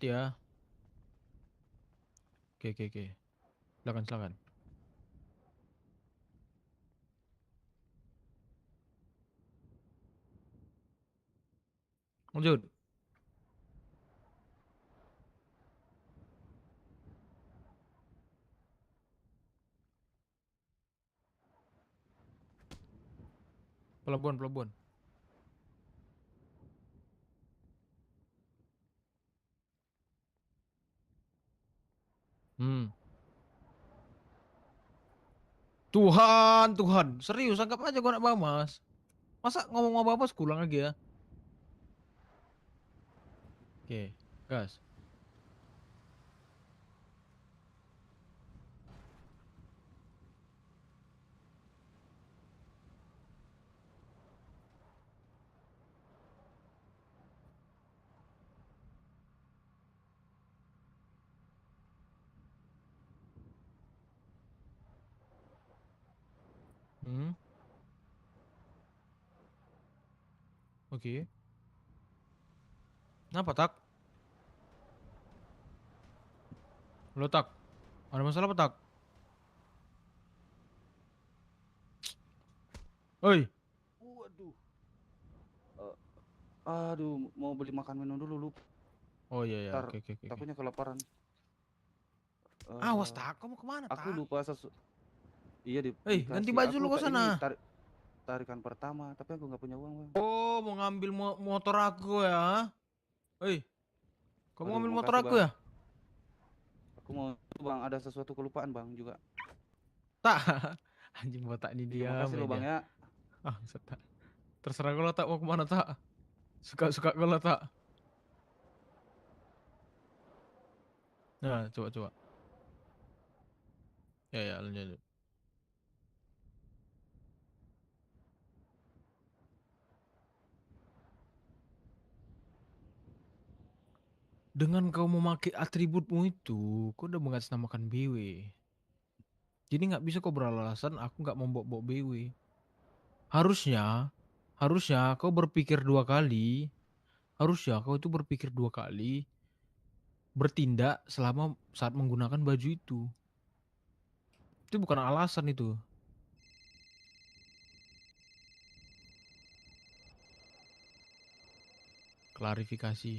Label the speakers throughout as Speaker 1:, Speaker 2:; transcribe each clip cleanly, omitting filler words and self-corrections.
Speaker 1: menit ya. Oke, oke, oke. Silakan, silakan. Lanjut. Pelabuhan, pelabuhan. Hmm. Tuhan, Tuhan. Serius, anggap aja gua anak Bamas. Masa ngomong apa-apa sekulang lagi ya? Oke, gas. Hmm. Oke. Kenapa tak? Lo tak? Ada masalah apa tak? Oi.
Speaker 2: Waduh. Eh, aduh, mau beli makan minum dulu lupa.
Speaker 1: Oh iya ya,
Speaker 2: Ntar
Speaker 1: oke, oke, oke, oke.
Speaker 2: takutnya kelaparan.
Speaker 1: Awas
Speaker 2: Eh,
Speaker 1: tak, kamu kemana
Speaker 2: aku
Speaker 1: tak?
Speaker 2: lupa iya
Speaker 1: Ganti
Speaker 2: dikasih.
Speaker 1: baju
Speaker 2: Aku
Speaker 1: lu ke
Speaker 2: lupa ini
Speaker 1: sana.
Speaker 2: tarikan pertama, tapi aku nggak punya uang, Bang.
Speaker 1: Oh, mau ngambil motor aku ya? Hei, kamu
Speaker 2: Aduh,
Speaker 1: ngambil motor
Speaker 2: makasih,
Speaker 1: aku
Speaker 2: Bang.
Speaker 1: ya?
Speaker 2: Aku mau Bang, ada sesuatu kelupaan, Bang, juga.
Speaker 1: Tak. Anjing botak ini
Speaker 2: Iya,
Speaker 1: diam
Speaker 2: makasih loh, Bang
Speaker 1: aja.
Speaker 2: ya.
Speaker 1: Ah, tak. Terserah kalau tak mau kemana tak. Suka-suka kalau tak. Nah, coba coba. Ya ya, lanjut. Lanjut. Dengan kau memakai atributmu itu, kau udah mengatasnamakan BW. Jadi nggak bisa kau beralasan aku nggak mau bawa BW. Harusnya, harusnya kau berpikir dua kali. Harusnya kau itu berpikir dua kali bertindak selama saat menggunakan baju itu. Itu bukan alasan itu. Klarifikasi.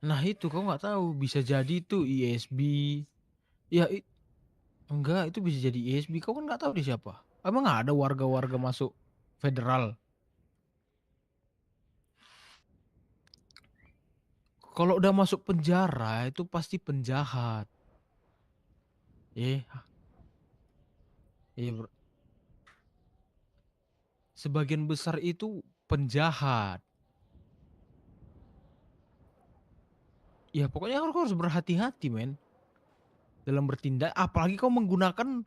Speaker 1: Nah itu kau nggak tahu bisa jadi itu ISB. Ya enggak itu bisa jadi ISB. Kau kan nggak tahu dia siapa. Emang nggak ada warga-warga masuk federal. Kalau udah masuk penjara itu pasti penjahat. Eh, sebagian besar itu penjahat. Ya pokoknya kau harus berhati-hati men dalam bertindak. Apalagi kau menggunakan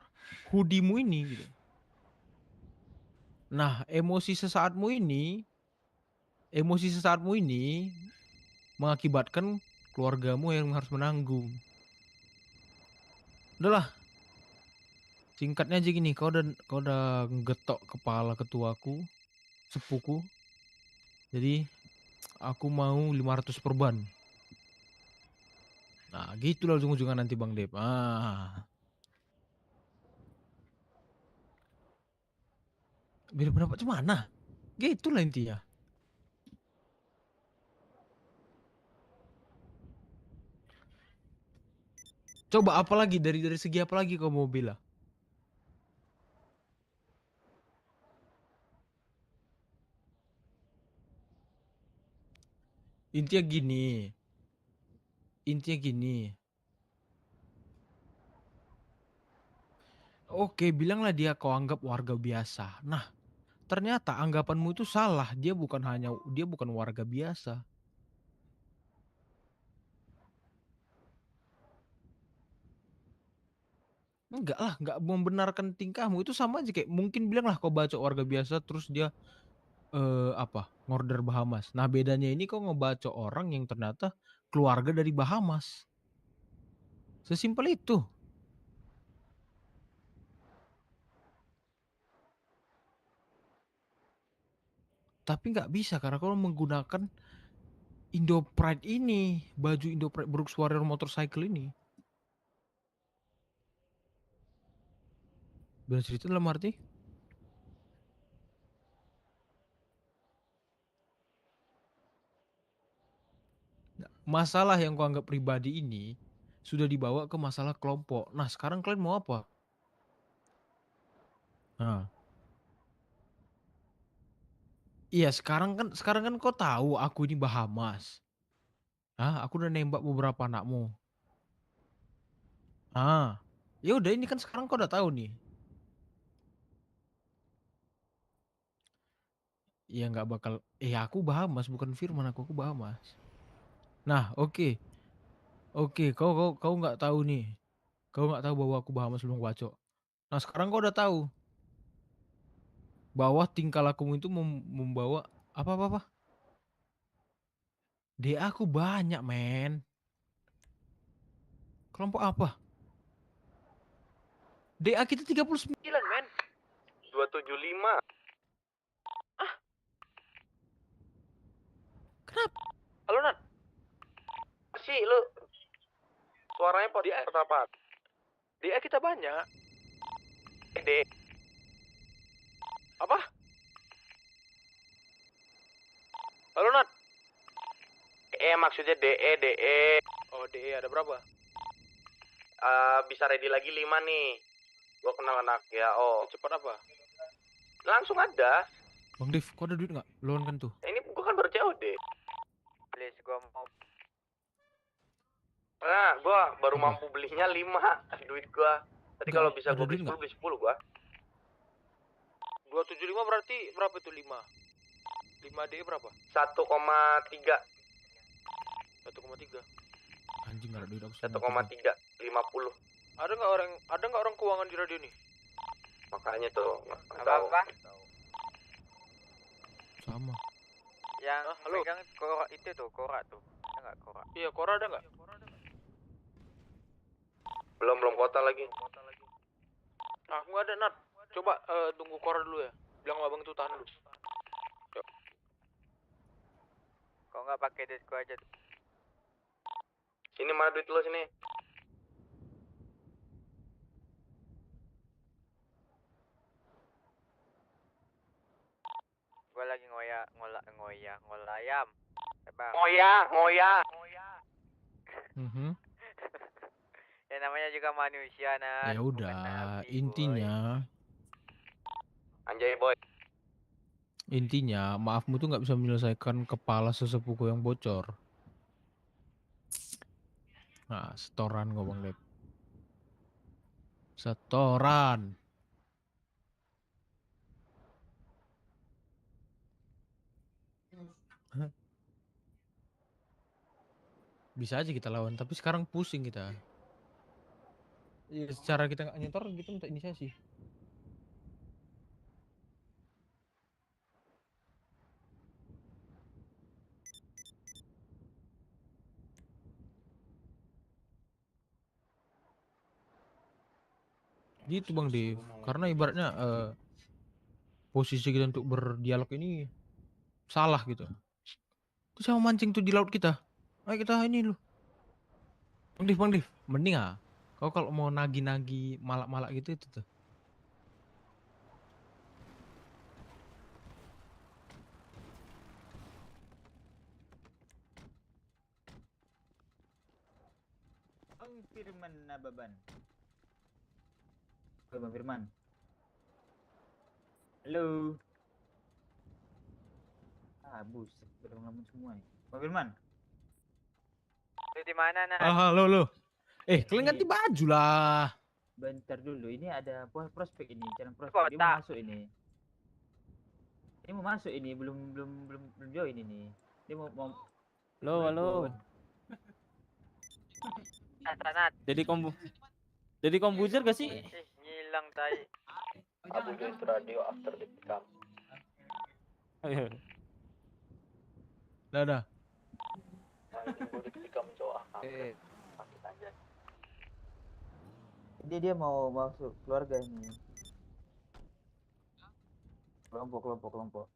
Speaker 1: hoodie-mu ini gitu. Nah emosi sesaatmu ini mengakibatkan keluargamu yang harus menanggung. Udahlah, singkatnya aja gini, kau udah ngetok kepala ketuaku, sepuku. Jadi aku mau 500 perban. Nah, gitu lah ujung-ujungnya nanti Bang Dep. Beda pendapat mana? Gitu lah intinya. Coba apa lagi dari segi apa lagi kau mau bilang? Intinya gini, intinya gini. Oke, bilanglah dia kau anggap warga biasa. Nah, ternyata anggapanmu itu salah. Dia bukan warga biasa. Enggak lah, enggak membenarkan tingkahmu itu sama aja kayak mungkin bilang lah kau baca warga biasa terus dia apa ngorder Bahamas. Nah bedanya ini kau ngebaca orang yang ternyata keluarga dari Bahamas. Sesimpel itu. Tapi nggak bisa karena kau menggunakan Indo Pride ini, baju Indo Pride Brooks Warrior Motorcycle ini. Bilang cerita dalam arti? Masalah yang kau anggap pribadi ini sudah dibawa ke masalah kelompok. Nah, sekarang kalian mau apa? Nah, iya sekarang kan kau tahu aku ini Bahamas. Ah, aku udah nembak beberapa anakmu. Ah, ya udah ini kan sekarang kau udah tahu nih. Ya nggak bakal. Aku Bahamas bukan Firman, aku Bahamas. Nah, oke, oke, kau nggak tahu nih. Kau nggak tahu bahwa aku Bahamas belum Wacok. Nah, sekarang kau udah tahu bahwa tingkah lakumu itu membawa apa? DA aku banyak, men. Kelompok apa? DA kita 39, men.
Speaker 3: 275.
Speaker 1: Kenapa?
Speaker 3: Halo Nat, sih lu suaranya pot apa? DA kita banyak. D. Apa? Halo Nat. Maksudnya DE. Oh DE ada berapa? Bisa ready lagi 5 nih. Gua kenal anak ya. Oh. Cepat apa? Langsung ada.
Speaker 1: Bang Dev, kau ada duit nggak? Loan kan tuh.
Speaker 3: Ini gua kan baru COD.
Speaker 4: Please, gua mau.
Speaker 3: Nah, gua baru
Speaker 1: Apa?
Speaker 3: mampu belinya 5 duit gua. Tadi kalau bisa
Speaker 1: ada
Speaker 3: gua beli
Speaker 1: duit
Speaker 3: 10,
Speaker 1: nggak?
Speaker 3: beli 10 gua. 275 berarti berapa itu 5? 5D berapa? 1,3. 1,3.
Speaker 1: Anjing nggak ada duit aku.
Speaker 3: 1,3 50. Ada nggak orang keuangan di radio nih? Makanya tuh nggak tahu.
Speaker 4: Apa?
Speaker 1: Sama.
Speaker 4: Yang
Speaker 3: Halo?
Speaker 4: pegang korak itu tuh, korak tuh. Ada nggak korak?
Speaker 3: Iya, Kora ada nggak? Belum kota lagi. Aku nggak ada, Nat. Coba tunggu Kora dulu ya. Bilang abang tuh tahan dulu.
Speaker 4: Kok nggak pakai disko aja tuh?
Speaker 3: Sini mana duit lo sini?
Speaker 4: Gua lagi ngolayam. Bang.
Speaker 3: Ngoya.
Speaker 4: Ya namanya juga manusia, nah.
Speaker 1: Ya udah, intinya maafmu tuh nggak bisa menyelesaikan kepala sesepuku yang bocor. Nah, setoran gua Bang Dev. Setoran. Bisa aja kita lawan, tapi sekarang pusing kita. Ya, secara kita nggak nyetor, kita minta inisiasi. Gitu Bang Dev, karena ibaratnya posisi kita untuk berdialog ini salah gitu. Itu sama mancing tuh di laut kita. Ayo kita ini lu. Bang Dev, mending kau kalau mau nagi-nagi malak-malak gitu itu tuh.
Speaker 5: Bang Firman Nababan. Oke, Bang Firman. Halo. Buset, udah ngelamun semua ya. Bang Firman.
Speaker 4: Lu di mana, Nat?
Speaker 1: Halo lo. Kalian ganti baju lah.
Speaker 5: Bentar dulu, ini ada prospek ini, jalan prospek.
Speaker 4: Kota.
Speaker 5: Dia mau masuk ini. Ini mau masuk ini, belum join ini. Dia mau
Speaker 6: Halo.
Speaker 4: Nat.
Speaker 6: Jadi komputer gak sih?
Speaker 4: Ngilang tai.
Speaker 3: Aku just radio after the pickup.
Speaker 1: Dah.
Speaker 5: dia mau masuk keluarga ini. Kelompok.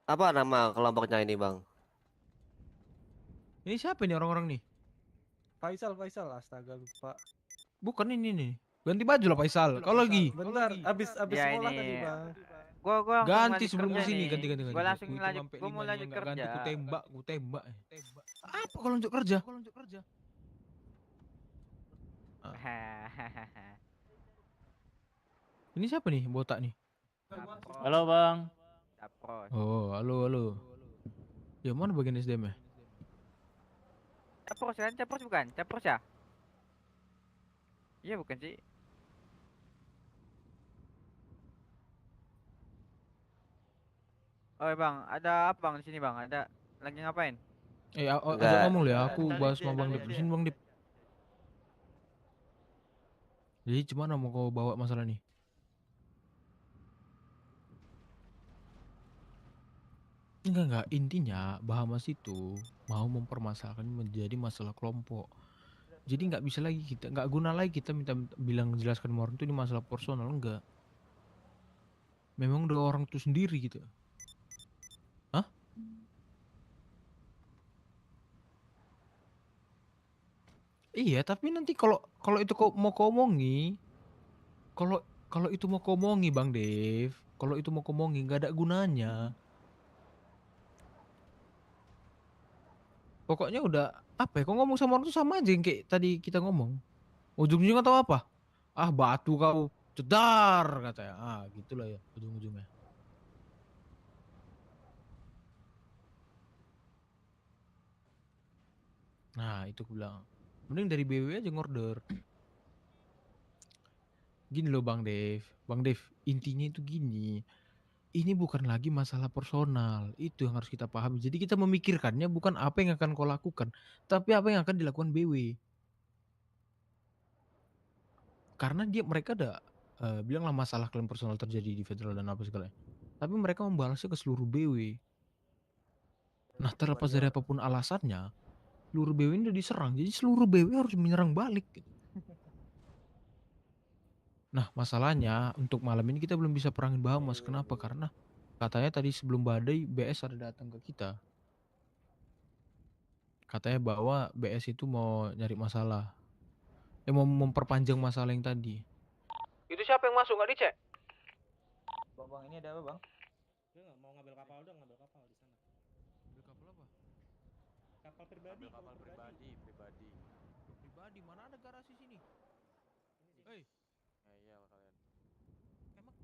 Speaker 7: Apa nama kelompoknya ini, Bang?
Speaker 1: Ini siapa nih orang-orang nih?
Speaker 8: Faisal, astaga lupa.
Speaker 1: Bukan ini nih. Ganti baju lah Faisal. Kau lagi.
Speaker 8: Bentar, abis
Speaker 4: Ya
Speaker 8: sekolah
Speaker 4: ini
Speaker 8: tadi bang.
Speaker 4: gua langsung
Speaker 1: Ganti
Speaker 4: lanjut
Speaker 1: sebelum
Speaker 4: kerja
Speaker 1: kesini
Speaker 4: nih.
Speaker 1: ganti.
Speaker 4: Gua langsung
Speaker 1: Ku itu
Speaker 4: lanjut,
Speaker 1: sampai
Speaker 4: gua mau
Speaker 1: 5 nih
Speaker 4: lanjut
Speaker 1: yang nggak ganti
Speaker 4: kerja.
Speaker 1: ku tembak. Apa kalau lanjut kerja? Ini siapa nih botak nih?
Speaker 6: Halo bang.
Speaker 4: Dapros.
Speaker 1: Oh, halo. Ya mana bagian SDM ya?
Speaker 4: Capros kan? Capros bukan? Capros ya? Iya bukan sih? Oh bang, ada apa bang di sini bang? Ada lagi ngapain?
Speaker 1: Ajak
Speaker 7: Enggak.
Speaker 1: ngomong ya, aku bahas sama Bang Dip. Di sini Bang Dip. Jadi gimana mau kau bawa masalah nih? Enggak. Intinya Bahamas itu mau mempermasalahkan menjadi masalah kelompok. Jadi nggak bisa lagi kita, nggak guna lagi kita bilang jelaskan sama orang itu ini masalah personal, enggak. Memang udah orang itu sendiri gitu. Hah? Iya, tapi nanti kalau itu kau mau kau omongi, kalau kalau itu mau kau omongi Bang Dev, kalau itu mau kau omongi nggak ada gunanya. Pokoknya udah apa ya? Kau ngomong sama orang tuh sama aja yang kayak tadi kita ngomong. Ujung-ujungnya tahu apa? Ah batu kau, cedar katanya. Ah gitulah ya ujung-ujungnya. Nah itu aku bilang. Mending dari BW aja ngorder. Gini loh Bang Dev, intinya itu gini. Ini bukan lagi masalah personal, itu yang harus kita pahami. Jadi kita memikirkannya bukan apa yang akan kau lakukan, tapi apa yang akan dilakukan BW. Karena mereka ada bilanglah masalah klaim personal terjadi di federal dan apa segala. Tapi mereka membalasnya ke seluruh BW. Nah terlepas dari apapun alasannya, seluruh BW ini udah diserang. Jadi seluruh BW harus menyerang balik. Gitu. Nah masalahnya untuk malam ini kita belum bisa perangin Bahamas. Kenapa? Karena katanya tadi sebelum badai BS ada datang ke kita. Katanya bahwa BS itu mau nyari masalah. Mau memperpanjang masalah yang tadi.
Speaker 3: Itu siapa yang masuk nggak dicek?
Speaker 5: Bang, ini ada apa bang?
Speaker 8: Dia nggak mau ngambil kapal dong, ngambil kapal di sana.
Speaker 1: Ambil kapal apa?
Speaker 8: Kapal pribadi.
Speaker 3: Kapal pribadi.
Speaker 1: Pribadi, mana ada garasi sini? Hei,
Speaker 3: Ya iyalah kalian.
Speaker 1: emang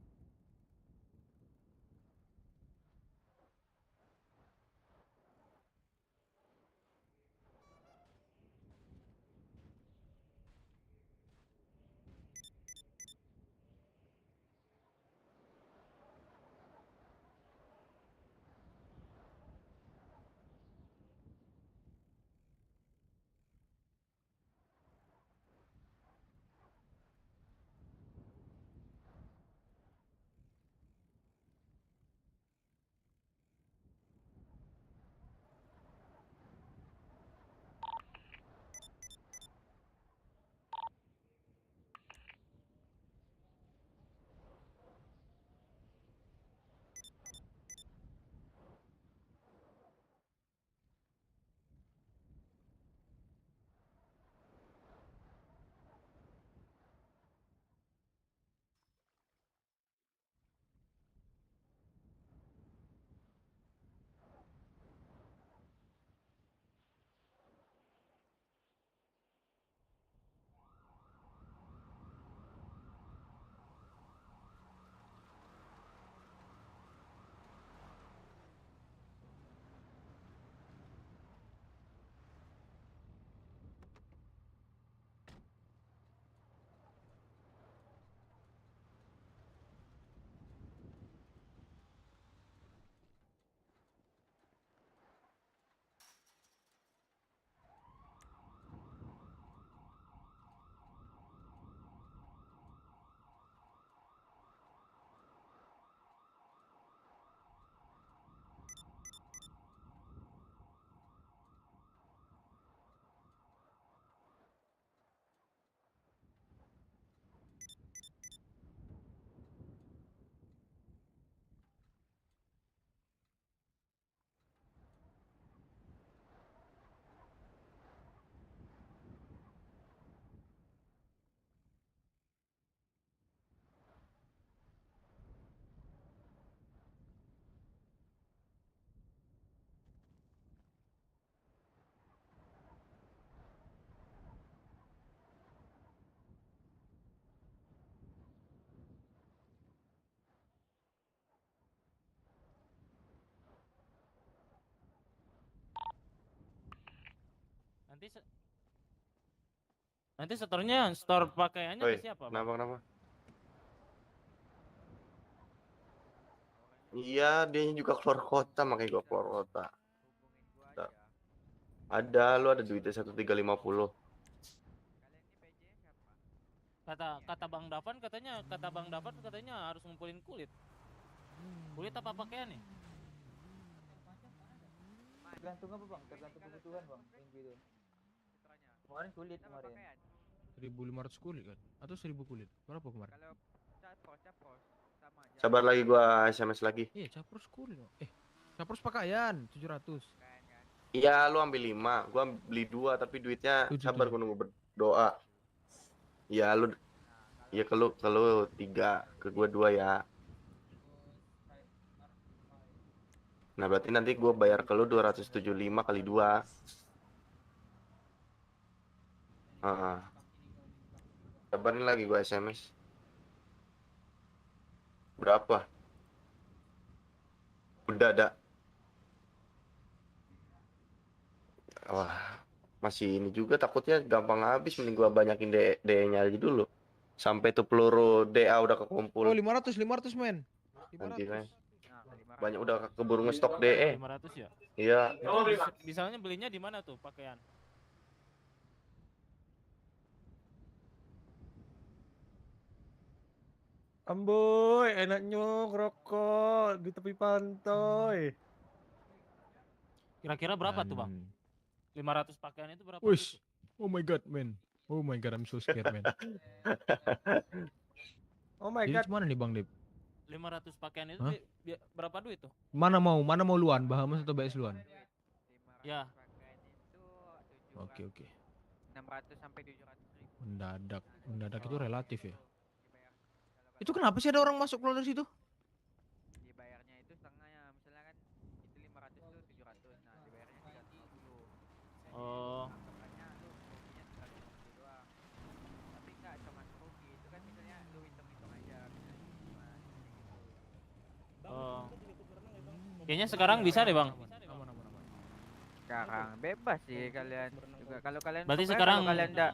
Speaker 6: Nanti setornya store pakaiannya
Speaker 3: Woi,
Speaker 6: ke siapa, Bang?
Speaker 3: kenapa? Iya, dia juga keluar kota, makanya gua keluar kota. Da- Ada, lu ada duitnya 1350.
Speaker 6: Kata Bang Davan katanya harus ngumpulin kulit. Kulit apa pakaian nih?
Speaker 5: Tergantung apa bang? Tergantung kebutuhan bang. Yang gitu. Kemarin kulit kemarin.
Speaker 1: 1.500 kulit kan? Atau 1.000 kulit? Berapa kemarin?
Speaker 4: Kalau capros sama aja.
Speaker 3: Sabar lagi, gua SMS lagi.
Speaker 1: Iya, capros kulit. Capros pakaian 700.
Speaker 4: Kan.
Speaker 3: Iya, lu ambil 5, gua beli 2, tapi duitnya sabar,
Speaker 1: 7.
Speaker 3: gua nunggu berdoa. Iya, lu iya ke lu 3, ke gua 2 ya. Nah, berarti nanti gua bayar ke lu 275 kali 2. Heeh. Sabar nih lagi gua SMS. Berapa? Udah ada. Wah, masih ini juga takutnya gampang habis, mending gua banyakin DE-nya aja dulu. Sampai tuh peluru DA udah
Speaker 1: Oh,
Speaker 3: kekumpul.
Speaker 1: 500 men.
Speaker 3: Nanti
Speaker 1: 500.
Speaker 3: kan
Speaker 4: Nah, 500.
Speaker 3: banyak udah keburu ngestok DE.
Speaker 6: 500 ya?
Speaker 3: Iya.
Speaker 6: Misalnya belinya di mana tuh pakaian?
Speaker 8: Amboy, enaknya ngerokok di tepi pantai.
Speaker 6: Kira-kira berapa tuh, Bang? 500 pakaian itu berapa
Speaker 1: Wish.
Speaker 6: duit tuh?
Speaker 1: Oh my god, man. Oh my god, I'm so scared, man.
Speaker 8: Oh my
Speaker 1: Jadi
Speaker 8: god.
Speaker 1: gimana nih Bang Dip?
Speaker 6: 500 pakaian itu
Speaker 1: Hah?
Speaker 6: berapa duit tuh?
Speaker 1: Mana mau luan, Bahamas atau BS luan?
Speaker 6: Ya.
Speaker 4: Pakaian itu
Speaker 1: Oke.
Speaker 4: 600 sampai 700 ribu.
Speaker 1: Mendadak itu relatif ya. Itu kenapa sih ada orang masuk keluar dari situ?
Speaker 4: Dibayarnya itu setengahnya, misalnya kan itu 500 tuh 700. Nah, dibayarnya 350.
Speaker 6: Oh.
Speaker 4: Anggapannya lu ruginya 350 doang. Tapi enggak termasuk rugi. Itu kan misalnya lu hitung-hitung aja misalnya cuma gitu.
Speaker 6: Oh. Kayaknya sekarang bisa deh, Bang.
Speaker 4: Sekarang bebas sih kalian juga kalau kalian
Speaker 6: Berarti
Speaker 4: pokoknya
Speaker 6: sekarang
Speaker 4: kalau kalian enggak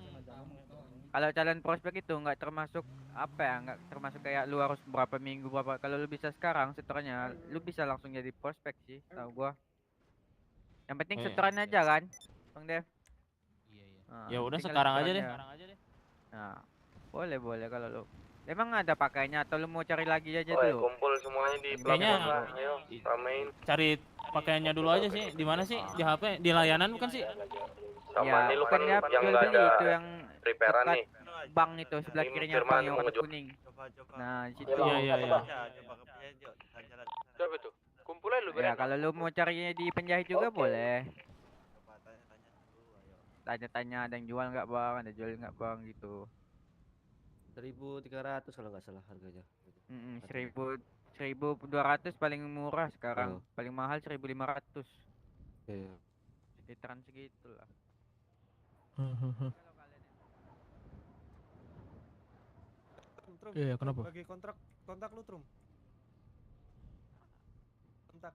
Speaker 4: kalau kalian prospek itu nggak termasuk apa ya nggak termasuk kayak lu harus berapa minggu berapa kalau lu bisa sekarang setornya lu bisa langsung jadi prospek sih tahu gua yang penting
Speaker 6: Iya.
Speaker 4: setoran aja kan Bang Dev. Nah,
Speaker 6: Ya udah
Speaker 4: tinggal
Speaker 6: sekarang aja deh.
Speaker 4: setorannya. Nah boleh kalau lu emang ada pakainya atau lu mau cari lagi aja
Speaker 3: Oh,
Speaker 4: dulu
Speaker 3: kumpul semuanya di
Speaker 6: Kayaknya
Speaker 3: pelabuhan. Ayo, ramein.
Speaker 6: cari pakaiannya dulu aja sih. Di mana sih? Di HP, di layanan bukan sih?
Speaker 3: Sama
Speaker 4: ya
Speaker 3: nih lu
Speaker 4: bukan
Speaker 3: kan
Speaker 4: ya
Speaker 3: yang
Speaker 4: jual
Speaker 3: nggak
Speaker 4: beli
Speaker 3: ada
Speaker 4: itu yang
Speaker 3: preparean
Speaker 4: dekat
Speaker 3: nih.
Speaker 4: bank itu sebelah
Speaker 3: Ini
Speaker 4: kirinya
Speaker 3: Firman
Speaker 4: bank yang
Speaker 3: mau
Speaker 4: warna
Speaker 3: ngejual.
Speaker 4: kuning nah di situ
Speaker 6: Iya.
Speaker 3: Coba tuh. Kumpulnya lu
Speaker 4: ya kalau lu mau carinya di penjahit juga
Speaker 3: Oke.
Speaker 4: boleh tanya-tanya ada yang jual nggak bang ada jual nggak bang gitu
Speaker 7: 1.300 kalau nggak salah harganya.
Speaker 4: 1.200 paling murah sekarang paling mahal 1.500
Speaker 7: Iya.
Speaker 4: sekitaran segitu lah
Speaker 8: Trum,
Speaker 1: Iya, kenapa?
Speaker 8: Bagi kontak lu, Trum. Kontak.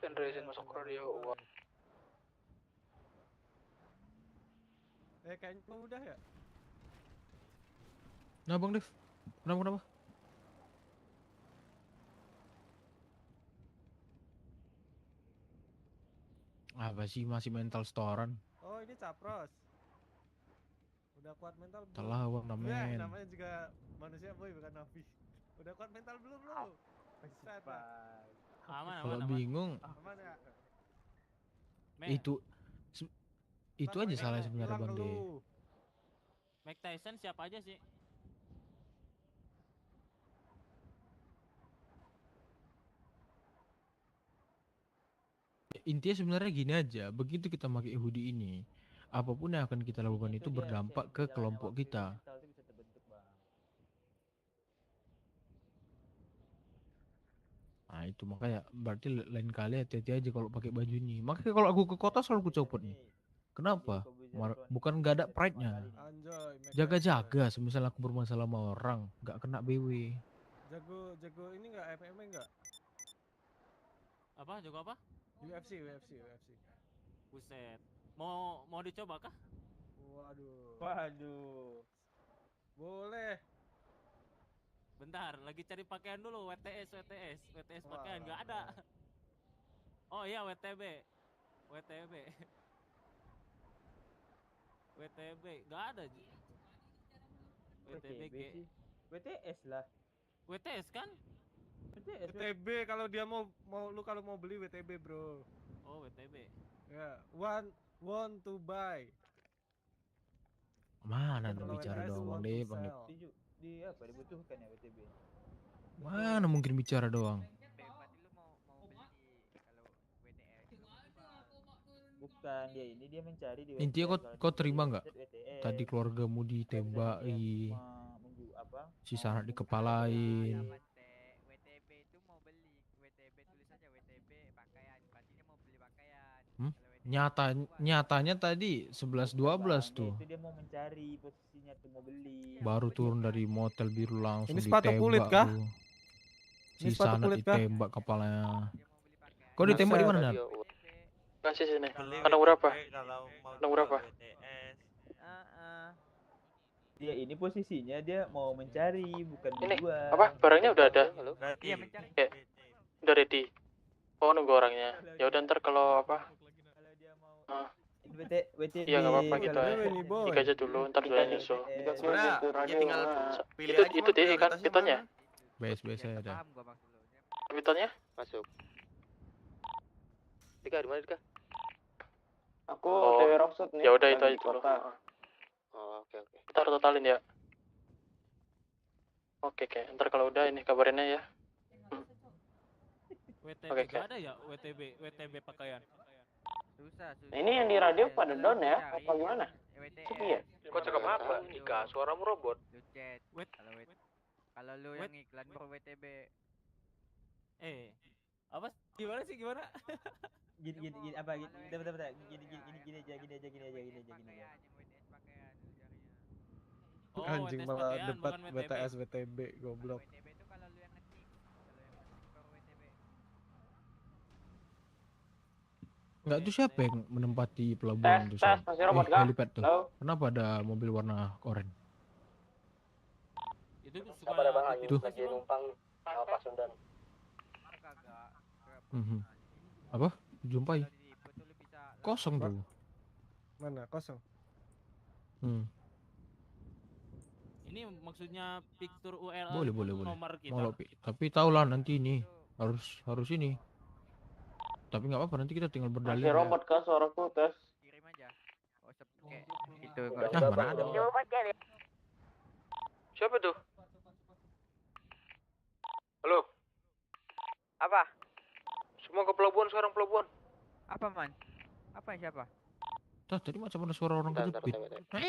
Speaker 9: Resin masuk radio.
Speaker 8: Kayaknya udah ya.
Speaker 1: Nah Bang Dev, kenapa? Apa sih masih mental storan?
Speaker 8: Oh, ini capros. Udah kuat mental belum?
Speaker 1: Telah Bang
Speaker 8: Ya,
Speaker 1: Damen.
Speaker 8: namanya juga manusia boy bukan nabi. Udah kuat mental belum lu? Set lah.
Speaker 1: Kalau bingung
Speaker 8: Aman ya?
Speaker 1: itu itu aja salah sebenarnya Bang De.
Speaker 6: Mike Tyson siapa aja sih?
Speaker 1: Intinya sebenarnya gini aja, begitu kita pakai hoodie ini, apapun yang akan kita lakukan itu berdampak ke kelompok kita. Nah itu makanya berarti lain kali hati-hati aja kalau pakai baju ini. Makanya kalau aku ke kota selalu aku copot nih. Kenapa? Bukan nggak ada pride-nya.
Speaker 8: Anjoy,
Speaker 1: Jaga-jaga, semisal aku bermasalah sama orang, nggak kena BW.
Speaker 8: Jago ini enggak MMA enggak?
Speaker 6: Apa? Jago apa?
Speaker 8: UFC.
Speaker 6: Buset. Mau dicoba kah?
Speaker 8: Waduh.
Speaker 5: Waduh.
Speaker 8: Boleh.
Speaker 6: Bentar, lagi cari pakaian dulu. WTS pakaian nggak ada.
Speaker 8: Walah.
Speaker 6: Oh iya WTB. WTB nggak ada. WTB
Speaker 5: WTB sih. WTS lah.
Speaker 6: WTS kan?
Speaker 5: WTS.
Speaker 8: WTB kalau dia mau kalau mau beli WTB, Bro.
Speaker 6: Oh WTB.
Speaker 8: Ya, want to buy.
Speaker 1: Mana dong
Speaker 8: Kalau
Speaker 1: bicara
Speaker 8: WTS
Speaker 1: doang, Bang
Speaker 8: want to
Speaker 1: Dip, Bang Dip.
Speaker 8: sell.
Speaker 5: Di apa dibutuhkan ya WTB?
Speaker 1: Mana mungkin bicara doang.
Speaker 4: Berarti lu mau beli kalau WTS.
Speaker 5: Bukan dia mencari di
Speaker 1: Intinya
Speaker 5: website, kalau
Speaker 1: kau
Speaker 5: di
Speaker 1: terima nggak?
Speaker 5: website WTS.
Speaker 1: Tadi keluargamu
Speaker 5: Tapi dia
Speaker 1: ditembaki,
Speaker 5: apa?
Speaker 1: sisa anak
Speaker 5: Mau
Speaker 1: dikepalain.
Speaker 4: WTB itu mau beli. WTB tulis aja WTB pakaian. Berarti dia mau beli pakaian.
Speaker 1: Hmm?
Speaker 4: Kalau WTB
Speaker 1: Nyatanya tadi 11-12
Speaker 5: Bang,
Speaker 1: tuh.
Speaker 5: itu dia mau mencari posisinya tuh mau beli.
Speaker 1: Baru turun dari motel biru langsung
Speaker 8: Ini sepatu kulit
Speaker 1: ditembak
Speaker 8: kah?
Speaker 1: tuh.
Speaker 8: Ini
Speaker 1: Sisa
Speaker 8: sepatu
Speaker 1: anak
Speaker 8: kulit kah?
Speaker 1: ditembak kepalanya.
Speaker 4: dia mau beli pakaian.
Speaker 1: Kau ditembak di
Speaker 8: Buset.
Speaker 1: mana, Nat?
Speaker 3: Kasih sini.
Speaker 10: Beli
Speaker 3: Anak berapa?
Speaker 10: WTB kalau mau
Speaker 3: Anak berapa?
Speaker 10: jual WTS.
Speaker 5: Dia ini posisinya dia mau mencari bukan
Speaker 3: Ini,
Speaker 5: menjual.
Speaker 3: Apa? Barangnya udah ada?
Speaker 10: Berarti
Speaker 4: Iya, mencari.
Speaker 3: Ya, udah ready. Oh nunggu orangnya. Ya udah ntar kalau apa?
Speaker 5: Kalau dia mau
Speaker 3: Ah.
Speaker 5: WTB.
Speaker 3: Iya, nggak apa-apa gitu
Speaker 5: kalau
Speaker 3: aja.
Speaker 8: Dewe nih, boy.
Speaker 3: Tiga aja dulu, ntar jualnya nyusul.
Speaker 10: sebenarnya ya tinggal pilih
Speaker 3: Itu
Speaker 10: aja
Speaker 3: itu deh kan
Speaker 10: prioritasnya
Speaker 3: pitonnya.
Speaker 10: mana.
Speaker 1: BSBS
Speaker 4: Ya,
Speaker 1: ada.
Speaker 4: paham gua maksud lu.
Speaker 3: Pitonnya?
Speaker 7: Masuk. Dika di mana Dika?
Speaker 3: Aku TW Rockset nih. Ya udah itu aja dulu.
Speaker 7: Oh, oke.
Speaker 3: Ntar totalin ya. Oke, ntar kalau udah ini kabarinnya ya.
Speaker 6: WTB
Speaker 3: Oke,
Speaker 6: nggak ada ya WTB pakaian.
Speaker 4: Susah.
Speaker 3: Nah, ini yang di radio pada
Speaker 4: Lu
Speaker 3: down ya?
Speaker 4: cari
Speaker 3: Apa gimana?
Speaker 4: WTS.
Speaker 3: Sepi ya? Kok cakep apa? Ika, suaramu robot.
Speaker 4: Lu chat. Kalau lu yang iklan baru WTB.
Speaker 6: Apa? Gimana?
Speaker 5: gini apa gini bentar gini aja
Speaker 6: Oh,
Speaker 8: Anjing
Speaker 6: WTS
Speaker 8: malah
Speaker 6: pakaian,
Speaker 8: debat
Speaker 6: bukan WTB.
Speaker 8: WTS WTB goblok.
Speaker 4: WTB itu kalau lu yang ngetik. Kalau yang ngetik baru WTB.
Speaker 1: Enggak tuh siapa yang menempati pelabuhan tuh? Sam?
Speaker 3: masih robot kah?
Speaker 1: Helipad tuh.
Speaker 3: Halo?
Speaker 1: Kenapa ada mobil warna oranye?
Speaker 6: Itu suka
Speaker 1: Tuh.
Speaker 6: lagi
Speaker 3: numpang Pasundan.
Speaker 4: Kagak.
Speaker 1: Mhm. Apa? Jumpai.
Speaker 4: Kalau di Ipo tuh lu bisa
Speaker 1: Kosong tuh.
Speaker 8: Mana? Kosong.
Speaker 6: Ini maksudnya picture URL
Speaker 1: Boleh.
Speaker 6: nomor kita.
Speaker 1: Mau Pi. Tapi tahulah nanti ini harus ini. Tapi nggak apa-apa nanti kita tinggal berdalil.
Speaker 3: Masih
Speaker 1: ya.
Speaker 3: robot kah suaraku tes?
Speaker 4: kirim aja. WhatsApp kayak gitu
Speaker 3: Udah,
Speaker 4: nggak
Speaker 1: mana ada.
Speaker 3: Siapa tuh? Halo,
Speaker 4: Apa?
Speaker 3: semua ke pelabuhan sekarang pelabuhan.
Speaker 4: Apa man? Apa siapa?
Speaker 1: Tah, tadi macam ada suara orang
Speaker 3: Bentar,
Speaker 1: kejepit.
Speaker 3: bentar.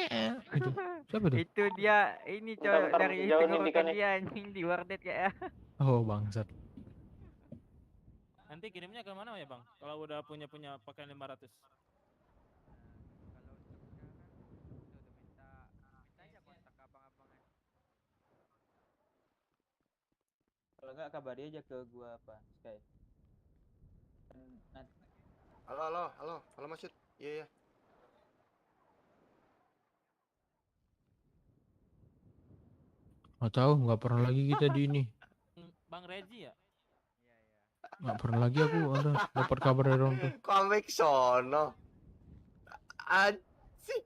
Speaker 1: Itu. Siapa itu?
Speaker 4: Itu dia ini cowok
Speaker 3: Bentar,
Speaker 4: dari
Speaker 3: jauhin
Speaker 4: tenggorokan
Speaker 3: Dika nih.
Speaker 4: dia anjing di wardet kayak.
Speaker 1: Oh, bangsat.
Speaker 6: Nanti kirimnya ke mana ya, Bang? Kalau udah punya pakaian 500.
Speaker 4: Kalau untuk sekarang tuh udah minta aja kontak abang-abangan.
Speaker 5: kalau enggak kabari aja ke gua apa Sky. Nanti
Speaker 10: Halo Mas Yud. Iya.
Speaker 1: Nggak tahu, nggak pernah lagi kita di ini.
Speaker 6: Bang Reji ya?
Speaker 1: Nggak pernah lagi aku ada dapat kabar dari orang tuh.
Speaker 10: Komik sono. Anjing.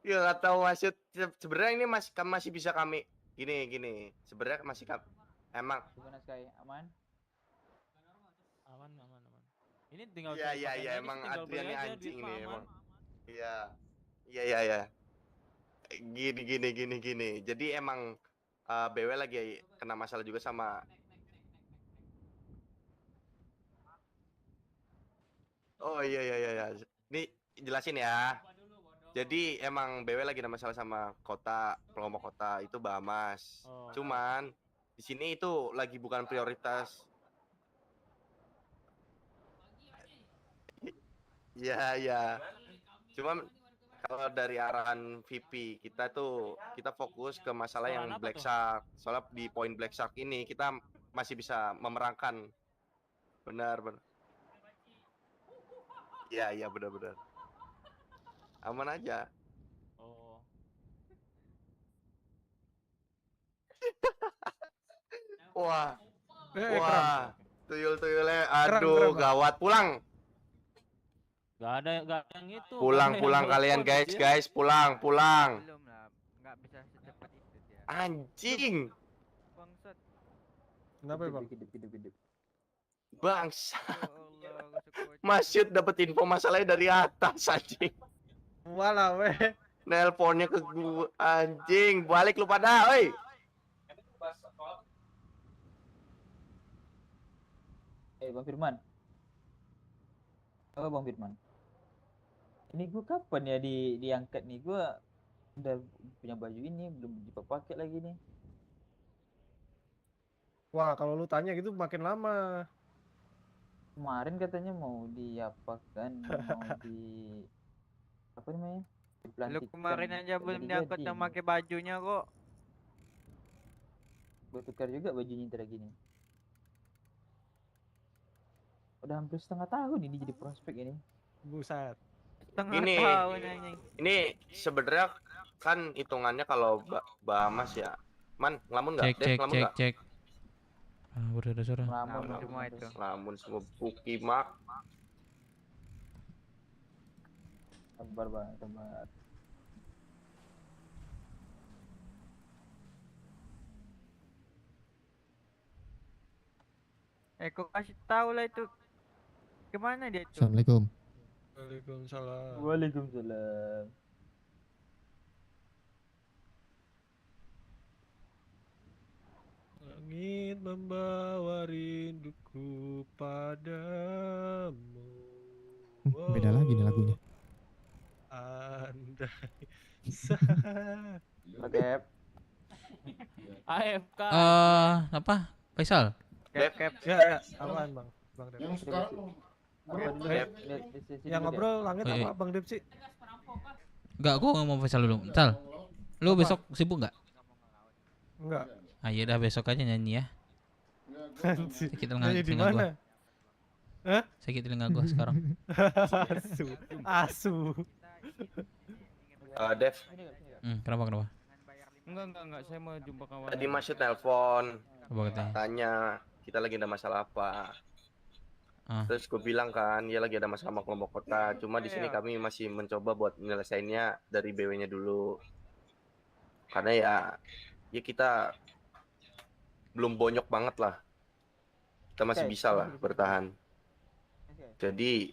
Speaker 10: Ya nggak tahu Mas Yud. Sebenarnya ini masih bisa kami gini. Sebenarnya masih emang
Speaker 5: gimana Sky aman?
Speaker 6: Aman. Ini tinggal
Speaker 10: iya
Speaker 6: cari pakaian lagi,
Speaker 10: emang
Speaker 6: tinggal beli
Speaker 10: Adrian ini
Speaker 6: aja,
Speaker 10: anjing
Speaker 6: duit
Speaker 10: ini
Speaker 6: mah
Speaker 10: emang.
Speaker 6: aman.
Speaker 10: Iya. Gini. Jadi emang BW lagi kena masalah juga sama. Oh iya. Ini jelasin ya. Jadi emang BW lagi ada masalah sama kelompok kota itu Bahamas.
Speaker 6: Oh.
Speaker 10: Cuman di sini itu lagi bukan prioritas. Iya. Cuman kalau dari arahan VP kita fokus ke masalah yang
Speaker 6: Arahan apa
Speaker 10: Black
Speaker 6: tuh?
Speaker 10: Shark. Soalnya di poin Black Shark ini kita masih bisa memerangkan Benar. Iya benar. Aman aja.
Speaker 6: Oh.
Speaker 10: Wah,
Speaker 8: Kram.
Speaker 10: wah, tuyul-tuyulnya,
Speaker 8: Kram,
Speaker 10: aduh,
Speaker 8: Bang.
Speaker 10: gawat. Pulang,
Speaker 6: Gak ada yang itu.
Speaker 10: pulang
Speaker 6: gak ada yang
Speaker 10: kalian
Speaker 6: telepon dia.
Speaker 10: guys, pulang.
Speaker 4: Belum lah, nggak bisa secepat itu dia.
Speaker 10: Anjing,
Speaker 4: Bangsat.
Speaker 8: Kenapa bang?
Speaker 5: Hidup.
Speaker 10: bangsa.
Speaker 4: Ya Allah, gosok
Speaker 10: Mas Yud dapet info masalahnya dari atas anjing.
Speaker 8: Walah weh.
Speaker 10: Nelponnya ke gua, anjing. Balik lu pada, oi.
Speaker 5: Bang Firman. Oh Bang Firman. Ini gua kapan ya diangkat nih? Gua udah punya baju ini belum dipakai lagi nih.
Speaker 8: Wah kalau lu tanya gitu makin lama.
Speaker 5: Kemarin katanya mau diapakan, mau di apa namanya?
Speaker 4: Lu
Speaker 5: Dipelantikkan.
Speaker 4: kemarin aja belum
Speaker 5: Jadi
Speaker 4: diangkat
Speaker 5: jadi
Speaker 4: yang
Speaker 5: nih.
Speaker 4: pakai bajunya kok.
Speaker 5: Gua tukar juga bajunya ntar gini. Udah hampir setengah tahun ini jadi prospek ini.
Speaker 8: Buset.
Speaker 4: Setengah
Speaker 10: Ini-
Speaker 4: tahun anjing.
Speaker 10: Ini sebenarnya kan hitungannya kalau Bahamas ya. Man, ngelamun nggak? Dev, ngelamun nggak?
Speaker 11: Cek. Ah, udah ada suara.
Speaker 5: Ngelamun
Speaker 4: Ngelamun semua itu.
Speaker 10: Ngelamun semua Buki Mak.
Speaker 5: Sabar bang, sabar.
Speaker 4: Kok kasih tahu lah itu. Kemana dia itu?
Speaker 11: Assalamualaikum.
Speaker 8: Waalaikumsalam.
Speaker 5: Waalaikumsalam.
Speaker 8: Langit membawa rinduku padamu.
Speaker 11: Beda lagi nih lagunya.
Speaker 8: Andai
Speaker 5: Oke.
Speaker 6: AFK.
Speaker 11: Apa? Faisal?
Speaker 10: Dev,
Speaker 8: Ya, apaan bang? Bang Dep.
Speaker 5: Yang sekarang
Speaker 8: Yang ngobrol langit
Speaker 11: Oh, iya.
Speaker 8: apa bang Dep sih?
Speaker 11: Enggak, gua ngomong Faisal dulu. Sal. Lu besok sibuk enggak?
Speaker 8: Enggak.
Speaker 11: Ah, iya dah besok aja nyanyi ya.
Speaker 8: Anjir.
Speaker 11: Sakit
Speaker 8: Nyanyi di
Speaker 11: telinga gua.
Speaker 8: mana?
Speaker 11: Sakit telinga gua sekarang.
Speaker 8: Asu.
Speaker 10: Dev,
Speaker 11: Kenapa?
Speaker 4: Enggak, saya mau jumpa kawan.
Speaker 10: tadi Mas Yud nelpon,
Speaker 11: Apa katanya?
Speaker 10: tanya kita lagi ada masalah apa.
Speaker 11: Ah.
Speaker 10: Terus gue bilang kan, ya lagi ada masalah sama kelompok kota. Cuma di sini kami masih mencoba buat menyelesaikannya dari BW-nya dulu. Karena ya kita belum bonyok banget lah. Kita masih bisa lah bertahan. Jadi,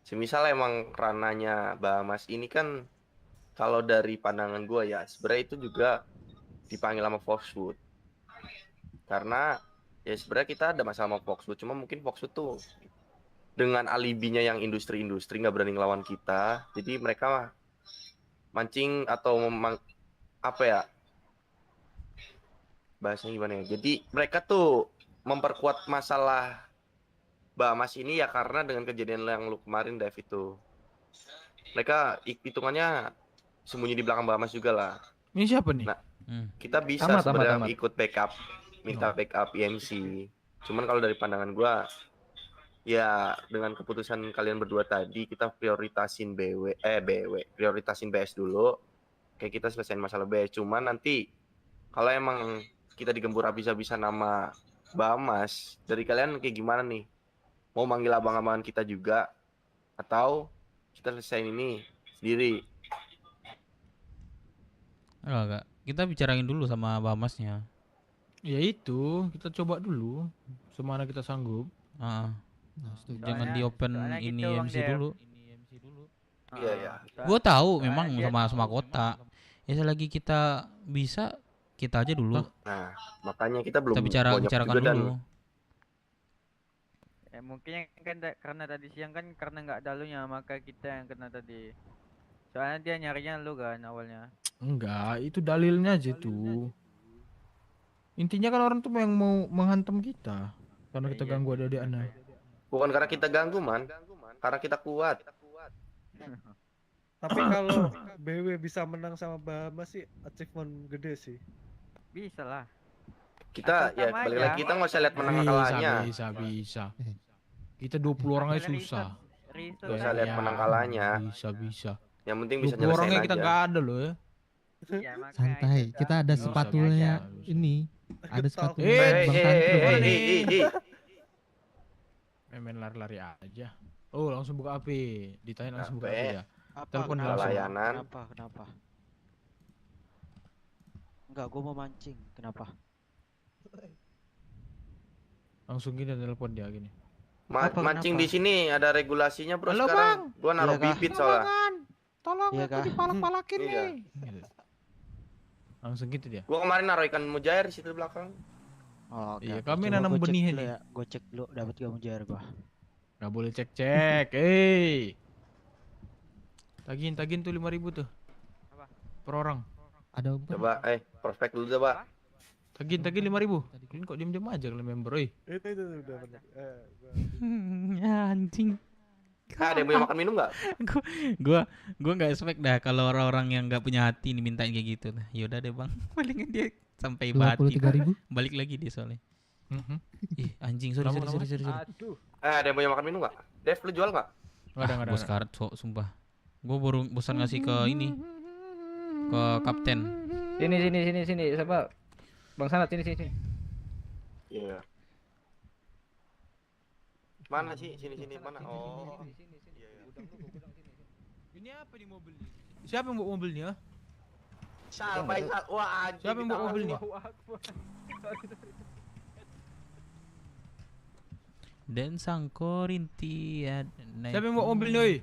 Speaker 10: semisal emang rananya Bahamas ini kan, kalau dari pandangan gue ya, sebenarnya itu juga dipanggil sama Foxwood. Karena ya sebenarnya kita ada masalah sama Foxwood, cuma mungkin Foxwood tuh dengan alibinya yang industri-industri nggak berani ngelawan kita, jadi mereka mancing atau apa ya, bahasanya gimana ya, jadi mereka tuh memperkuat masalah Bahamas ini ya karena dengan kejadian yang lu kemarin Dev itu, mereka hitungannya sembunyi di belakang Bahamas juga lah.
Speaker 1: Ini siapa nih?
Speaker 10: Nah, kita bisa
Speaker 5: Tamat.
Speaker 10: sebenarnya ikut backup, minta backup IMC. Cuman kalau dari pandangan gua, ya dengan keputusan kalian berdua tadi, kita prioritasin prioritasin BS dulu. Kayak kita selesaiin masalah BS. Cuman nanti kalau emang kita digembur habis-habisan nama Bahamas, dari kalian kayak gimana nih? Mau manggil abang-abangan kita juga atau kita selesaiin ini sendiri?
Speaker 11: Enggak. Kita bicarain dulu sama Bahamasnya.
Speaker 1: Ya itu, kita coba dulu semana kita sanggup.
Speaker 11: Jangan di open
Speaker 4: soalnya
Speaker 11: ini
Speaker 4: gitu, Bang
Speaker 11: MC
Speaker 4: Dev.
Speaker 11: dulu.
Speaker 10: Iya ya.
Speaker 11: Gua tahu memang
Speaker 4: Soalnya dia
Speaker 11: sama kota. Ya selagi kita bisa, kita aja dulu.
Speaker 10: Nah, makanya kita belum
Speaker 11: Kita
Speaker 10: bonyok
Speaker 11: bicarakan
Speaker 10: juga
Speaker 11: dulu.
Speaker 4: Ya mungkin kan karena tadi siang kan karena nggak ada lunya maka kita yang kena tadi. Soalnya dia nyarinya lu kan awalnya.
Speaker 1: Enggak, itu dalilnya aja tuh. Intinya kan orang tuh yang mau menghantam kita karena kita
Speaker 4: Iya
Speaker 1: ganggu
Speaker 4: sih,
Speaker 1: adik anak.
Speaker 10: Bukan karena kita ganggu, man. Karena kita kuat.
Speaker 8: Tapi kalau BW bisa menang sama Bahamas sih achievement gede sih.
Speaker 4: Bisa lah.
Speaker 10: Kita
Speaker 4: Asal
Speaker 10: ya
Speaker 4: sama
Speaker 10: balik
Speaker 4: aja.
Speaker 10: lagi kita nggak usah lihat menang kalahnya.
Speaker 1: Bisa. Kita 20 orang aja susah.
Speaker 10: Gak usah lihat menang kalahnya.
Speaker 1: Bisa.
Speaker 10: Yang penting bisa
Speaker 1: 20 orangnya
Speaker 10: nyelesain
Speaker 1: kita
Speaker 10: aja.
Speaker 1: nggak ada loh ya.
Speaker 11: Santai, kita ada
Speaker 1: Bisa,
Speaker 11: sepatunya
Speaker 1: bisa.
Speaker 11: ini. Ada sepatunya
Speaker 1: Eh,
Speaker 11: Bang Tantrum.
Speaker 1: Main lari-lari aja. Oh, langsung buka HP. Ditanya langsung buka HP ya.
Speaker 2: Apa?
Speaker 1: Telepon
Speaker 2: Kenapa?
Speaker 1: langsung.
Speaker 10: Layanan.
Speaker 2: Kenapa? Enggak, gua mau mancing. Kenapa?
Speaker 1: Langsung gini telepon dia gini.
Speaker 10: Mancing di sini ada regulasinya, Bro.
Speaker 1: Halo,
Speaker 10: Sekarang gua naruh
Speaker 2: Iya, Kak.
Speaker 10: bibit soalnya.
Speaker 1: Tolong
Speaker 2: Iya,
Speaker 1: aku
Speaker 2: Kak.
Speaker 1: dipalak-palakin
Speaker 10: Iya.
Speaker 1: nih. Gitu. Langsung gitu dia.
Speaker 10: Gua kemarin naruh ikan mujair di situ belakang.
Speaker 2: Oh, oke.
Speaker 1: Iya,
Speaker 2: oke.
Speaker 1: kami
Speaker 2: Coba
Speaker 1: nanam
Speaker 2: gua cek
Speaker 1: benih
Speaker 2: dulu
Speaker 1: nih.
Speaker 2: ya. Gua cek dulu dapat gak mujair gua.
Speaker 1: Gak boleh cek. Tagihin tuh 5.000 tuh.
Speaker 4: Apa?
Speaker 1: Per orang.
Speaker 11: Ada
Speaker 10: Coba prospek dulu coba.
Speaker 1: Tagihin 5.000. Kalian kok diam-diam aja kalian member, oi.
Speaker 8: Itu udah benar.
Speaker 11: anjing.
Speaker 10: Ada yang punya makan minum nggak?
Speaker 11: Gua nggak expect dah kalau orang-orang yang nggak punya hati nih mintain kayak gitu. Nah, yaudah deh bang, palingan dia sampai bati.
Speaker 5: 23.000.
Speaker 11: Balik lagi dia soalnya. Ih anjing, sorry.
Speaker 2: Aduh.
Speaker 10: Ada yang punya makan minum nggak? Dev, lu jual nggak?
Speaker 1: Nggak ada.
Speaker 11: Bos karet sumpah. Gue baru bosan ngasih ke ini, ke kapten.
Speaker 9: Sini. Siapa? Bang Sanat sini.
Speaker 10: Iya. Mana sih? Sini mana? Oh.
Speaker 1: Ini apa di mobil nih? Siapa yang bawa mobilnya?
Speaker 10: Faisal. Wah, anjing.
Speaker 1: Siapa yang bawa mobil nih?
Speaker 11: Dan sang korintia.
Speaker 1: Siapa yang bawa mobil nih, oi?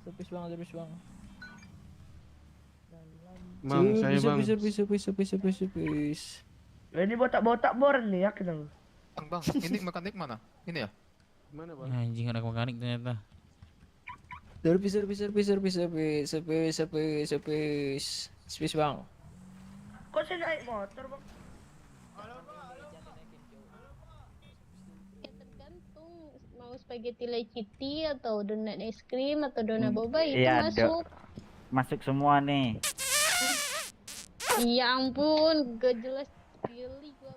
Speaker 9: Servis bang.
Speaker 8: Bang, saya bang.
Speaker 9: Servis. Ini botak-botak bor nih yakin lu.
Speaker 12: Bang, ini mekanik mana? Ini ya?
Speaker 8: Mana bang?
Speaker 11: Anjing ada mekanik ternyata.
Speaker 9: Servis bang. Kok saya naik motor bang?
Speaker 13: Tergantung mau spaghetti leciti atau donat es krim atau donat boba itu
Speaker 4: Iya,
Speaker 13: masuk.
Speaker 4: Masuk semua nih.
Speaker 13: Ya ampun, gak jelas pilih gua.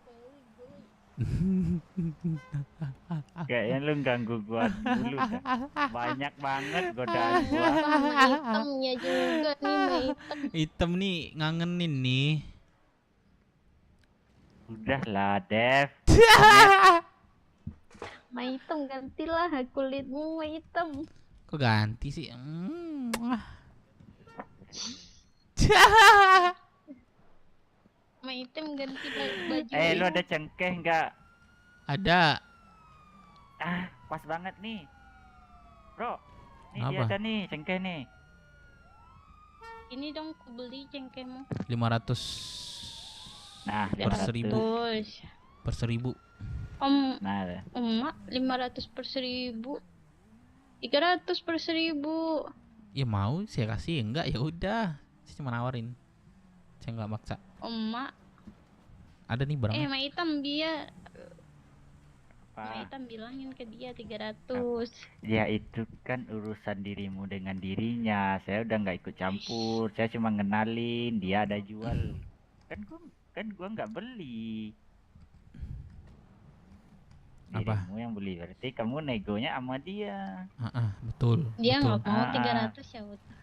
Speaker 4: Kayaknya lu ganggu gua dulu dah. Banyak banget godaan gua.
Speaker 13: Hitamnya juga nih, mah hitam.
Speaker 11: Hitam nih ngangenin nih.
Speaker 4: Udahlah, Dev.
Speaker 13: Mah hitam gantilah kulitmu mah hitam.
Speaker 11: Kok ganti sih?
Speaker 13: Mah hitam ganti baju.
Speaker 4: Lu ada cengkeh nggak?
Speaker 11: Ada.
Speaker 4: Ah, pas banget nih. Bro, nih dia
Speaker 11: Apa?
Speaker 4: ada nih cengkeh nih.
Speaker 13: Ini dong ku beli cengkehmu.
Speaker 11: 500.
Speaker 4: Nah,
Speaker 11: per 1.000.
Speaker 13: 500.
Speaker 11: Per 1.000.
Speaker 14: Nah,
Speaker 13: Emak 500 per 1000. 300 per 1000.
Speaker 11: Ya mau saya kasih, enggak ya udah. Saya cuma nawarin. Saya nggak maksa.
Speaker 13: Emak.
Speaker 11: Ada nih barangnya.
Speaker 13: Mak Hitam dia. Mak
Speaker 14: apa?
Speaker 13: Hitam bilangin ke dia 300.
Speaker 14: Ya itu kan urusan dirimu dengan dirinya. Saya udah nggak ikut campur. Saya cuma ngenalin dia ada jual. Kan gua nggak beli.
Speaker 11: Apa?
Speaker 14: Dirimu yang beli, berarti kamu negonya sama dia.
Speaker 11: Betul.
Speaker 13: Dia
Speaker 11: betul.
Speaker 13: nggak mau 300 ya udah.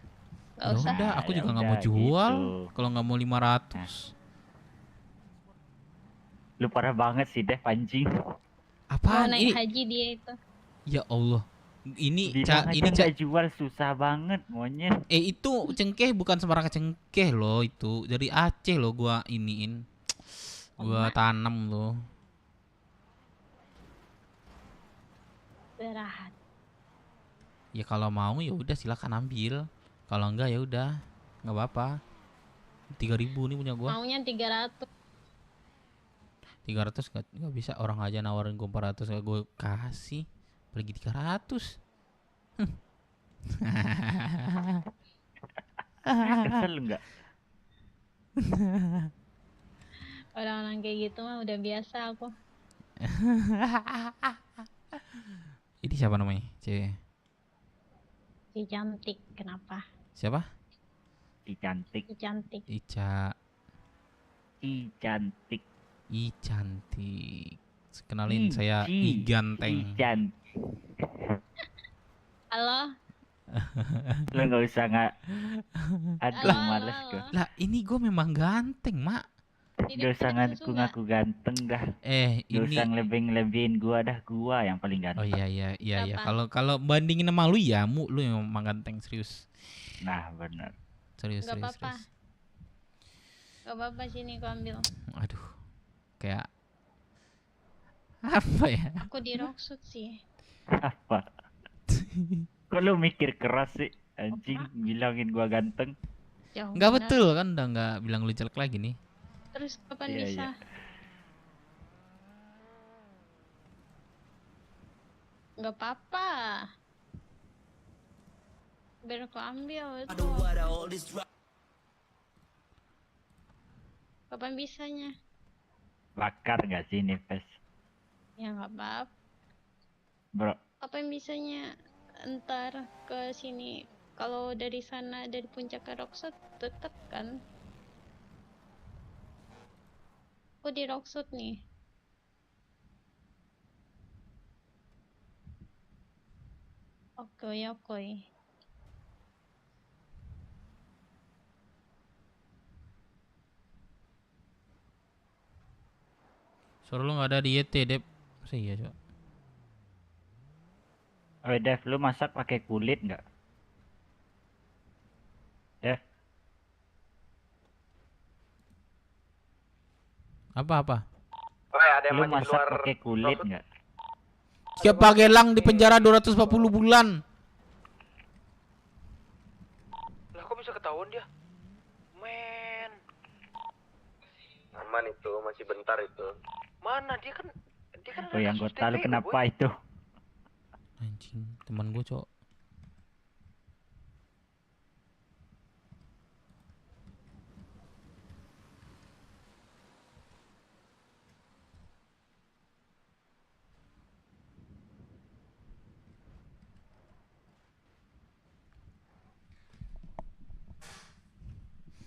Speaker 13: Nggak
Speaker 11: Ya
Speaker 13: usah.
Speaker 11: udah, aku
Speaker 14: Ya
Speaker 11: juga nggak
Speaker 14: udah,
Speaker 11: mau jual.
Speaker 14: gitu.
Speaker 11: Kalau nggak mau 500.
Speaker 14: Lu parah banget sih deh pancing.
Speaker 13: Mau
Speaker 11: Apaan
Speaker 13: naik
Speaker 11: ini?
Speaker 13: haji dia itu.
Speaker 11: Ya Allah. Ini
Speaker 14: Bilang
Speaker 11: ini
Speaker 14: aja nggak jual, susah banget monyet.
Speaker 11: itu cengkeh bukan sembarang cengkeh loh itu. Dari Aceh loh gua iniin. Gua tanam loh.
Speaker 13: Istirahat.
Speaker 11: Ya kalau mau ya udah silakan ambil. Kalau enggak ya udah. Enggak apa-apa. 3.000 nih punya gua.
Speaker 13: Maunya 300.
Speaker 11: 300 nggak bisa, orang aja nawarin gue 400 gak gue kasih, pergi 300.
Speaker 14: Kesel nggak?
Speaker 13: Orang-orang kayak gitu mah udah biasa aku.
Speaker 11: Ini siapa namanya? Cewek.
Speaker 13: Si cantik, kenapa?
Speaker 11: Siapa?
Speaker 14: Si cantik.
Speaker 13: Si cantik.
Speaker 11: Ica.
Speaker 14: I cantik.
Speaker 11: I cantik. Kenalin saya I ganteng.
Speaker 13: Halo.
Speaker 14: Lu nggak usah nggak. Aduh males gue.
Speaker 11: Lah ini gue memang ganteng mak.
Speaker 14: Gak usah ngaku-ngaku ganteng dah. Gak
Speaker 11: Ini
Speaker 14: usah ngelebih-ngelebihin gua dah, gua yang paling ganteng.
Speaker 11: Oh iya. Kalau bandingin sama lu ya, lu yang memang ganteng serius.
Speaker 14: Nah benar.
Speaker 11: Serius.
Speaker 13: Gak apa-apa. Gak apa-apa sini aku ambil.
Speaker 11: Aduh. Kayak apa ya?
Speaker 13: Aku di Rocksud sih.
Speaker 14: Apa? Kok lu mikir keras sih? Anjing bilangin gua ganteng.
Speaker 11: Enggak betul kan, udah enggak bilang lu jelek lagi nih.
Speaker 13: Terus kapan bisa? Gak apa-apa. Biar aku ambil itu. Kapan bisanya?
Speaker 14: Bakar gak sih ini Ves?
Speaker 13: Ya gak apa-apa.
Speaker 14: Bro.
Speaker 13: Kapan bisanya ntar ke sini? Kalau dari sana dari puncak ke Rocksud tetep kan? Aku di Rocksud nih. Oke.
Speaker 11: Suara lu nggak ada di YT, Dep. Masa iya, Cok?
Speaker 14: Oh, Dev, lu masak pakai kulit nggak? Dev.
Speaker 11: Apa?
Speaker 14: Lu masak pakai kulit nggak?
Speaker 11: Siapa Gelang di penjara 240 bulan?
Speaker 3: Lah kok bisa ketahuan dia? Men. Aman itu, masih bentar itu. Mana dia kan
Speaker 14: Oh yang gue tahu kenapa itu?
Speaker 11: Anjing, teman gue, Cok.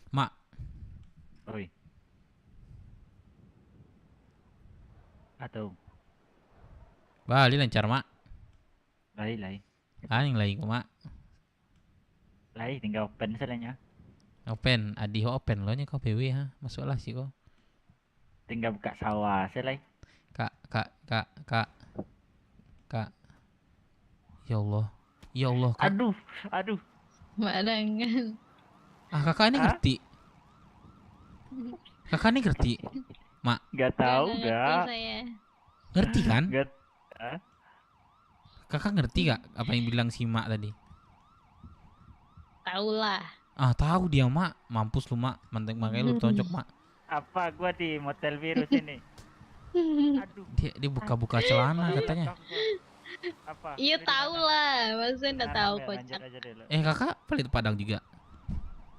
Speaker 11: Mak.
Speaker 14: Oi. Atau
Speaker 11: Bali lancar, Mak.
Speaker 14: Lai.
Speaker 11: Yang lain kok, Mak.
Speaker 14: Lai tinggal open salahnya.
Speaker 11: Open, adi open lo nya kau PW ha. Masuklah sih kau.
Speaker 14: Tinggal buka sawah selai.
Speaker 11: Kak. Ya Allah. Kak.
Speaker 14: Aduh.
Speaker 13: Barangan.
Speaker 11: Kakak ini ngerti. Kakak ini ngerti. Mak.
Speaker 14: Gak tahu gak.
Speaker 11: Ngerti kan?
Speaker 14: Gak.
Speaker 11: Kakak ngerti gak apa yang bilang si Mak tadi?
Speaker 13: Tahu lah.
Speaker 11: Tahu dia, Mak. Mampus lu, Mak. Makanya lu tonjok, Mak.
Speaker 14: Apa gua di motel virus ini?
Speaker 11: Dia buka-buka celana katanya.
Speaker 14: Apa?
Speaker 13: Iya tahu lah, maksudnya udah tahu kocak.
Speaker 11: Kakak pelito Padang juga?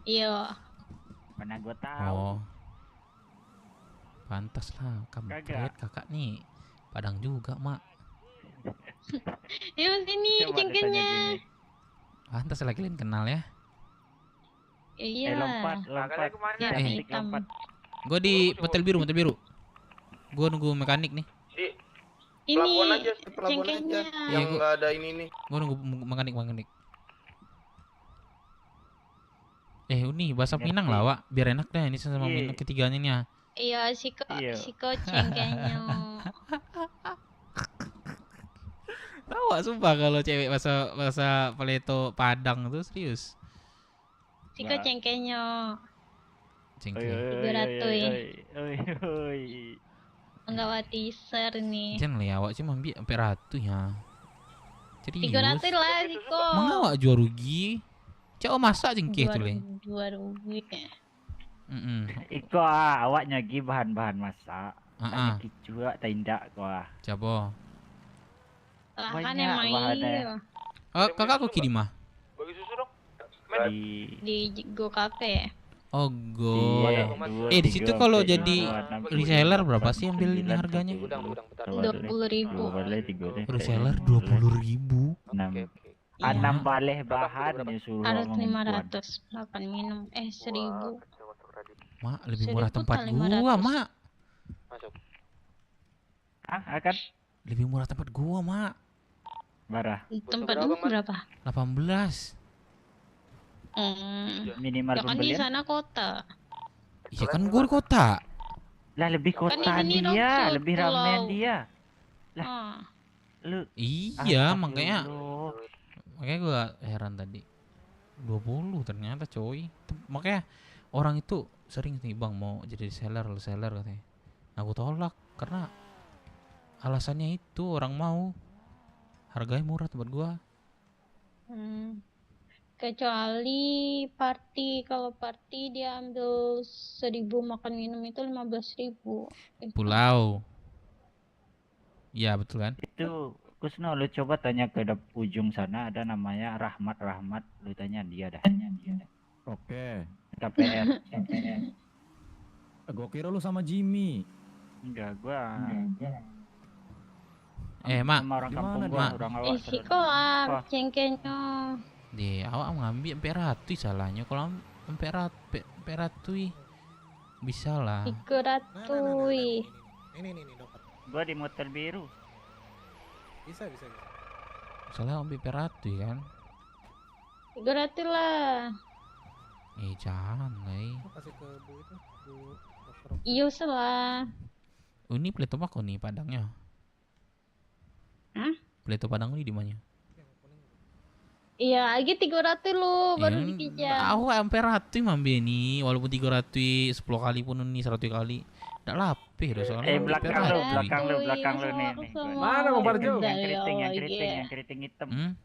Speaker 13: Iya.
Speaker 14: Mana gua tahu.
Speaker 11: Oh. Pantas lah, kampret kakak nih. Padang juga, Mak.
Speaker 13: Ya sini cengkehnya.
Speaker 11: Pantas lah kalian kenal ya.
Speaker 13: Iya.
Speaker 14: Lompat.
Speaker 13: Ya, hitam.
Speaker 11: Gue di motel biru. Gue nunggu mekanik nih.
Speaker 13: Ini
Speaker 10: Pelabuhan aja,
Speaker 13: cengkehnya.
Speaker 10: yang nggak ada ini nih.
Speaker 11: Gue nunggu mekanik. Uni bahasa Minang lah, Wak. Biar enak deh ini sama Minang ketiganya nih ya.
Speaker 13: Iya, siko cengkehnya.
Speaker 11: Tahu gak sumpah kalau cewek bahasa Paleto Padang tuh serius.
Speaker 13: Siko cengkehnya.
Speaker 11: Cengkeh.
Speaker 13: 300. Penggawa teaser nih.
Speaker 11: Jangan lah awak cuma ambil sampai ratu ya. Serius.
Speaker 13: 300 lah siko.
Speaker 11: Mengawak jual rugi. Cak masak cengkeh tu le.
Speaker 13: Jual rugi.
Speaker 14: Iko awaknya gi bahan-bahan masak. Kicu tak indak kau.
Speaker 11: Siapa?
Speaker 13: Kan emang iya.
Speaker 11: Kakak aku kirim mah.
Speaker 3: Bagi susu dong.
Speaker 13: Di Go Cafe.
Speaker 11: Oh Go. Di situ kalau jadi reseller berapa sih ambil ini harganya?
Speaker 13: 20.000.
Speaker 11: Reseller 20.000.
Speaker 14: 6 baleh bahan ya suruh
Speaker 13: harus 500 8 minum 1.000.
Speaker 11: Mak lebih murah tempat gua, Mak.
Speaker 3: Masuk.
Speaker 14: Akan
Speaker 11: lebih murah tempat gua, Mak.
Speaker 14: Marah.
Speaker 13: Tempat lu berapa?
Speaker 11: 18.
Speaker 14: Minimal
Speaker 13: ya kan di sana kota.
Speaker 11: Iya kan gua di kota.
Speaker 14: Lah lebih kota
Speaker 13: kan
Speaker 14: dia, lebih ramean dia. Lah. Lu
Speaker 11: iya makanya gua heran tadi. 20 ternyata coy. Makanya orang itu sering nih, Bang, mau jadi seller katanya. Nah, aku tolak karena alasannya itu orang mau harganya murah tempat gua.
Speaker 13: Kecuali party, kalau party dia ambil 1.000 makan minum itu 15.000.
Speaker 11: Pulau. Ya betul kan?
Speaker 14: Itu Kusno, lu coba tanya ke ujung sana, ada namanya Rahmat, lu tanya dia dah.
Speaker 15: Oke.
Speaker 14: KPR.
Speaker 15: Gua kira lu sama Jimmy.
Speaker 14: Enggak, gua.
Speaker 11: Mak.
Speaker 14: Sama orang kampung gua, orang awak.
Speaker 13: Siko cengkehnya.
Speaker 11: Awak ngambil sampai ratu salahnya. Kalau sampai ratu bisa lah.
Speaker 13: 300.
Speaker 8: Ini dapat.
Speaker 14: Gua di motel biru.
Speaker 8: Bisa.
Speaker 11: Soalnya sampai ratu kan.
Speaker 13: 300 lah.
Speaker 11: Jangan lah.
Speaker 8: Kasih ke Bu itu, Bu dokter.
Speaker 13: Iya salah.
Speaker 11: Ini Pleto Pak nih Padangnya. Pleto Padang ini di mana?
Speaker 13: Iya, lagi 300 lu baru dikijang.
Speaker 11: Aku sampai ratu mambe nih, walaupun 300 10 kali pun nih 100 kali. Ndak lapih dah soalnya.
Speaker 14: Belakang lu nih.
Speaker 8: Mana Bang Parjo?
Speaker 14: Yang keriting hitam.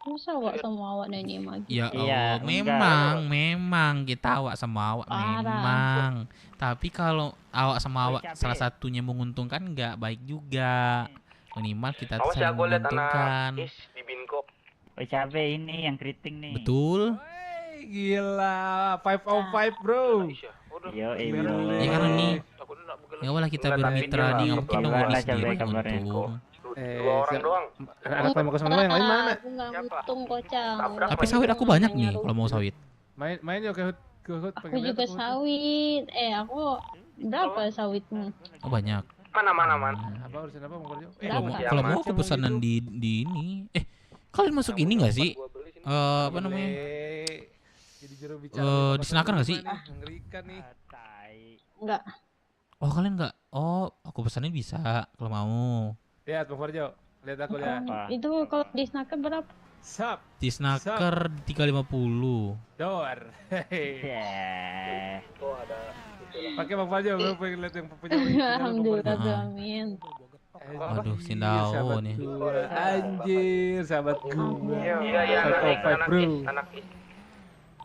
Speaker 13: Masa awak sama awak nanya lagi?
Speaker 11: Ya Allah, memang kita awak sama awak memang. Tapi kalau awak sama awak salah satunya menguntungkan nggak baik juga. Minimal kita saling menguntungkan.
Speaker 3: Di Binko.
Speaker 14: Cabe ini yang keriting nih.
Speaker 11: Betul.
Speaker 8: Gila, 505 bro.
Speaker 14: Yo,
Speaker 11: bro. Ya karena nih, nggak boleh kita bermitra nih, nggak mungkin dong ini sendiri untung.
Speaker 3: Dua orang doang.
Speaker 8: Anak 505 yang lain mana?
Speaker 13: Aku nggak untung kocang.
Speaker 11: Tapi sawit aku banyak nih kalau mau sawit.
Speaker 8: Main yuk ke hut.
Speaker 13: Aku juga sawit. Aku berapa sawitmu?
Speaker 3: Mana?
Speaker 11: Oh banyak.
Speaker 8: Apa urusan apa Bang Parjo?
Speaker 11: Kalau mau aku pesanan di ini. Kalian masuk ini nggak sih? Apa namanya? Di Senakan nggak sih?
Speaker 8: Mengerikan nih.
Speaker 13: Enggak.
Speaker 11: Oh kalian nggak? Oh aku pesanin bisa kalau mau.
Speaker 8: Lihat Bang Parjo, lihat aku lihat.
Speaker 13: Itu kalau di snacker berapa?
Speaker 8: Sap.
Speaker 11: Di snacker 350.
Speaker 8: Dor.
Speaker 3: Oh ada.
Speaker 8: Pakai Bang Parjo, gue pengen lihat yang punya.
Speaker 13: Alhamdulillah, amin.
Speaker 11: Waduh, Sindao nih.
Speaker 8: Anjir, sahabat gue.
Speaker 3: Iya, anak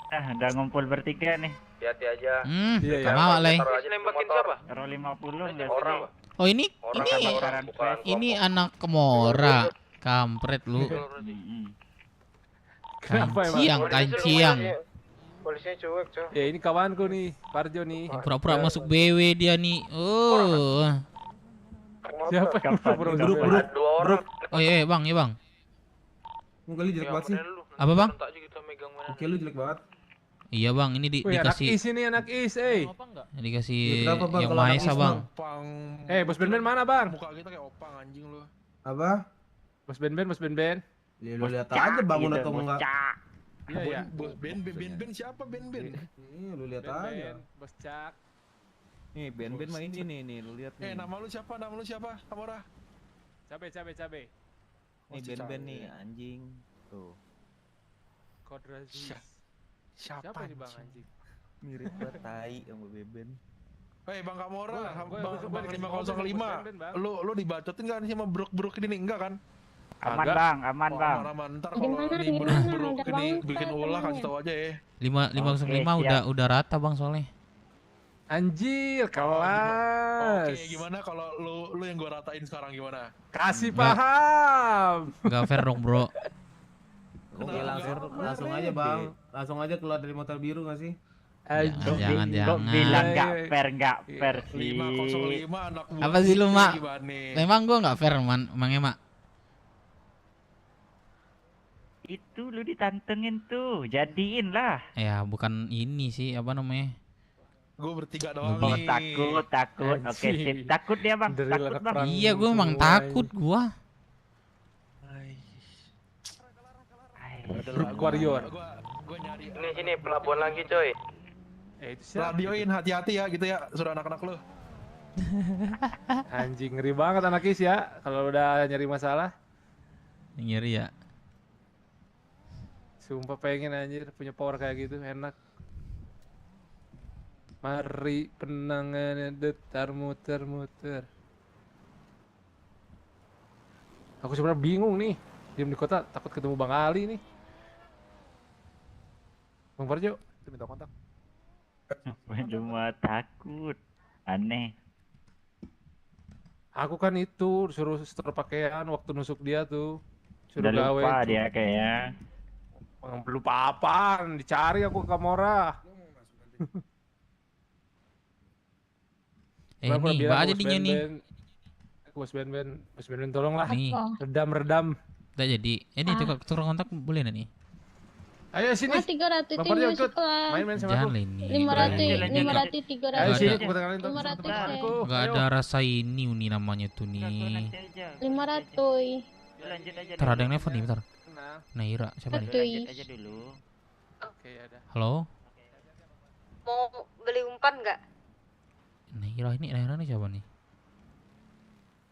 Speaker 14: udah ngumpul bertiga nih.
Speaker 3: Hati-hati aja.
Speaker 11: Gak mau leh.
Speaker 3: Nembakin siapa?
Speaker 14: Taruh 50 enggak
Speaker 3: Orang.
Speaker 11: Oh ini
Speaker 3: Orang bukan
Speaker 11: ini anak Kemora. Kampret lu.
Speaker 8: Kenapa emang?
Speaker 11: Kanciang.
Speaker 3: Polisinya cuek, Cok.
Speaker 8: Ya ini kawanku nih, Parjo nih.
Speaker 11: Pura-pura masuk BW dia nih. Oh.
Speaker 8: Siapa yang pura-pura masuk BW?
Speaker 3: Dua orang.
Speaker 11: Oh iya bang, iya bang.
Speaker 16: Muka lu jelek banget sih.
Speaker 11: Apa bang?
Speaker 16: Muka lu jelek banget.
Speaker 11: Iya bang, ini
Speaker 8: Wih, anak
Speaker 11: dikasih
Speaker 8: is ini anak is,
Speaker 11: dikasih
Speaker 16: Kenapa, Bang,
Speaker 11: yang
Speaker 16: kalau anak
Speaker 11: Maesa
Speaker 16: is,
Speaker 11: bang.
Speaker 8: Bos Ben mana bang?
Speaker 12: Muka kita kayak opang anjing lu.
Speaker 16: Apa?
Speaker 8: Bos Ben.
Speaker 16: Ya lu lihat aja bangun atau enggak.
Speaker 8: Iya ya.
Speaker 12: Bos Ben siapa Ben?
Speaker 16: Iya, lu lihat aja.
Speaker 8: Bos Cak.
Speaker 2: Nih, Ben mah ini nih, lu lihat nih.
Speaker 12: Nama lu siapa? Kamora.
Speaker 8: Cabe.
Speaker 2: Nih Ben nih, anjing. Tuh.
Speaker 8: Kodrazi.
Speaker 12: Siapa
Speaker 8: ini bang anjing?
Speaker 2: Mirip banget tai sama Beben.
Speaker 12: Hei Bang Kamora,
Speaker 8: Gua
Speaker 12: Bang
Speaker 8: dikasih
Speaker 12: 505. Lu dibacotin kan sama brok-brok ini enggak kan?
Speaker 14: Aman bang.
Speaker 12: Aman. Ntar kalau di brok ini bikin ulah kasih tahu aja ya.
Speaker 11: 505 udah rata bang soalnya.
Speaker 8: Anjir, kelas.
Speaker 12: Oke, gimana kalau lu yang gua ratain sekarang gimana?
Speaker 8: Kasih paham.
Speaker 11: Gak fair dong bro.
Speaker 16: Oke, langsung aja bang. Langsung aja keluar dari motor biru nggak sih?
Speaker 11: Jangan.
Speaker 14: Kok bilang nggak fair sih?
Speaker 12: 505 anak buah.
Speaker 11: Apa sih lu mak?
Speaker 12: Gimana?
Speaker 11: Memang gua nggak fair Mang Emak.
Speaker 14: Itu lu ditantengin tuh, jadiin lah.
Speaker 11: Ya bukan ini sih apa namanya?
Speaker 12: Gue bertiga doang
Speaker 14: Oh
Speaker 12: nih.
Speaker 14: takut. Oke sip, takut dia bang. Takut bang.
Speaker 11: Iya gua emang takut gua.
Speaker 8: Brook Warrior.
Speaker 12: Gua nyari.
Speaker 3: Sini pelabuhan lagi, coy.
Speaker 8: Itu siapa?
Speaker 12: Radioin hati-hati ya gitu ya, sudah anak-anak lu.
Speaker 8: Anjing ngeri banget anak is ya, kalau udah nyari masalah.
Speaker 11: Ngeri ya.
Speaker 8: Sumpah pengen anjir punya power kayak gitu, enak. Mari penangannya detar muter-muter. Aku sebenarnya bingung nih, diem di kota takut ketemu Bang Ali nih. Bang Parjo, kita minta kontak.
Speaker 14: Cuma takut, aneh.
Speaker 8: Aku kan itu suruh setor pakaian waktu nusuk dia tuh. Suruh
Speaker 14: Udah
Speaker 8: gawe.
Speaker 14: lupa dia kayaknya.
Speaker 8: Lupa apaan? Dicari aku ke Kamora.
Speaker 11: Ini mbak aja dinya nih.
Speaker 8: Bos Ben tolonglah.
Speaker 11: Nih.
Speaker 8: Redam.
Speaker 11: Udah jadi. Ini tukang kontak boleh nih.
Speaker 8: Ayo sini.
Speaker 13: 300
Speaker 8: Bang Parjo ikut.
Speaker 13: kelas.
Speaker 8: Main sama aku.
Speaker 11: Jangan ini.
Speaker 13: 500
Speaker 8: Ayo sini, aku
Speaker 13: 300 500
Speaker 11: Gak ada rasa ini namanya tuh nih.
Speaker 13: 500
Speaker 14: Lanjut aja.
Speaker 11: Ntar ada yang nelfon nih, bentar. Naira, siapa nih?
Speaker 14: Lanjut aja dulu.
Speaker 8: Oke, ada.
Speaker 11: Halo?
Speaker 17: Mau beli umpan nggak?
Speaker 11: Naira nih siapa nih?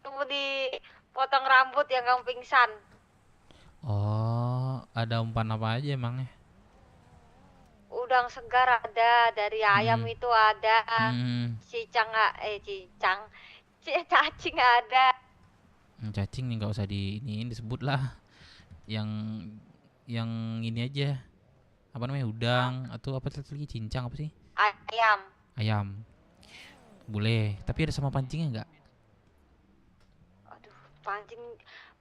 Speaker 17: Tunggu dipotong rambut yang kamu pingsan.
Speaker 11: Oh, ada umpan apa aja emangnya?
Speaker 17: Udang segar ada, dari ayam itu ada. Cacing ada.
Speaker 11: Cacing nih nggak usah disebut lah. Yang ini aja. Apa namanya? Udang atau apa lagi? Cincang apa sih? Ayam. Boleh, tapi ada sama pancingnya nggak?
Speaker 17: Aduh,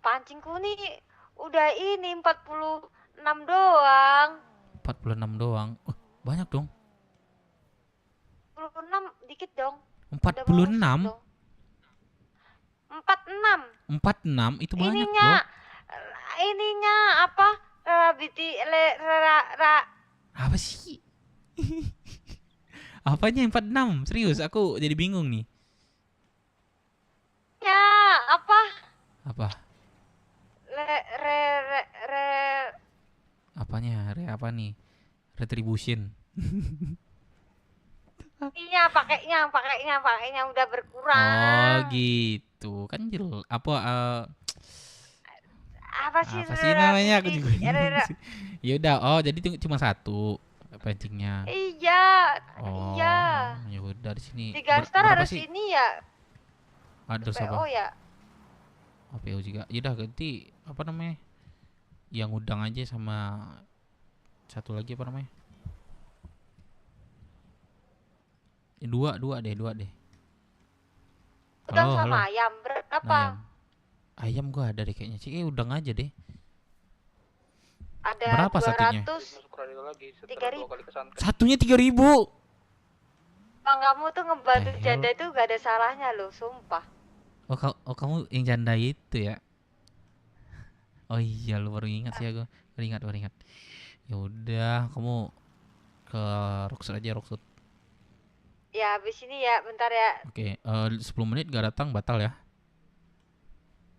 Speaker 17: pancingku nih udah ini 46 doang.
Speaker 11: 46 doang. Banyak dong.
Speaker 17: 46 dikit dong.
Speaker 11: 46?
Speaker 17: 46.
Speaker 11: 46 itu banyak loh.
Speaker 17: Ininya apa?
Speaker 11: Apa sih? Apanya 46? Serius, aku jadi bingung nih.
Speaker 17: Ya, apa?
Speaker 11: Apa? Apanya? Apa nih? Retribution.
Speaker 17: Iya, pakainya udah berkurang.
Speaker 11: Oh, gitu. Kan apa
Speaker 17: sih
Speaker 11: namanya? Aku juga bingung sih. Ya udah, jadi cuma satu pancingnya.
Speaker 17: Iya.
Speaker 11: Oh,
Speaker 17: iya.
Speaker 11: Ya udah di sini.
Speaker 17: 3 star harus sih? Ini ya.
Speaker 11: Ada
Speaker 17: PO ya.
Speaker 11: PO juga. Ya udah ganti apa namanya? Yang udang aja sama satu lagi apa namanya? Dua deh.
Speaker 17: Udang
Speaker 11: Halo,
Speaker 17: sama
Speaker 11: halo.
Speaker 17: ayam berapa?
Speaker 11: Ayam gua ada deh kayaknya sih. Udang aja deh.
Speaker 17: Ada
Speaker 11: Berapa satunya?
Speaker 17: 3.000.
Speaker 11: Satunya 3.000.
Speaker 17: Bang, kamu tuh ngebantu
Speaker 11: The hell?
Speaker 17: janda itu gak ada salahnya loh, sumpah.
Speaker 11: Oh, kamu yang janda itu ya? Oh iya, lu baru ingat sih aku. Baru ingat. Ya udah, kamu ke Rocksud aja, Rocksud.
Speaker 17: Ya habis ini ya, bentar ya.
Speaker 11: Oke, 10 menit gak datang batal ya.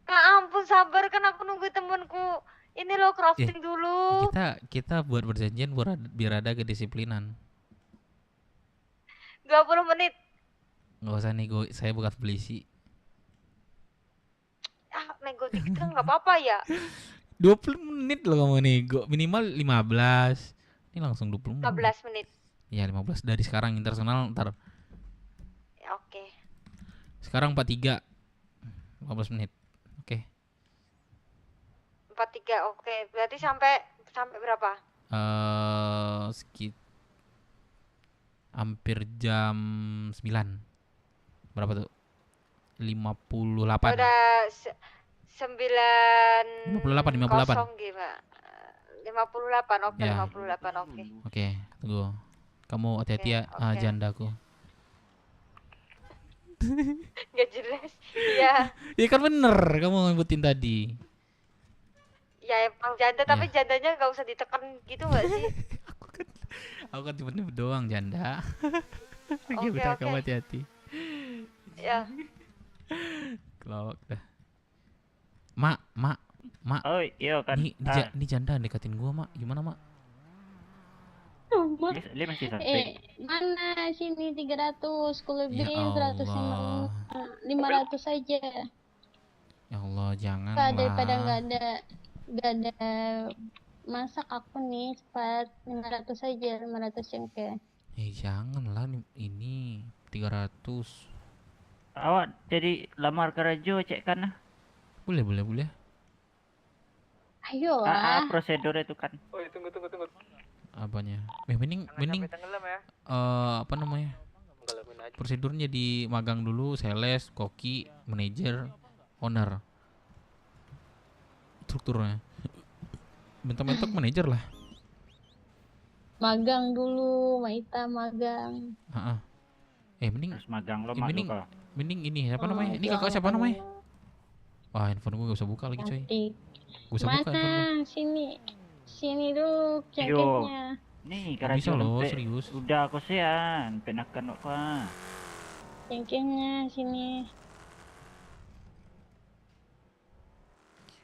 Speaker 17: Kak ampun, sabar kan aku nunggu temenku. Ini lo crafting dulu.
Speaker 11: Kita buat perjanjian biar ada kedisiplinan.
Speaker 17: 20 menit.
Speaker 11: Nggak usah nego, saya bukan polisi.
Speaker 17: Nego dikit kan gak apa-apa ya.
Speaker 11: 20 menit loh kamu nego, minimal 15. Ini langsung 20 menit.
Speaker 17: 15 menit.
Speaker 11: Ya 15 dari sekarang, internasional ntar.
Speaker 17: Ya, oke.
Speaker 11: Sekarang 43. 15 menit. Oke.
Speaker 17: 43, oke. Berarti sampai berapa?
Speaker 11: Hampir jam 9. Berapa tuh? 58.
Speaker 17: Udah 9
Speaker 11: 58.
Speaker 17: kosong gimana? 58, oke,
Speaker 11: Ya.
Speaker 17: 58, oke.
Speaker 11: Oke, tunggu. Kamu hati-hati ya,
Speaker 17: oke.
Speaker 11: jandaku.
Speaker 17: Gak jelas. Iya.
Speaker 11: Ya kan bener, kamu nyebutin tadi.
Speaker 17: Ya emang janda, tapi jandanya gak usah ditekan gitu gak sih?
Speaker 11: Aku kan cuma nyebut doang janda.
Speaker 17: Oke,
Speaker 11: udah, kamu
Speaker 17: oke.
Speaker 11: hati-hati.
Speaker 17: Ya.
Speaker 11: Kelawak dah. Mak.
Speaker 14: Oh iya kan.
Speaker 11: Ini janda deketin gua, Mak. Gimana, Mak?
Speaker 14: Dia masih suspek.
Speaker 13: Mana sini 300, kalau
Speaker 11: Ya
Speaker 13: lebih 150,
Speaker 11: Allah.
Speaker 13: 500 saja.
Speaker 11: Ya Allah, jangan
Speaker 13: Daripada
Speaker 11: lah.
Speaker 13: nggak ada masak aku nih, cepat 500 saja, 500 cengkeh.
Speaker 11: Jangan lah, ini 300.
Speaker 14: Awak jadi lamar kerja cek kan?
Speaker 11: Boleh.
Speaker 13: Ayo lah.
Speaker 14: Prosedur itu kan.
Speaker 4: Oh, tunggu.
Speaker 11: Apanya? Mending
Speaker 4: ya.
Speaker 11: apa namanya? Prosedurnya di magang dulu, sales, koki, manajer, owner. Strukturnya. Bentuk-bentuk manajer lah.
Speaker 13: Magang dulu, Maita magang.
Speaker 11: Mending
Speaker 14: Terus magang lo
Speaker 11: mending ini siapa namanya? Ini kakak siapa namanya? Wah, handphone gue gak usah buka lagi, coy. Gak usah buka handphone gue.
Speaker 13: Mana? Sini dulu cengkehnya.
Speaker 14: Nih,
Speaker 11: Bisa loh, serius.
Speaker 14: Udah aku sian, penakan kok.
Speaker 13: Cengkehnya sini.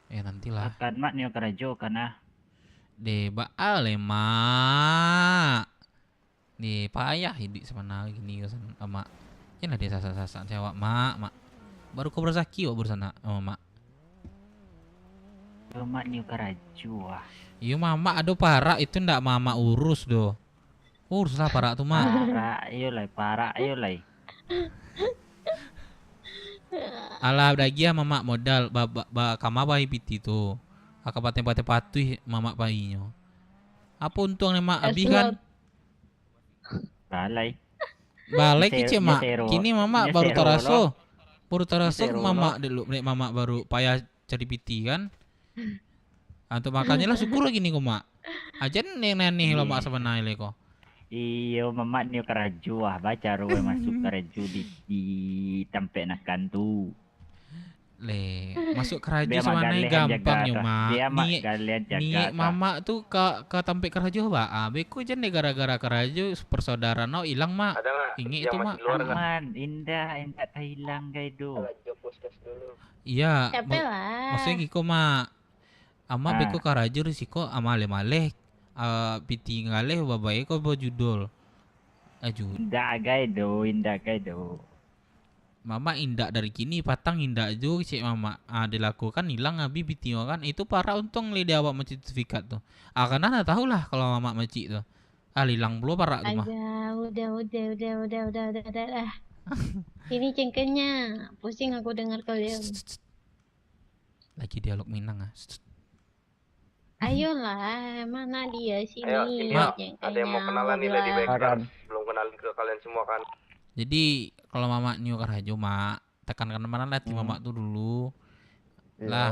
Speaker 11: Nantilah.
Speaker 14: Akan mak nih kerja karena
Speaker 11: Deba mak. Nih payah hidup semana gini sama. Ini dia sasa-sasa cewek mak. Baru kau berzaki wak bersana sama mak.
Speaker 14: mak nih kerja.
Speaker 11: Iya mama aduh parak itu ndak mama urus doh. Urus lah parak tuh mak.
Speaker 14: Parak ayo lah.
Speaker 11: Alah dagi ya mama modal kama bayi piti tuh. Akapate patuh mama bayinya. Apa untungnya mak abi kan? Balai kice mak. Kini mama baru taraso. Mama dulu mama baru payah cari piti kan. Untuk makanya lah syukur lagi nih kok mak. Ajan nih lo mak sebenarnya kok.
Speaker 14: Iyo mama nih kerja baca ruwe masuk kerja di tempat nakan tuh.
Speaker 11: Masuk kerja sebenarnya gampang yo mak. Nih mama tuh ke tempat kerja ba. Beko aja nih gara-gara kerja persaudaraan no hilang mak. Ini itu mak.
Speaker 14: Aman, indah tak hilang guys do.
Speaker 11: Iya.
Speaker 13: Capek lah.
Speaker 11: Maksudnya gitu mak. Ama beko kerja risiko amale-male. Piti ngaleh babae ko judul.
Speaker 14: Indah guys do.
Speaker 11: Mama indak dari kini patang indak juga cik mama. Dilakukan hilang abi piti kan itu parah untung li dia awak macam sertifikat tuh. Karena anda tahu lah kalau mama macik tuh. Hilang belum parah tuh mah.
Speaker 13: Udah. Ini cengkehnya. Pusing aku dengar kalian.
Speaker 11: Lagi dialog Minang
Speaker 13: Ayolah, mana dia sini?
Speaker 10: Ayo, sini ada yang mau kenalan nih Lady Baker. Belum kenalin ke kalian semua kan?
Speaker 11: Jadi kalau Mama Nio Karajo, Mak, tekankan mana hati Mama tuh dulu.
Speaker 5: Iya.
Speaker 11: Lah.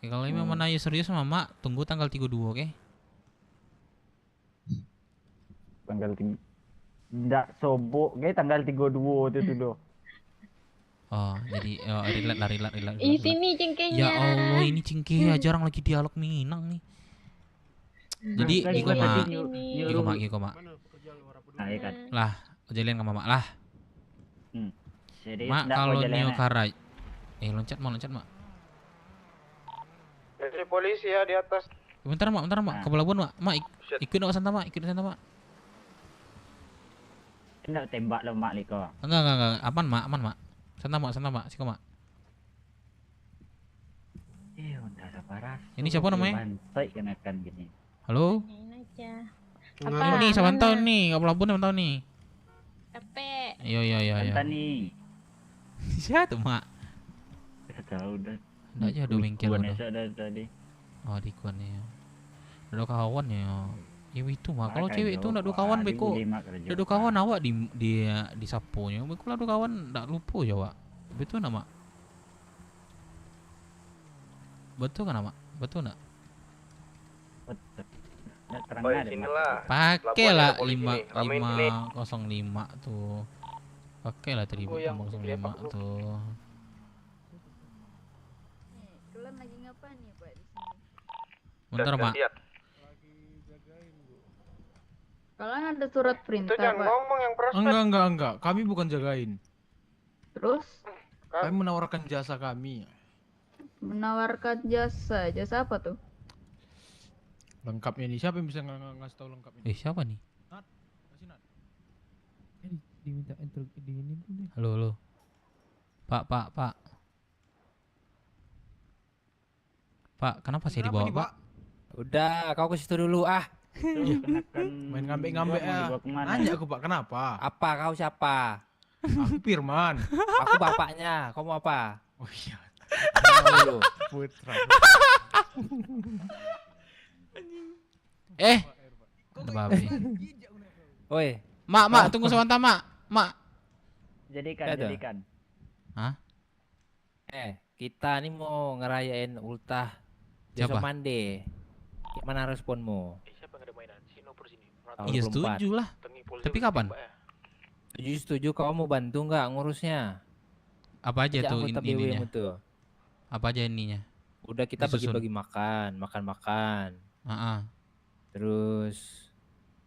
Speaker 11: Ya, kalau ini Mama nanya serius Mama, tunggu tanggal 32, oke?
Speaker 14: Tanggal 3. Nggak sobok, kayak tanggal 32 itu tuh loh.
Speaker 11: Oh, jadi relate.
Speaker 13: Ih, sini cengkehnya.
Speaker 11: Ya Allah, ini cengkeh jarang lagi dialog Minang nih. Jadi giko Mak.
Speaker 14: Nah, iya kan.
Speaker 11: Lah, jalin ke Mama lah.
Speaker 14: Jadi
Speaker 11: Mak kalau Nio Karaj. Loncat Mak.
Speaker 3: Dari polisi ya di atas.
Speaker 11: Bentar Mak, ke pelabuhan Mak. Mak ikut nak santai Mak, Mak.
Speaker 14: Enggak tembak lo Mak Liko.
Speaker 11: Enggak. Aman Mak. Santai Mak, Siko Mak.
Speaker 14: Udah sabar.
Speaker 11: Ini siapa namanya?
Speaker 14: Bantai kenakan gini.
Speaker 11: Halo?
Speaker 13: Apa?
Speaker 11: Ini siapa tahun nih? Ke pelabuhan tahun nih.
Speaker 13: Capek.
Speaker 11: Iya.
Speaker 14: Tani.
Speaker 11: Siapa tuh Mak?
Speaker 14: Tahu dah.
Speaker 11: Udah aja ada bengkel udah.
Speaker 14: Tadi.
Speaker 11: Oh, di kuan ya. Ada kawan ya. Ya itu Mak, kalau cewek itu ndak ada kawan beko. Ndak ada kawan awak di saponya. Beko lah ada kawan ndak lupa ya, Wak. Betul nak, Mak? Betul kan, Mak? Betul enggak?
Speaker 14: Betul.
Speaker 3: Oh, sinilah.
Speaker 11: Pakai lah
Speaker 3: Laporan
Speaker 11: 5505 tuh. Pakai lah 3505 tuh.
Speaker 18: Kalian lagi ngapain nih Pak di sini?
Speaker 11: Bentar, Mak.
Speaker 18: Kalian ada surat perintah
Speaker 3: jangan
Speaker 18: Pak?
Speaker 3: ngomong yang prospek.
Speaker 1: Enggak. Kami bukan jagain.
Speaker 18: Terus?
Speaker 1: Kami menawarkan jasa kami.
Speaker 18: Menawarkan jasa apa tuh?
Speaker 1: Lengkapnya nih, siapa yang bisa ngasih tahu lengkapnya?
Speaker 11: Siapa nih?
Speaker 1: Nat, kasih Nat.
Speaker 11: Diminta intro di ini dulu. Halo. Pak. Pak, kenapa saya dibawa, Pak?
Speaker 19: Udah, kau ke situ dulu ah.
Speaker 1: Main ngambek-ngambek ya. Nanya aku, Pak, kenapa?
Speaker 19: Apa kau siapa?
Speaker 1: Aku Firman.
Speaker 19: Aku bapaknya. Kau mau apa?
Speaker 1: Oh iya.
Speaker 19: Dulu.
Speaker 1: Putra.
Speaker 11: Ada babi.
Speaker 19: Woi,
Speaker 11: Mak, tunggu sebentar, Mak.
Speaker 14: Jadikan.
Speaker 11: Hah?
Speaker 19: Kita nih mau ngerayain ultah
Speaker 11: Siapa?
Speaker 19: besok Mande. Gimana responmu?
Speaker 3: Siapa yang ada mainan? Sino per sini.
Speaker 11: Iya, setuju lah. Tapi kapan?
Speaker 19: Setuju, kau mau bantu nggak ngurusnya?
Speaker 11: Apa aja
Speaker 19: Ajak
Speaker 11: tuh
Speaker 19: anggota
Speaker 11: ininya?
Speaker 19: BWM tuh.
Speaker 11: Apa aja ininya?
Speaker 19: Udah kita
Speaker 11: Disusun.
Speaker 19: bagi-bagi makan.
Speaker 11: Terus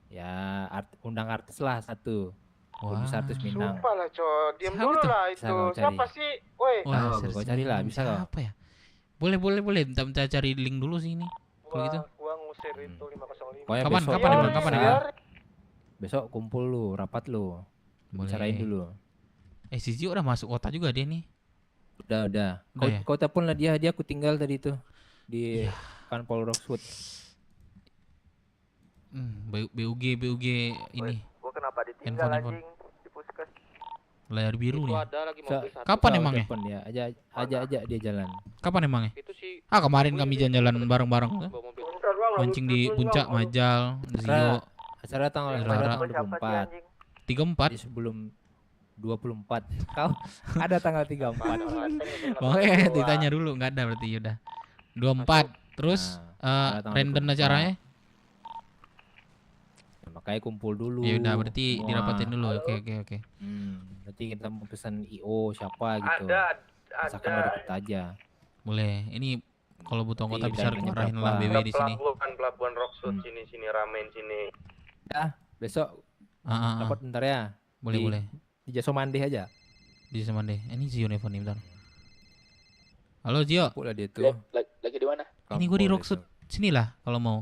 Speaker 19: Ya undang artis lah satu.
Speaker 11: Wah.
Speaker 19: Bisa artis Minang.
Speaker 3: Lupa lah, Co. Diam
Speaker 11: Siapa
Speaker 3: dulu
Speaker 11: tuh?
Speaker 3: lah itu.
Speaker 19: Bisa kau cari.
Speaker 3: Siapa sih? Woi.
Speaker 11: Wah,
Speaker 19: Kau carilah, bisa kau.
Speaker 11: Apa ya? Boleh. Bentar cari link dulu sih ini. Kalau gitu.
Speaker 3: Gua ngusir itu 505.
Speaker 19: Pokoknya
Speaker 11: Kapan
Speaker 19: besok-
Speaker 11: emang? Kapan emang?
Speaker 19: Besok kumpul lu, rapat lu.
Speaker 11: Boleh.
Speaker 19: Bicarain dulu.
Speaker 11: Si Zio udah masuk kota juga dia nih.
Speaker 19: Udah. Kau,
Speaker 11: Udah ya?
Speaker 19: kau telepon lah dia aku tinggal tadi tuh di Kanpol Roxwood.
Speaker 11: BUG ini.
Speaker 3: Gua kenapa ditinggal
Speaker 11: Handphone.
Speaker 3: anjing di puskes?
Speaker 11: Layar biru
Speaker 3: Itu
Speaker 11: nih.
Speaker 3: ada lagi
Speaker 19: Sa-
Speaker 3: mobil satu.
Speaker 11: Kapan
Speaker 19: Kau
Speaker 11: emangnya?
Speaker 19: telepon dia, aja dia jalan.
Speaker 11: Kapan emangnya?
Speaker 3: Itu sih
Speaker 11: Kemarin kami jalan-jalan bareng-bareng tuh. Mancing di puncak Majal, Zio,
Speaker 19: Acara tanggal
Speaker 11: Rara.
Speaker 19: 24.
Speaker 11: 34.
Speaker 19: Jadi sebelum 24. Kau ada tanggal 34.
Speaker 11: Pokoknya ditanya dulu, nggak ada berarti udah. 24. Terus
Speaker 19: ada tanggal
Speaker 11: random
Speaker 19: 24.
Speaker 11: acaranya?
Speaker 19: Makanya kumpul dulu.
Speaker 11: Ya udah berarti
Speaker 19: semua.
Speaker 11: dirapatin dulu. Oke.
Speaker 19: Nanti kita mau pesan IO siapa gitu. Misalkan dari kita aja.
Speaker 11: Boleh. Ini kalau butuh anggota
Speaker 19: Nanti
Speaker 11: bisa
Speaker 19: dananya
Speaker 11: arahin
Speaker 19: berapa?
Speaker 11: lah BW di sini.
Speaker 3: Pelabuhan Roxwood sini ramen sini.
Speaker 19: Besok
Speaker 11: Ah.
Speaker 19: dapat bentar ya.
Speaker 11: Boleh.
Speaker 19: Di Jaso Mande aja.
Speaker 11: Di Semande. Ini Zio nelfon nih bentar. Halo Zio.
Speaker 19: Pula dia tuh.
Speaker 7: Lagi di mana?
Speaker 11: Ini gue di Roxwood. Sinilah kalau mau.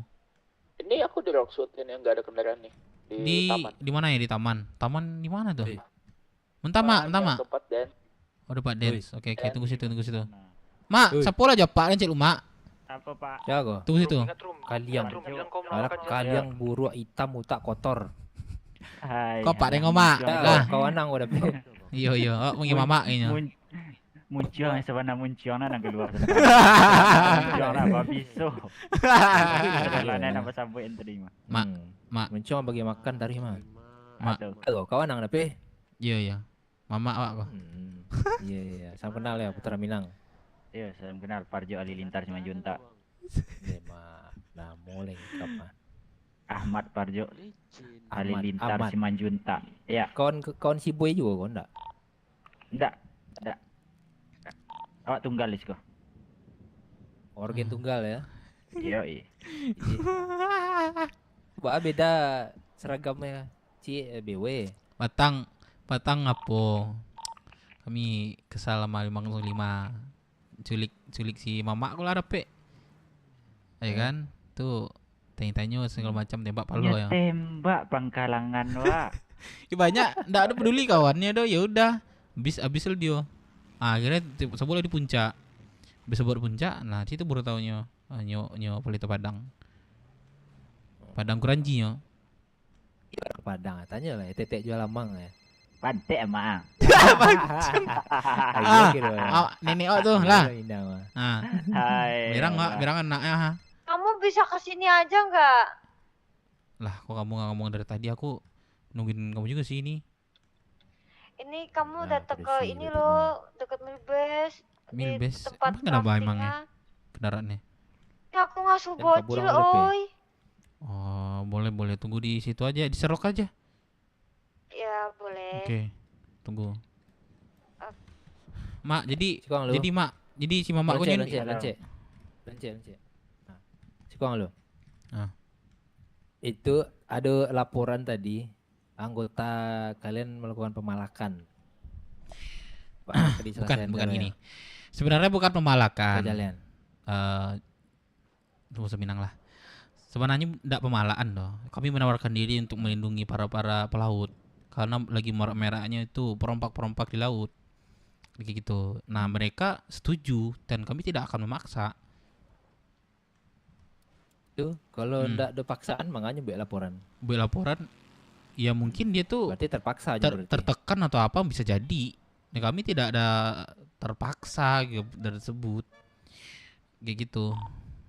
Speaker 7: Ini aku di Roxwood ini nggak ada kendaraan nih. Di taman.
Speaker 11: Di mana ya? Di taman. Taman di mana tuh? Mentah mak.
Speaker 7: Tempat dan
Speaker 11: Oh, Pak Dens. Oke, tunggu situ. Mak, sapu aja Pak, Lencet lu, Mak.
Speaker 14: Apa Pak?
Speaker 19: Jago.
Speaker 11: Tunggu situ.
Speaker 19: Kalian buruk hitam utak kotor.
Speaker 14: Hai.
Speaker 11: Kok Pak Dengo, Mak? Lah.
Speaker 19: Kau anang udah.
Speaker 11: Iya. Oh, mungkin Mama ini.
Speaker 14: Muncul sebenarnya muncul nang keluar. Muncul apa biso. Jalannya apa sampai yang terima.
Speaker 11: Mak.
Speaker 19: Muncul bagi makan dari mah.
Speaker 11: Mak.
Speaker 19: Kau anang tapi.
Speaker 11: Iya iya. Mama awak kok.
Speaker 19: Iya iya. Salam kenal ya Putra Minang.
Speaker 14: Iya, salam kenal Parjo Halilintar Simanjuntak.
Speaker 19: Iya mah. Nah, mulai kapan?
Speaker 14: Ahmad Parjo Halilintar
Speaker 19: Ahmad.
Speaker 14: Simanjuntak. Ya.
Speaker 19: Kawan si Boy juga kau enggak?
Speaker 14: Enggak. Awak tunggal kok.
Speaker 19: Organ tunggal ya.
Speaker 14: Iya.
Speaker 19: Wah beda seragamnya BW.
Speaker 11: Patang ngapo? Kami kesal sama 505. Culik si mama aku lah pe. Ya kan? Tuh tanya-tanya segala macam tembak palo ya.
Speaker 14: Tembak Pangkalangan wak.
Speaker 11: Ya banyak, ndak ada peduli kawannya do, ya udah. Habis dia. Akhirnya sebulan di puncak. Habis sebulan puncak, nah situ baru taunya nyo Pelita Padang. Padang Kuranji yo.
Speaker 19: Iya Padang, tanya lah tetek jual lamang ya.
Speaker 14: Pantek emang.
Speaker 11: Nenek oh tuh lah.
Speaker 14: Hai.
Speaker 11: Birang anaknya.
Speaker 17: Kamu bisa kesini aja nggak?
Speaker 11: Lah, kok kamu nggak ngomong dari tadi? Aku nungguin kamu juga sih ini.
Speaker 17: Ini kamu datang ke ini loh, dekat Milbes.
Speaker 11: Milbes.
Speaker 17: Di tempat
Speaker 11: Kenapa emangnya? Kendaraannya?
Speaker 17: Ya aku ngasuh bocil, oi.
Speaker 11: Oh, boleh tunggu di situ aja, di Serok aja.
Speaker 17: Ya, boleh.
Speaker 11: Oke. Tunggu. Mak, jadi si mamaku ini
Speaker 19: lance. Nah, Cikong lo. Itu ada laporan tadi anggota kalian melakukan pemalakan.
Speaker 11: Bukan gini. Sebenarnya bukan pemalakan.
Speaker 19: Kejalian.
Speaker 11: Tunggu seminang lah. Sebenarnya tidak pemalaan loh. Kami menawarkan diri untuk melindungi para pelaut karena lagi merah-merahnya itu perompak-perompak di laut. Kayak gitu. Nah, mereka setuju dan kami tidak akan memaksa.
Speaker 19: Tuh, kalau ndak ada paksaan makanya buat laporan.
Speaker 11: Buat laporan ya mungkin dia tuh
Speaker 19: berarti terpaksa aja
Speaker 11: tertekan atau apa bisa jadi. Nah, kami tidak ada terpaksa gitu dari tersebut. Kayak gitu.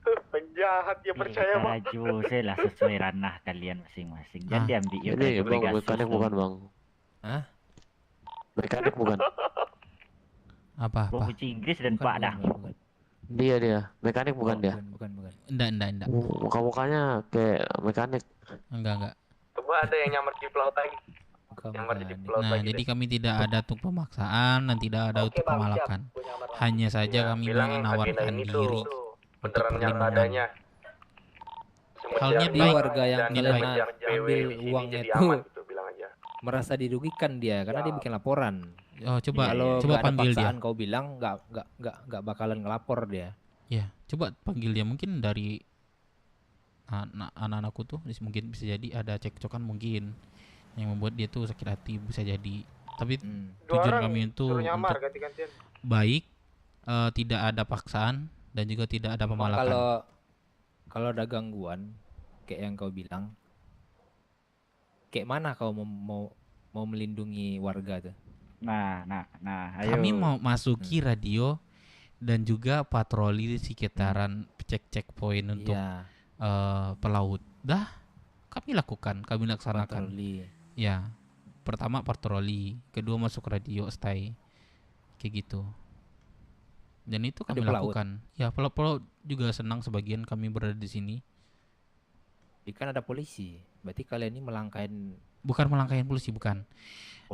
Speaker 3: Penjahat ya percaya bang.
Speaker 14: Saya lah sesuai ranah kalian masing-masing. Jadi ambil yuk.
Speaker 7: Ini bang, mekanik bukan bang.
Speaker 19: Hah?
Speaker 7: Mekanik bukan.
Speaker 11: Apa?
Speaker 14: Kunci Inggris dan Pak dah.
Speaker 7: Dia mekanik bukan dia.
Speaker 19: Bukan.
Speaker 11: Enggak.
Speaker 7: Muka-mukanya kayak mekanik.
Speaker 11: Enggak.
Speaker 3: Coba ada yang nyamar di pelaut lagi.
Speaker 11: Nah, jadi kami tidak ada untuk pemaksaan dan tidak ada untuk pemalakan. Hanya saja kami menawarkan diri untuk perlindungan. Halnya
Speaker 19: di warga yang kalian ambil uangnya itu merasa dirugikan dia karena dia bikin laporan.
Speaker 11: Oh, coba
Speaker 19: kalau
Speaker 11: panggil dia.
Speaker 19: Kau bilang nggak bakalan ngelapor dia.
Speaker 11: Ya, coba panggil dia, mungkin dari anak-anakku tuh mungkin bisa jadi ada cekcokan mungkin yang membuat dia tuh sakit hati, bisa jadi. Tapi tujuan kami itu untuk baik, tidak ada paksaan dan juga tidak ada pemalakan.
Speaker 19: Kalau ada gangguan kayak yang kau bilang, kayak mana kau mau melindungi warga tuh?
Speaker 14: Nah, ayo.
Speaker 11: Kami mau masuki radio dan juga patroli di sekitaran checkpoint untuk pelaut. Dah, kami laksanakan.
Speaker 19: Patroli.
Speaker 11: Ya, pertama patroli, kedua masuk radio stay, kayak gitu. Dan itu kami lakukan. Ya, pelaut juga senang sebagian kami berada di sini.
Speaker 19: Kan ada polisi, berarti kalian ini
Speaker 11: bukan melangkahin polisi, bukan.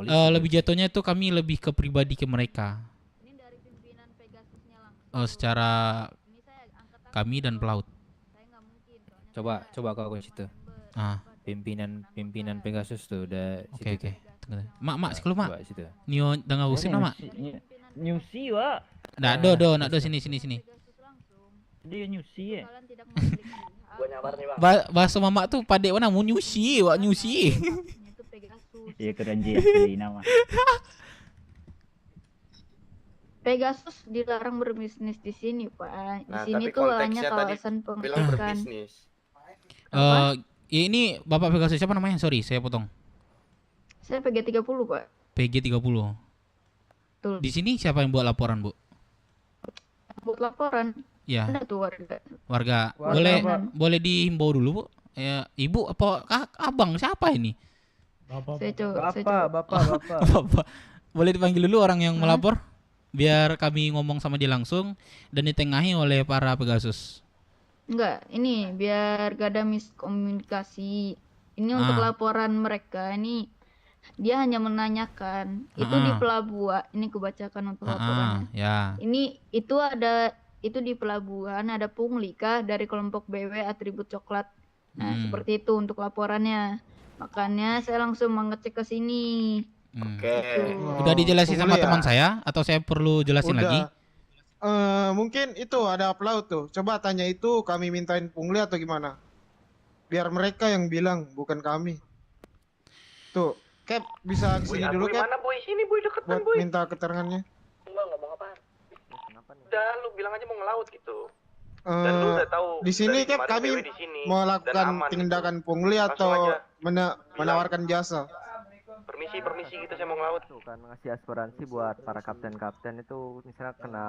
Speaker 11: Lebih jatuhnya itu kami lebih ke pribadi ke mereka.
Speaker 18: Ini dari pimpinan Pegasusnya langsung.
Speaker 11: Secara kami dan pelaut.
Speaker 19: Coba kau ke situ. Pimpinan Pegasus tuh udah.
Speaker 11: Oke. Mak, sekolah mak.
Speaker 19: Situ.
Speaker 11: Nio dengar usin mak.
Speaker 14: Nyusi wa.
Speaker 11: Nak do sini.
Speaker 14: Dia nyusi ya.
Speaker 3: Gua nyabar nih bang.
Speaker 11: Bahasa mama tuh padek mana mau nyusi.
Speaker 14: Iya keren asli nama.
Speaker 18: Pegasus dilarang berbisnis di sini, Pak. Di
Speaker 10: Nah,
Speaker 18: sini
Speaker 10: tapi
Speaker 18: tuh hanya
Speaker 10: konteksnya tadi
Speaker 18: kawasan
Speaker 10: bilang
Speaker 18: pengecekan.
Speaker 10: berbisnis.
Speaker 11: Ini Bapak Pegasus siapa namanya? Sorry, saya potong.
Speaker 18: Saya PG30, Pak.
Speaker 11: PG30.
Speaker 18: Betul.
Speaker 11: Di sini siapa yang buat laporan, Bu?
Speaker 18: Buat laporan.
Speaker 11: Ya.
Speaker 18: Ada tuh
Speaker 11: Warga. Boleh dihimbau dulu, Bu? Ya, Ibu apa abang siapa ini? Bapak. Boleh dipanggil dulu orang yang melapor biar kami ngomong sama dia langsung dan ditengahi oleh para Pegasus.
Speaker 18: Enggak, ini biar gak ada miskomunikasi. Ini untuk laporan mereka, ini dia hanya menanyakan. Itu di pelabuhan, ini kubacakan untuk laporannya.
Speaker 11: Ya.
Speaker 18: Itu di pelabuhan ada pungli kah dari kelompok BW atribut coklat. Nah, seperti itu untuk laporannya. Makanya saya langsung mengecek ke sini.
Speaker 10: Oke.
Speaker 11: Udah dijelasin sama teman saya atau saya perlu jelasin lagi?
Speaker 20: Mungkin itu ada pelaut tuh. Coba tanya itu kami mintain pungli atau gimana? Biar mereka yang bilang, bukan kami. Tuh, Cap bisa kesini dulu Cap.
Speaker 10: Mana boy? Sini boy, deketan
Speaker 20: buat
Speaker 10: boy.
Speaker 20: minta keterangannya.
Speaker 10: Enggak ngomong apa? Udah lu bilang aja mau ngelaut gitu. Dan lu udah tahu.
Speaker 20: Di sini Cap kami melakukan tindakan pungli atau menawarkan jasa.
Speaker 10: Permisi gitu saya mau ngelaut.
Speaker 21: Tuh kan ngasih asuransi buat para kapten-kapten itu misalnya kena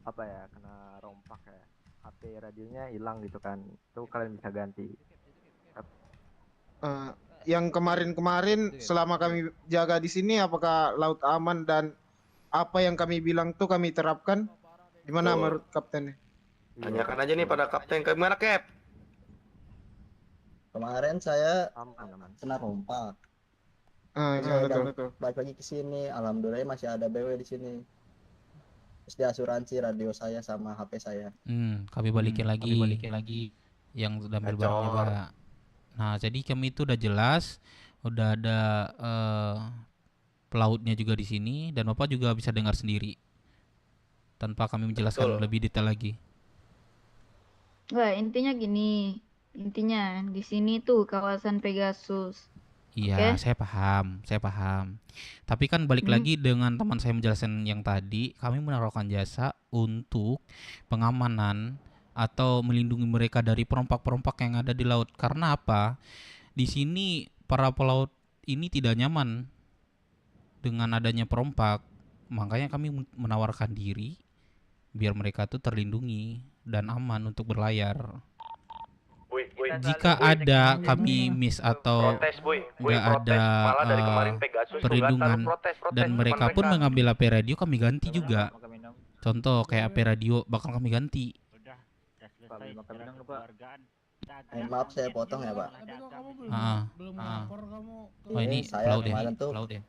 Speaker 21: apa ya, kena rompak ya, HP radionya hilang gitu kan, itu kalian bisa ganti.
Speaker 20: Yang kemarin-kemarin selama kami jaga di sini apakah laut aman dan apa yang kami bilang tuh kami terapkan? Gimana menurut kaptennya?
Speaker 10: Tanyakan aja nih pada kapten, gimana Cap?
Speaker 22: Kemarin saya kena rompak. Balik lagi ke sini, alhamdulillah masih ada BW di sini. Terus di asuransi radio saya sama HP saya.
Speaker 11: Kami balikin lagi yang sudah ambil barangnya, Pak. Nah, jadi kami itu udah jelas, udah ada pelautnya juga di sini dan Bapak juga bisa dengar sendiri tanpa kami menjelaskan lebih detail lagi.
Speaker 18: Wah, intinya gini. Intinya di sini tuh kawasan Pegasus.
Speaker 11: Iya, saya paham. Tapi kan balik lagi dengan teman saya menjelaskan yang tadi, kami menaruhkan jasa untuk pengamanan atau melindungi mereka dari perompak-perompak yang ada di laut. Karena apa? Di sini para pelaut ini tidak nyaman dengan adanya perompak. Makanya kami menawarkan diri biar mereka tuh terlindungi dan aman untuk berlayar. Jika ada kami miss atau nggak ada perlindungan dan mereka pun mengambil HP radio, kami ganti juga. Contoh kayak HP radio bakal kami ganti.
Speaker 22: Maaf saya potong ya Pak.
Speaker 11: Oh ini
Speaker 22: saya
Speaker 11: pelaut
Speaker 22: kemarin tuh
Speaker 11: ya.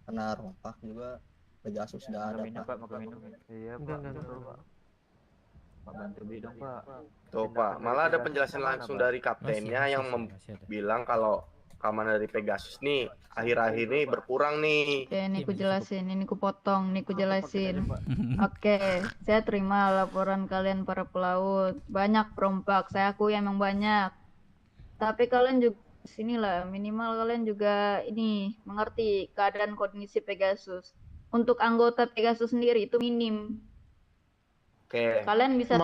Speaker 22: kena rompak juga. Pegasus sudah ada Pak.
Speaker 21: Iya Pak. Pak bantu dong Pak.
Speaker 10: Tuh Pak, malah ada penjelasan langsung dari kaptennya yang bilang kalau keamanan dari Pegasus nih akhir-akhir ini berkurang nih.
Speaker 18: Oke, ini ku jelasin, ini ku potong, ini ku jelasin. Oke, saya terima laporan kalian para pelaut. Banyak perompak, saya akui emang banyak. Tapi kalian juga sinilah, minimal kalian juga ini mengerti keadaan kondisi Pegasus. Untuk anggota Pegasus sendiri itu minim.
Speaker 10: Oke.
Speaker 18: Kalian bisa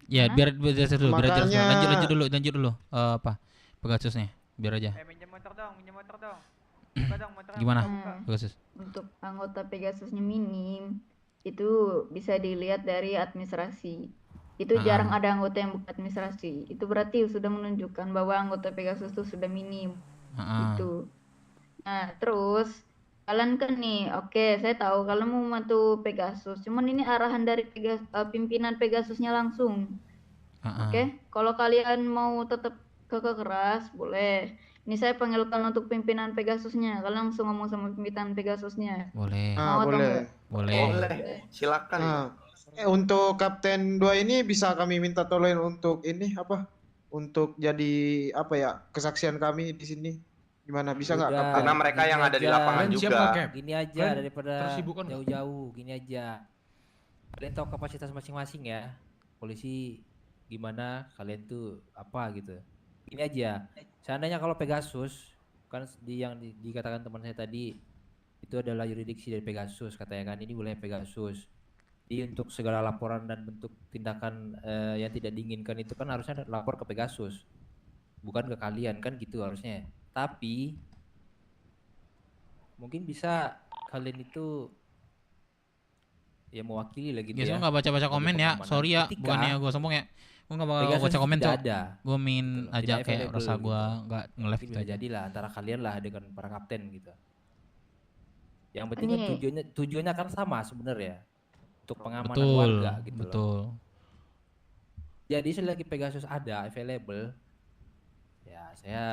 Speaker 11: Ya, biar lanjut dulu. Apa? Pegasusnya, biar aja.
Speaker 4: Minjem motor dong.
Speaker 11: Gimana? Pegasus.
Speaker 18: Untuk anggota Pegasusnya minim, itu bisa dilihat dari administrasi. Itu jarang ada anggota yang bukan administrasi. Itu berarti sudah menunjukkan bahwa anggota Pegasus itu sudah minim. Itu. Nah, terus kalian kan nih, oke, saya tahu kalian mau membantu Pegasus. Cuman ini arahan dari pimpinan Pegasusnya langsung. Oke, kalau kalian mau tetap keras, boleh. Ini saya panggilkan untuk pimpinan Pegasusnya. Kalian langsung ngomong sama pimpinan Pegasusnya.
Speaker 11: Boleh.
Speaker 10: Boleh. Silakan.
Speaker 20: Untuk Kapten 2 ini bisa kami minta tolong untuk ini apa? Untuk jadi apa ya? Kesaksian kami di sini. Gimana bisa nggak?
Speaker 10: Karena mereka yang ada di lapangan juga.
Speaker 19: Gini aja daripada jauh-jauh, gini aja. Kalian tahu kapasitas masing-masing ya. Polisi gimana, kalian tuh apa gitu. Gini aja. Seandainya kalau Pegasus kan yang dikatakan teman saya tadi itu adalah yurisdiksi dari Pegasus katanya kan, ini wilayah Pegasus. Jadi untuk segala laporan dan bentuk tindakan yang tidak diinginkan itu kan harusnya lapor ke Pegasus. Bukan ke kalian kan gitu harusnya. Tapi mungkin bisa kalian itu ya mewakili lagi gitu ya.
Speaker 11: Nggak baca-baca komen ya. Sorry ya, bukannya gue sombong ya. Gua enggak bakal
Speaker 19: Pegasus
Speaker 11: baca komen,
Speaker 19: tidak
Speaker 11: Cok.
Speaker 19: ada.
Speaker 11: Gua main
Speaker 19: Gitu loh,
Speaker 11: aja
Speaker 19: tidak
Speaker 11: kayak
Speaker 19: available
Speaker 11: rasa gua
Speaker 19: gitu.
Speaker 11: enggak nge-live
Speaker 19: Mungkin
Speaker 11: gitu
Speaker 19: bisa
Speaker 11: aja.
Speaker 19: jadilah antara kalian lah dengan para kapten gitu. Yang penting kan
Speaker 18: Ini
Speaker 19: tujuannya kan sama sebenarnya. Untuk pengamanan
Speaker 11: Betul,
Speaker 19: warga gitu loh.
Speaker 11: betul.
Speaker 19: Jadi selagi Pegasus ada available, ya saya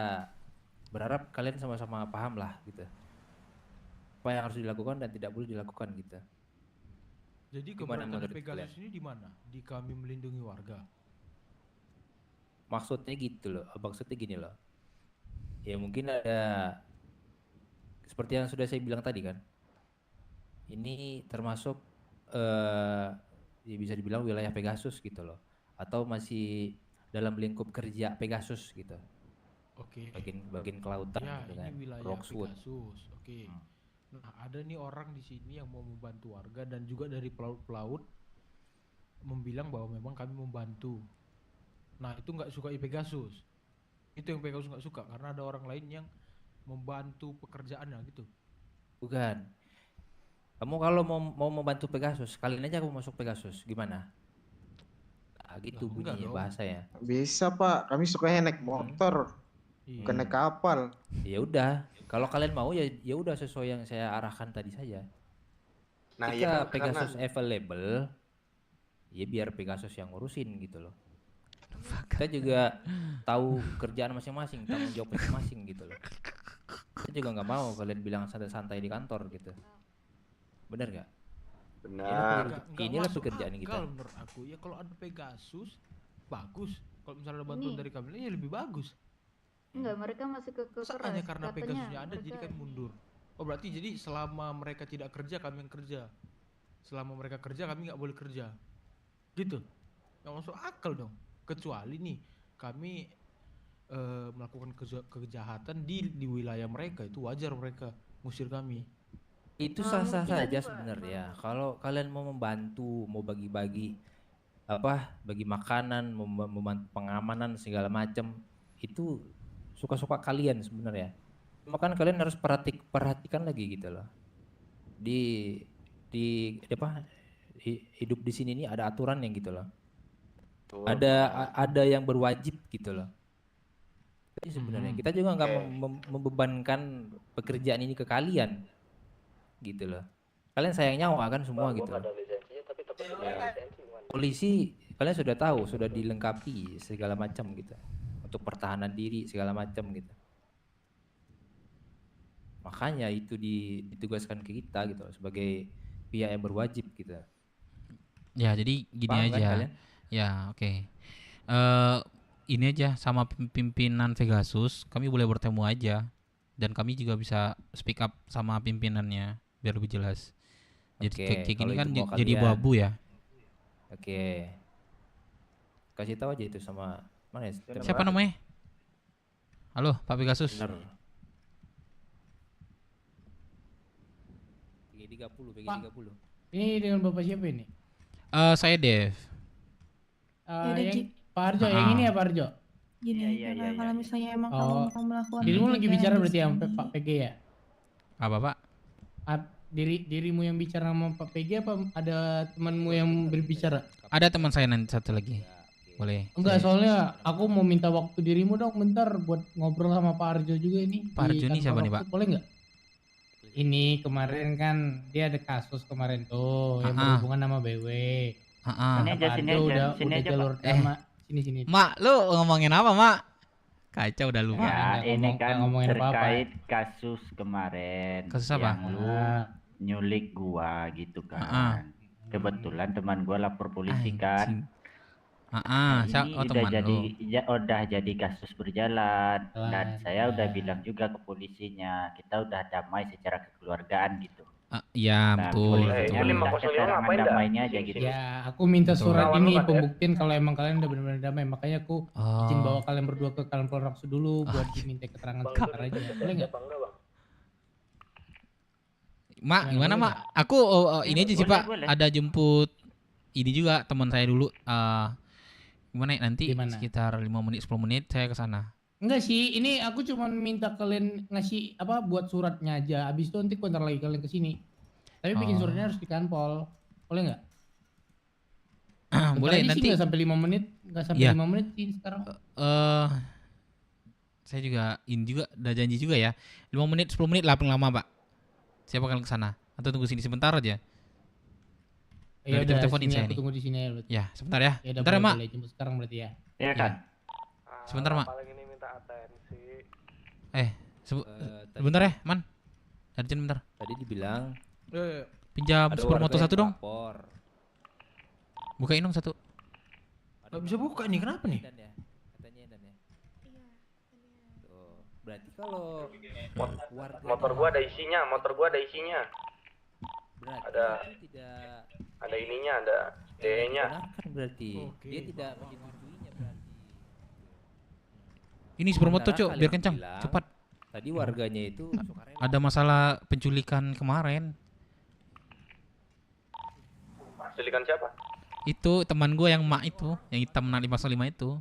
Speaker 19: berharap kalian sama-sama paham lah gitu. Apa yang harus dilakukan dan tidak boleh dilakukan gitu.
Speaker 1: Jadi
Speaker 19: Gimana
Speaker 1: keberadaan
Speaker 19: menurut
Speaker 1: Pegasus
Speaker 19: kalian?
Speaker 1: ini di mana? Di kami melindungi warga.
Speaker 19: Maksudnya gitu loh, maksudnya gini loh. Ya mungkin ada seperti yang sudah saya bilang tadi kan. Ini termasuk ya bisa dibilang wilayah Pegasus gitu loh. Atau masih dalam lingkup kerja Pegasus gitu.
Speaker 1: Oke.
Speaker 19: Bagian kelautan
Speaker 1: Ya,
Speaker 19: gitu
Speaker 1: ini
Speaker 19: kan.
Speaker 1: wilayah
Speaker 19: Roxwood.
Speaker 1: Pegasus. Oke. Nah, ada nih orang di sini yang mau membantu warga dan juga dari pelaut-pelaut membilang bahwa memang kami membantu. Nah, itu nggak suka Pegasus. Itu yang Pegasus nggak suka karena ada orang lain yang membantu pekerjaannya gitu.
Speaker 19: Bukan. Kamu kalau mau membantu Pegasus, kalian aja kamu masuk Pegasus, gimana? Nah, gitu
Speaker 1: enggak
Speaker 19: bunyinya
Speaker 1: dong.
Speaker 19: bahasanya.
Speaker 20: Bisa Pak, kami sukanya naik motor, bukan naik kapal.
Speaker 19: Ya udah, kalau kalian mau ya udah sesuai yang saya arahkan tadi saja.
Speaker 10: Nah,
Speaker 19: Jika
Speaker 10: iya kan,
Speaker 19: Pegasus available, ya biar Pegasus yang ngurusin gitu loh. Kita juga tahu kerjaan masing-masing, tanggung jawab masing-masing gitu loh. Saya juga nggak mau kalian bilang santai-santai di kantor gitu. Bener nggak?
Speaker 10: Benar.
Speaker 19: Inilah pekerjaan kita.
Speaker 1: Kalau menurut aku ya kalau ada Pegasus bagus. Kalau misalnya ada bantuan
Speaker 18: Ini-
Speaker 1: dari kami ya lebih bagus.
Speaker 18: enggak, mereka masih ke
Speaker 1: Masa
Speaker 18: keras.
Speaker 1: hanya karena
Speaker 18: Katanya
Speaker 1: Pegasusnya ada jadi
Speaker 18: mereka-
Speaker 1: kami mundur. Oh berarti jadi selama mereka tidak kerja kami yang kerja. Selama mereka kerja kami nggak boleh kerja. Gitu. Nggak masuk akal dong. Kecuali nih kami melakukan kejahatan di wilayah mereka, itu wajar mereka ngusir kami.
Speaker 19: Itu sah-sah saja sebenarnya. Kalau kalian mau membantu, mau bagi-bagi bagi makanan, membantu pengamanan segala macam, itu suka-suka kalian sebenarnya. Cuma kan kalian harus perhatikan lagi gitu loh. Hidup di sini ini ada aturan yang gitu loh. Ada yang berwajib gitu loh. Jadi sebenarnya kita juga nggak membebankan pekerjaan ini ke kalian gitu loh. Kalian sayang nyawa kan semua gitu loh. Polisi kalian sudah tahu, sudah dilengkapi segala macam gitu untuk pertahanan diri segala macam gitu. Makanya itu ditugaskan ke kita gitu loh, sebagai pihak yang berwajib gitu.
Speaker 11: Ya, jadi gini
Speaker 19: Paham kan
Speaker 11: aja.
Speaker 19: kalian?
Speaker 11: Ya, oke. Ini aja sama pimpinan Pegasus, kami boleh bertemu aja dan kami juga bisa speak up sama pimpinannya biar lebih jelas. Jadi
Speaker 19: Oke,
Speaker 11: kayak gini
Speaker 19: kalau
Speaker 11: kan
Speaker 19: itu mau
Speaker 11: jadi
Speaker 19: kalian.
Speaker 11: babu ya.
Speaker 19: Oke. Kasih tahu aja itu sama mana ya?
Speaker 11: Siapa namanya? Halo, Pak Pegasus.
Speaker 19: Bener. PG30.
Speaker 6: Ini dengan Bapak siapa ini?
Speaker 11: Saya Dev.
Speaker 6: Yang
Speaker 9: Ji.
Speaker 6: Pak Arjo, yang ini ya Pak Arjo?
Speaker 9: Gini, kalau misalnya emang kamu mau melakukan
Speaker 6: Dirimu lagi
Speaker 9: penjagaan
Speaker 6: bicara
Speaker 9: di
Speaker 6: berarti sama
Speaker 9: sini.
Speaker 6: Pak PG ya?
Speaker 11: Apa Pak?
Speaker 6: Dirimu yang bicara sama Pak PG apa ada temanmu yang berbicara?
Speaker 11: Ada teman saya nanti satu lagi. Boleh.
Speaker 6: Enggak, soalnya aku mau minta waktu dirimu dong bentar buat ngobrol sama Pak Arjo juga ini.
Speaker 11: Pak
Speaker 6: di
Speaker 11: Arjo ini
Speaker 6: kantor
Speaker 11: siapa nih,
Speaker 6: Rockwood,
Speaker 11: Pak?
Speaker 6: boleh nggak? Ini kemarin kan dia ada kasus kemarin tuh yang berhubungan sama BW.
Speaker 14: Sini aja,
Speaker 6: Pak
Speaker 14: sini
Speaker 6: Arjo
Speaker 14: aja,
Speaker 6: udah
Speaker 14: sini aja,
Speaker 6: jalur
Speaker 14: Pak.
Speaker 6: drama. Sini.
Speaker 11: Mak, lu ngomongin apa, Mak? Kacau udah lupa.
Speaker 14: Ya, ini kan
Speaker 6: ngomongin apa-apa.
Speaker 14: terkait kasus kemarin
Speaker 11: Kasus apa?
Speaker 14: yang lu nyulik gua gitu kan. Kebetulan teman gua lapor polisi kan. Nah, ini udah jadi kasus berjalan dan saya udah bilang juga ke polisinya kita udah damai secara kekeluargaan gitu.
Speaker 11: Iya,
Speaker 14: Nah,
Speaker 11: betul.
Speaker 14: polisinya minta keterangan damainya aja gitu.
Speaker 6: Ya, aku minta
Speaker 11: Betul.
Speaker 6: surat ini
Speaker 11: ya?
Speaker 6: pembuktian kalau emang kalian udah benar-benar damai. Makanya aku izin bawa kalian berdua ke kantor Roxwood dulu buat diminta keterangan sebentar aja. Boleh nggak?
Speaker 11: Mak, gimana Mak? Aku ini aja sih
Speaker 14: Boleh,
Speaker 11: Pak.
Speaker 14: boleh.
Speaker 11: Ada jemput ini juga teman saya dulu. Gimana ya, nanti sekitar 5 menit 10 menit saya ke sana.
Speaker 6: Enggak sih, ini aku cuma minta kalian ngasih buat suratnya aja. Habis itu nanti kontar lagi kalian ke sini. Tapi bikin
Speaker 11: Oh.
Speaker 6: suratnya harus di kanpol. Boleh nggak?
Speaker 11: Boleh
Speaker 6: aja sih,
Speaker 11: nanti.
Speaker 6: nggak sampai 5 menit, nggak sampai
Speaker 11: Iya.
Speaker 6: 5 menit sih sekarang.
Speaker 11: Saya juga udah janji juga ya. 5 menit 10 menit lah paling lama, Pak. Saya bakal ke sana. Atau tunggu sini sebentar aja.
Speaker 6: Ya
Speaker 11: Udah
Speaker 6: udah,
Speaker 11: diteleponin
Speaker 6: sini
Speaker 11: saya
Speaker 6: aku
Speaker 11: nih.
Speaker 6: tunggu di sini ya berarti.
Speaker 11: Ya, sebentar ya.
Speaker 6: Ya udah,
Speaker 11: Bentar ya, Mak.
Speaker 6: boleh jemput sekarang berarti ya.
Speaker 14: Iya kan?
Speaker 11: Sebentar, Mak.
Speaker 3: Paling ini minta atensi.
Speaker 11: Sebentar ya, Man. Arjen bentar.
Speaker 19: Tadi dibilang
Speaker 11: Pinjam
Speaker 19: ada
Speaker 11: supermoto
Speaker 19: warga
Speaker 11: 1 dong.
Speaker 19: yang lapor.
Speaker 11: Bukain dong 1.
Speaker 1: Gak bisa buka nih, kenapa nih?
Speaker 19: Dan ya, katanya Dan ya. Tuh, berarti kalau warga
Speaker 10: Motor gua ada isinya,
Speaker 19: berarti
Speaker 10: Ada
Speaker 19: itu tidak
Speaker 10: ada ininya, ada DE-nya.
Speaker 19: dibenarkan berarti. Dia tidak menyetujuinya berarti.
Speaker 11: Ini supermoto,
Speaker 19: Sementara
Speaker 11: Cok, biar
Speaker 19: kalian
Speaker 11: kencang.
Speaker 19: bilang,
Speaker 11: Cepat.
Speaker 19: Tadi warganya itu sukarela.
Speaker 11: Ada masalah penculikan kemarin.
Speaker 10: Penculikan siapa?
Speaker 11: Itu teman gue yang mak itu, yang hitam 505 itu.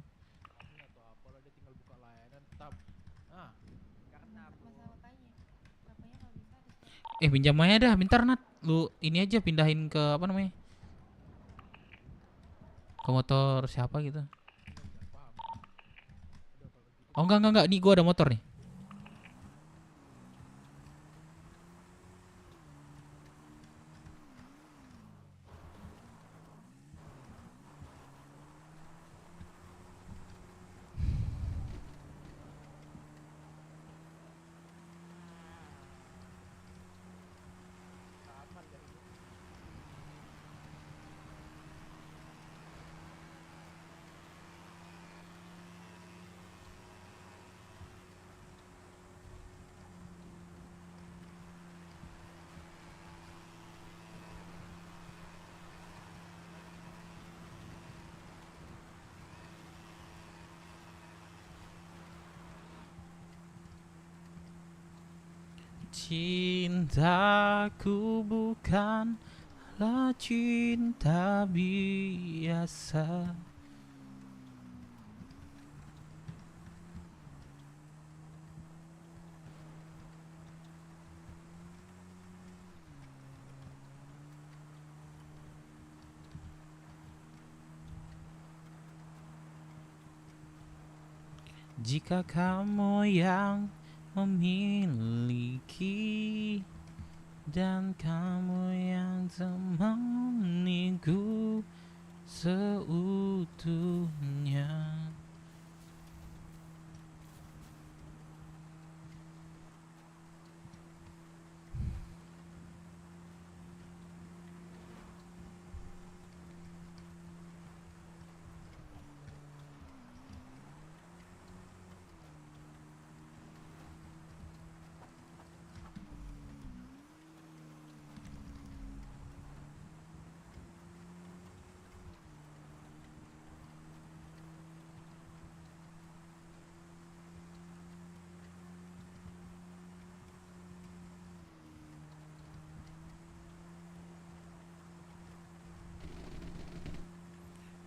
Speaker 11: Pinjam aja dah, bentar Nat. Lu ini aja pindahin ke apa namanya? Ke motor siapa gitu. Oh enggak, nih gua ada motor nih. Cintaku bukanlah cinta biasa. Jika kamu yang memiliki dan kamu yang temaniku seutuhnya.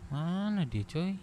Speaker 11: Mana dia, coy?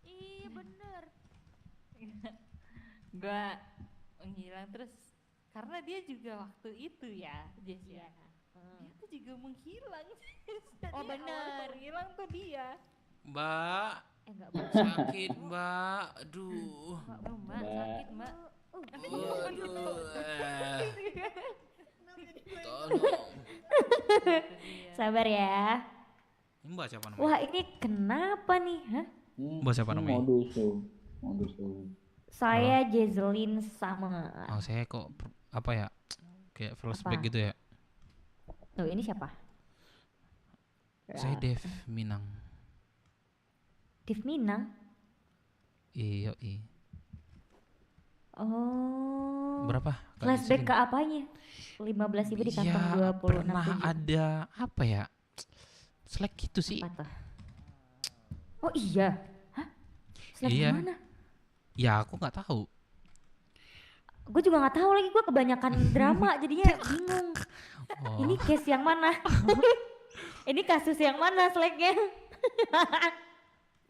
Speaker 2: Iya bener. Gua menghilang terus karena dia juga waktu itu ya Jess ya. Dia tuh juga menghilang.
Speaker 13: Oh, bener.
Speaker 2: Menghilang tuh dia.
Speaker 11: Mbak,
Speaker 2: Enggak, Mbak.
Speaker 11: sakit Mbak, aduh.
Speaker 2: Mbak, sakit Mbak.
Speaker 15: Sabar ya.
Speaker 11: Mbak siapa namanya?
Speaker 15: Wah, ini kenapa nih? Hah?
Speaker 11: Mbak siapa namanya?
Speaker 22: Modus tuh.
Speaker 15: Saya Jezelin sama.
Speaker 11: Oh, saya kok apa ya? Kayak flashback
Speaker 15: Apa?
Speaker 11: gitu ya.
Speaker 15: Tuh, ini siapa?
Speaker 11: Saya Dev Minang.
Speaker 15: Dev Minang?
Speaker 11: Iya,
Speaker 15: Oh.
Speaker 11: Berapa?
Speaker 15: Flashback ke apanya? 15.000 di kantong
Speaker 11: Ya,
Speaker 15: 26.7.
Speaker 11: pernah ada apa ya? Slack gitu sih.
Speaker 15: Apa tuh? Oh iya. Hah? Slack
Speaker 11: Iya.
Speaker 15: gimana?
Speaker 11: Ya, aku nggak tahu.
Speaker 15: Gue juga nggak tahu lagi, gue kebanyakan drama jadinya bingung.
Speaker 11: Oh.
Speaker 15: Ini case yang mana? Ini kasus yang mana Slacknya?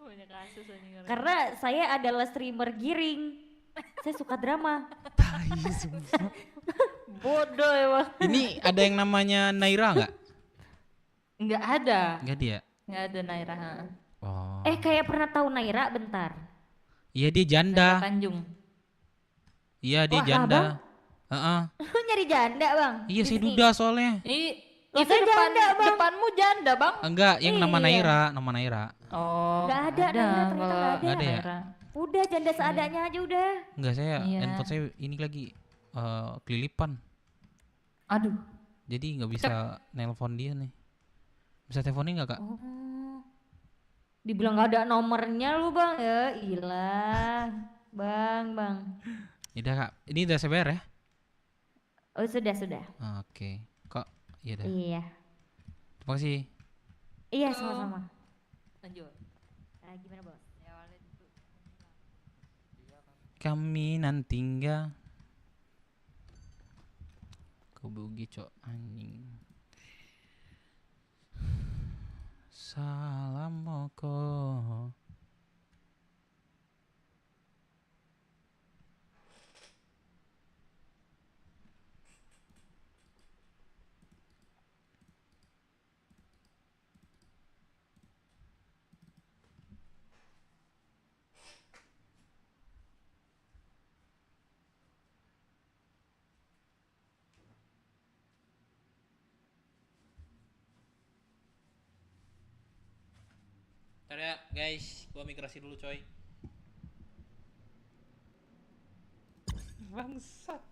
Speaker 2: Banyak kasus anjing.
Speaker 15: Karena saya adalah streamer giring. Saya suka drama. Bodoh emang.
Speaker 11: Ini ada yang namanya Naira nggak?
Speaker 2: Nggak ada.
Speaker 11: Nggak dia.
Speaker 2: Nggak ada Naira.
Speaker 11: Oh.
Speaker 15: Kayak pernah tahu Naira bentar.
Speaker 11: Iya dia janda.
Speaker 2: Naira Tanjung.
Speaker 11: Iya dia
Speaker 15: Wah,
Speaker 11: janda.
Speaker 15: Abang? Nyari janda bang?
Speaker 11: Iya
Speaker 15: Di
Speaker 11: saya
Speaker 15: sini?
Speaker 11: duda soalnya.
Speaker 2: Itu depanmu janda bang.
Speaker 11: Enggak, yang nama
Speaker 15: Iya.
Speaker 11: Naira.
Speaker 2: Oh.
Speaker 15: Nggak ada, Naira ternyata nggak ada.
Speaker 11: Nggak ada ya?
Speaker 15: Udah janda seadanya aja udah.
Speaker 11: Enggak, saya
Speaker 15: Iya.
Speaker 11: handphone saya ini lagi kelilipan.
Speaker 2: Aduh.
Speaker 11: Jadi nggak bisa nelpon dia nih. Bisa teleponin nggak kak?
Speaker 15: Oh. Dibilang nggak ada nomornya lu bang. Ya ilah. Bang.
Speaker 11: Udah kak, ini udah saya bayar ya?
Speaker 15: Oh sudah.
Speaker 11: Oke, kok iya dah.
Speaker 15: Iya.
Speaker 11: Terima kasih.
Speaker 15: Iya sama-sama.
Speaker 2: Lanjut.
Speaker 15: Gimana bos?
Speaker 11: Kami nanti tinggal. Kau bugi cok anjing. Salam moko. Ntar ya guys, gua migrasi dulu coy.
Speaker 2: Bangsat.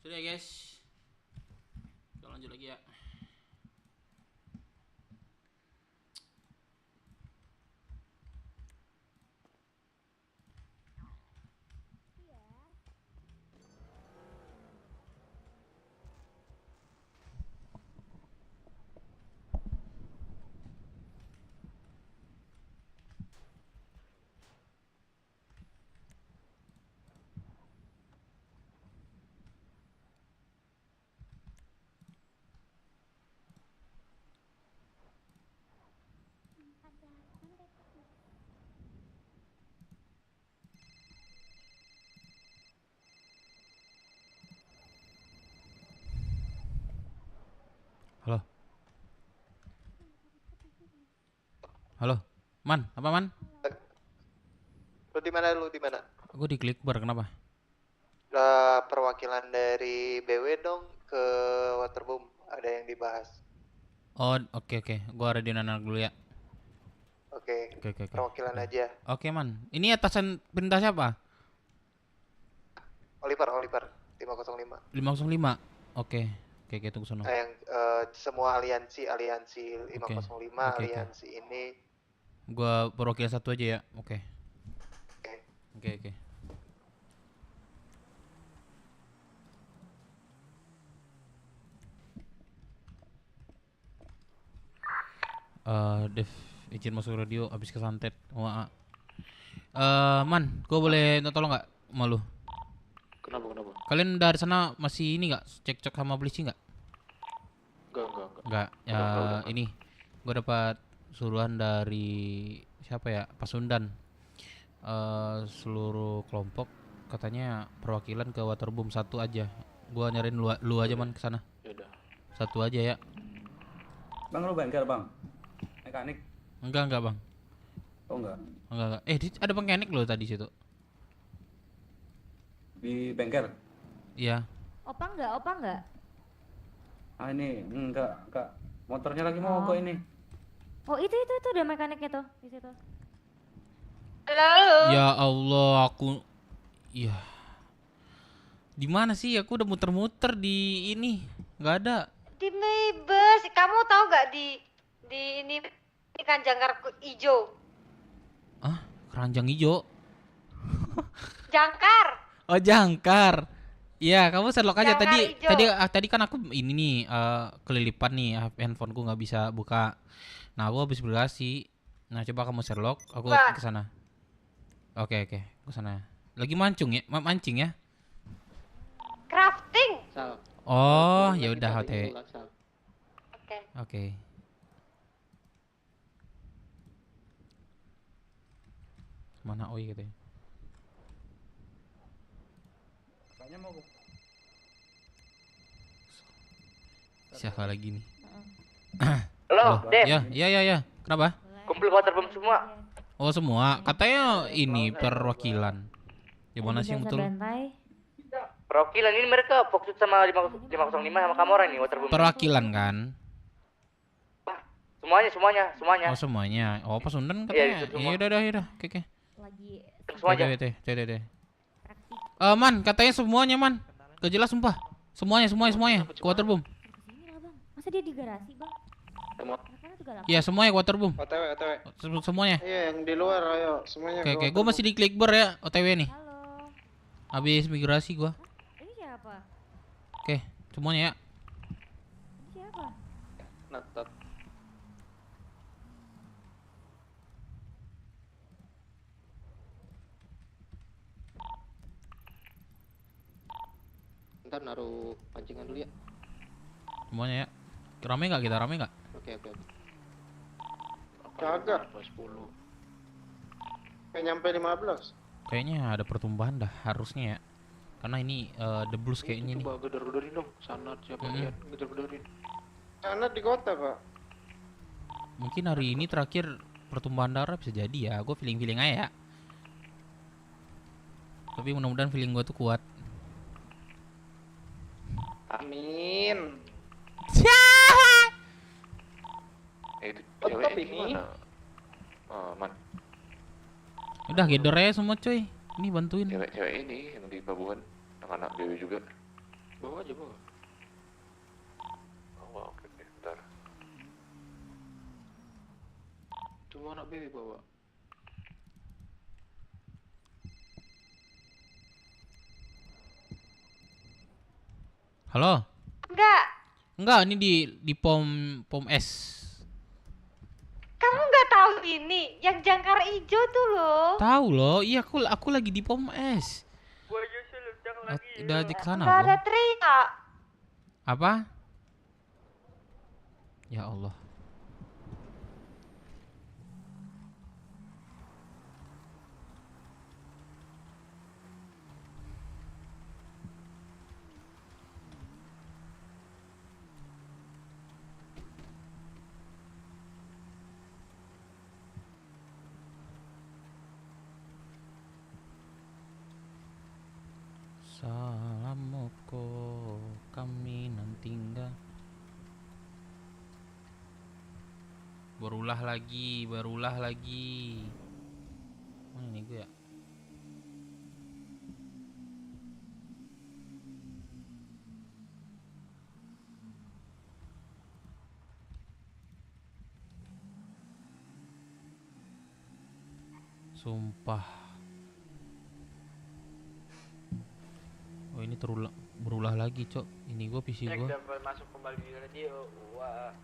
Speaker 11: Udah ya guys, kita lanjut lagi ya. Halo. Halo, Man, apa Man?
Speaker 12: Lu di mana?
Speaker 11: Aku di Clickbar, kenapa?
Speaker 12: Perwakilan dari BW dong ke Waterboom, ada yang dibahas.
Speaker 11: Oh, oke. Gua ada di anak dulu ya.
Speaker 12: Oke.
Speaker 11: Oke.
Speaker 12: Perwakilan aja.
Speaker 11: Oke, Man. Ini atasan perintah siapa?
Speaker 12: Oliver 505.
Speaker 11: 505. Oke, tunggu sono.
Speaker 12: Yang semua aliansi 505
Speaker 11: Oke.
Speaker 12: aliansi ini.
Speaker 11: Gua perwakilan satu aja ya. Oke. Dev, izin masuk radio abis kesantet. Wah. Man, gua boleh minta tolong nggak sama lu?
Speaker 7: Kenapa?
Speaker 11: Kalian dari sana masih ini nggak cekcok sama polisi nggak?
Speaker 7: Enggak.
Speaker 11: Ya, ini gua dapat suruhan dari siapa ya? Pasundan. Seluruh kelompok katanya perwakilan ke Waterboom satu aja. Gua nyariin lu aja Man ke sana.
Speaker 7: Yaudah.
Speaker 11: Satu aja ya.
Speaker 16: Bang, lu bengkel bang? Mekanik?
Speaker 11: Enggak Bang.
Speaker 16: Oh enggak?
Speaker 11: Enggak. Ada mekanik lo tadi situ.
Speaker 16: Di bengkel?
Speaker 11: Iya.
Speaker 15: Opa enggak?
Speaker 16: Ah ini, enggak. Motornya lagi mogok ini.
Speaker 15: Oh itu udah mekaniknya tuh di situ.
Speaker 17: Halo.
Speaker 11: Ya Allah, ya. Di mana sih? Aku udah muter-muter di ini. Nggak ada.
Speaker 17: Di Maybus, kamu tahu nggak di ini ikan jangkar hijau?
Speaker 11: Keranjang hijau.
Speaker 17: Jangkar.
Speaker 11: Oh, jangkar. Iya, kamu Sherlock aja.
Speaker 17: Jangkar
Speaker 11: Tadi kan aku ini nih kelilipan nih, handphoneku nggak bisa buka. Nah, aku habis bergasi. Nah, coba kamu Sherlock, aku ke sana. Oke, ke sana. Lagi mancing ya?
Speaker 17: Crafting.
Speaker 11: Oh, ya udah OTW. Oke. Mana Oi katanya?
Speaker 16: Katanya mau
Speaker 11: Siapa lagi nih?
Speaker 3: Halo, Dev.
Speaker 11: Ya. Kenapa?
Speaker 3: Kumpul Waterboom semua.
Speaker 11: Oh, semua. Katanya ini perwakilan. Gimana sih yang betul?
Speaker 3: Perwakilan ini mereka fokus sama 505 sama Kamora nih Waterboom.
Speaker 11: Perwakilan kan?
Speaker 3: Semuanya.
Speaker 11: Oh, semuanya. Oh, Pasundan
Speaker 3: Iya,
Speaker 11: katanya. Ya udah. Oke.
Speaker 15: Lagi
Speaker 3: semuanya.
Speaker 11: Teh. Man, katanya semuanya, Man. Gak jelas sumpah. Semuanya. Ke Waterboom.
Speaker 15: Masa dia di garasi, Bang?
Speaker 11: Iya, semuanya ke Waterboom.
Speaker 20: OTW.
Speaker 11: Semuanya.
Speaker 20: Iya, yang di luar ayo semuanya.
Speaker 11: Oke. Gua masih di Clickbar ya, OTW nih. Habis migrasi gua.
Speaker 15: Ini siapa?
Speaker 11: Oke, semuanya ya.
Speaker 15: Ini siapa?
Speaker 7: Natat. Ntar naruh pancingan dulu ya.
Speaker 11: Semuanya ya. Rame nggak?
Speaker 7: Oke.
Speaker 20: Kagak.
Speaker 7: 10.
Speaker 20: Kayak nyampe 15.
Speaker 11: Kayaknya ada pertumbuhan dah harusnya ya. Karena ini the blues kayaknya nih.
Speaker 7: Coba gedor-gedorin dong. Sanat siapa lihat gedor-gedorin.
Speaker 20: Sanat di kota, Pak.
Speaker 11: Mungkin hari ini terakhir pertumbuhan darah bisa jadi ya. Gue feeling aja ya. Tapi mudah-mudahan feeling gue tuh kuat.
Speaker 20: Amin.
Speaker 7: Itu cewek ini. Man.
Speaker 11: Udah gedor aja semua coy. Ini bantuin.
Speaker 7: Cewek ini yang di Babuan, anak-anak dewi juga.
Speaker 3: Bawa aja bawa. Bawa oke bentar. Cuma anak baby bawa.
Speaker 11: Halo?
Speaker 17: Enggak,
Speaker 11: Enggak, ini di pom es.
Speaker 17: kamu nggak tahu ini yang jangkar hijau tuh loh.
Speaker 11: Tahu loh, iya aku lagi di pom es.
Speaker 4: Gua Yusuf jangan lagi.
Speaker 11: Udah di sana,
Speaker 17: Nggak ada
Speaker 11: Bro.
Speaker 17: teriak.
Speaker 11: Apa? Ya Allah. Salam moko kami nanti enggak. Berulah lagi. Mana ini gue ya? Sumpah. Oh ini berulah lagi, Cok. Ini gue PC gue.
Speaker 4: Dapat masuk kembali di radio. Wah.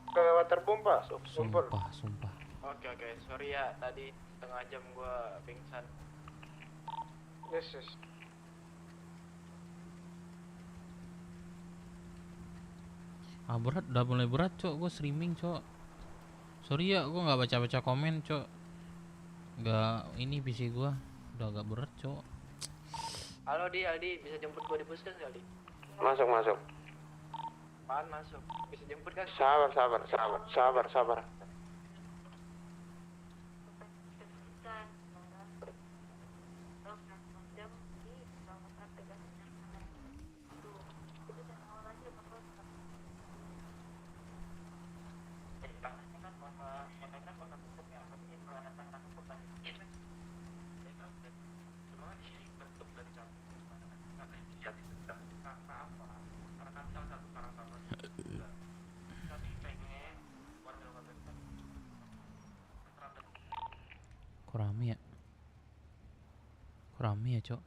Speaker 3: Ke waterboom pak, sumper.
Speaker 11: Sumpah.
Speaker 4: Oke, sorry ya, tadi setengah jam gua pingsan.
Speaker 3: Yes.
Speaker 11: Berat, udah mulai berat, Cok. Gue streaming, Cok. Sorry ya, gue nggak baca komen, Cok. Nggak, ini PC gue udah agak berat, Cok.
Speaker 4: Halo Aldi, bisa jemput gua di puskes nggak, Aldi?
Speaker 3: Masuk.
Speaker 4: Apaan masuk? Bisa jemput kan?
Speaker 3: Sabar.
Speaker 11: Kok rame ya, Cok?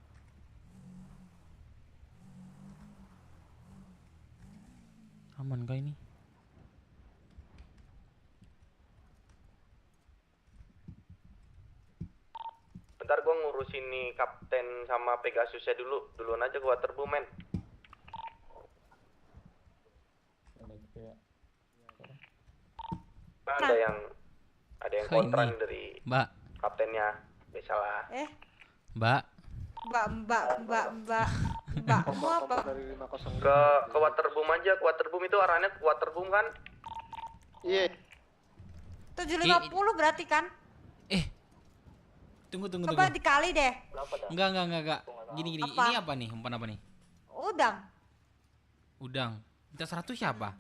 Speaker 11: Aman kah ini?
Speaker 10: Bentar gue ngurusin nih kapten sama Pegasusnya duluan aja ke waterboom men. Ada yang kontran dari
Speaker 11: Mbak.
Speaker 10: kaptennya, biasalah.
Speaker 11: Mbak.
Speaker 17: Mbak, mau apa?
Speaker 10: Ke waterboom aja, ke waterboom itu arahnya ke waterboom kan?
Speaker 3: Iya.
Speaker 17: 750 berarti kan?
Speaker 11: Tunggu.
Speaker 17: Coba dikali deh.
Speaker 11: Enggak. Gini.
Speaker 17: Apa?
Speaker 11: Ini apa nih? Umpan apa nih?
Speaker 17: Udang.
Speaker 11: Minta 100 siapa?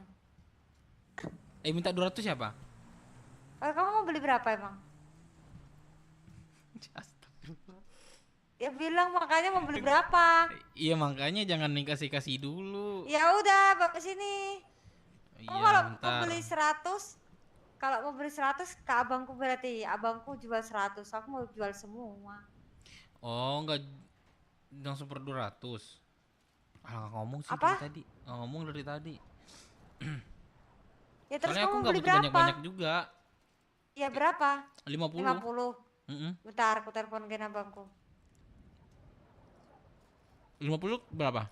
Speaker 11: Minta 200 siapa?
Speaker 17: Kamu mau beli berapa emang? Ya bilang makanya mau beli berapa?
Speaker 11: Iya makanya jangan dikasih dulu.
Speaker 17: Ya udah, bawa ke sini.
Speaker 11: Iya,
Speaker 17: Kalau
Speaker 11: bentar.
Speaker 17: mau beli 100, kalau mau beli 100 ke abangku berarti abangku jual 100, aku mau jual semua.
Speaker 11: Oh, enggak langsung per 200. Ngomong sih
Speaker 17: Apa?
Speaker 11: dari tadi.
Speaker 17: Ya terus
Speaker 11: Soalnya aku
Speaker 17: kamu
Speaker 11: nggak
Speaker 17: beli
Speaker 11: butuh
Speaker 17: berapa?
Speaker 11: banyak-banyak juga.
Speaker 17: Ya berapa?
Speaker 11: 50.
Speaker 17: 50. Bentar, aku teleponin abangku.
Speaker 11: 50 berapa?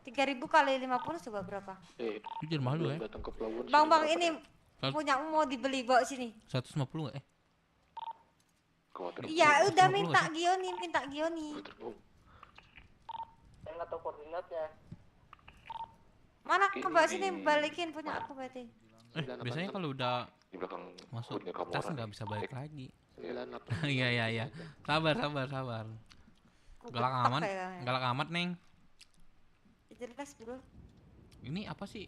Speaker 17: 3.000 kali 50 coba berapa?
Speaker 11: Jujur mahal ya.
Speaker 17: Bang, ini punya mau dibeli, bawa sini.
Speaker 11: 150 enggak?
Speaker 17: Iya, udah
Speaker 11: 150
Speaker 17: minta
Speaker 11: nggak
Speaker 17: Gioni.
Speaker 10: Saya nggak tahu koordinatnya.
Speaker 17: Mana aku bawa sini, balikin punya aku berarti.
Speaker 11: Biasanya kalau udah masuk tas nggak bisa balik lagi. Iya. Sabar. Galak amat, Neng.
Speaker 17: Jelas bro.
Speaker 11: Ini apa sih?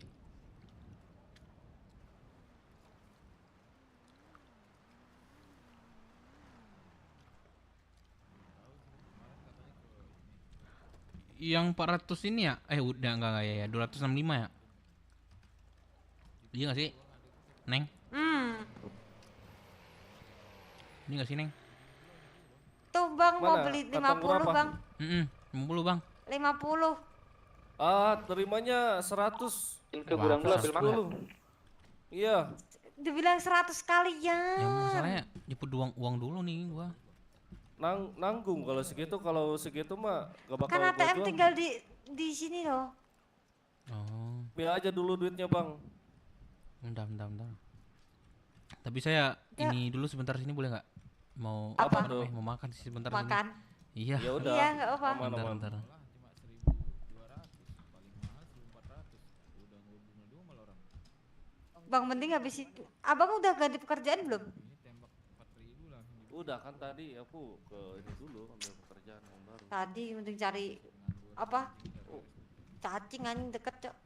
Speaker 11: yang 400 ini ya? Udah enggak ya, 265 ya? Iya nggak sih, Neng? Ini nggak sih, Neng?
Speaker 17: Tuh bang, mau
Speaker 5: Mana?
Speaker 17: beli
Speaker 5: Kantong
Speaker 17: 50
Speaker 5: berapa?
Speaker 17: bang.
Speaker 11: 50 bang.
Speaker 17: 50.
Speaker 5: Terimanya 100.
Speaker 7: Ke gudang dulu ambil makan.
Speaker 5: Iya.
Speaker 17: Dibilang 100 kalian.
Speaker 11: Yang masalahnya nyebut uang dulu nih gua.
Speaker 5: Nanggung kalau segitu mah gak bakal
Speaker 17: Kan
Speaker 5: gua
Speaker 17: ATM
Speaker 5: jual.
Speaker 17: tinggal di sini loh.
Speaker 11: Oh.
Speaker 5: Ambil aja dulu duitnya bang.
Speaker 11: Bentar. Tapi saya
Speaker 17: Ya.
Speaker 11: ini dulu sebentar sini boleh nggak? Mau
Speaker 17: Apa?
Speaker 11: namanya? Mau makan sih sebentar
Speaker 17: Makan.
Speaker 11: sini. Iya.
Speaker 5: Ya udah.
Speaker 17: Iya, nggak apa.
Speaker 11: Bentar.
Speaker 17: Bang penting habis itu. Abang udah ganti pekerjaan belum?
Speaker 5: Udah kan tadi aku ke ini dulu ambil pekerjaan yang baru.
Speaker 17: Tadi penting cari apa? Cacing anjing deket, Cok.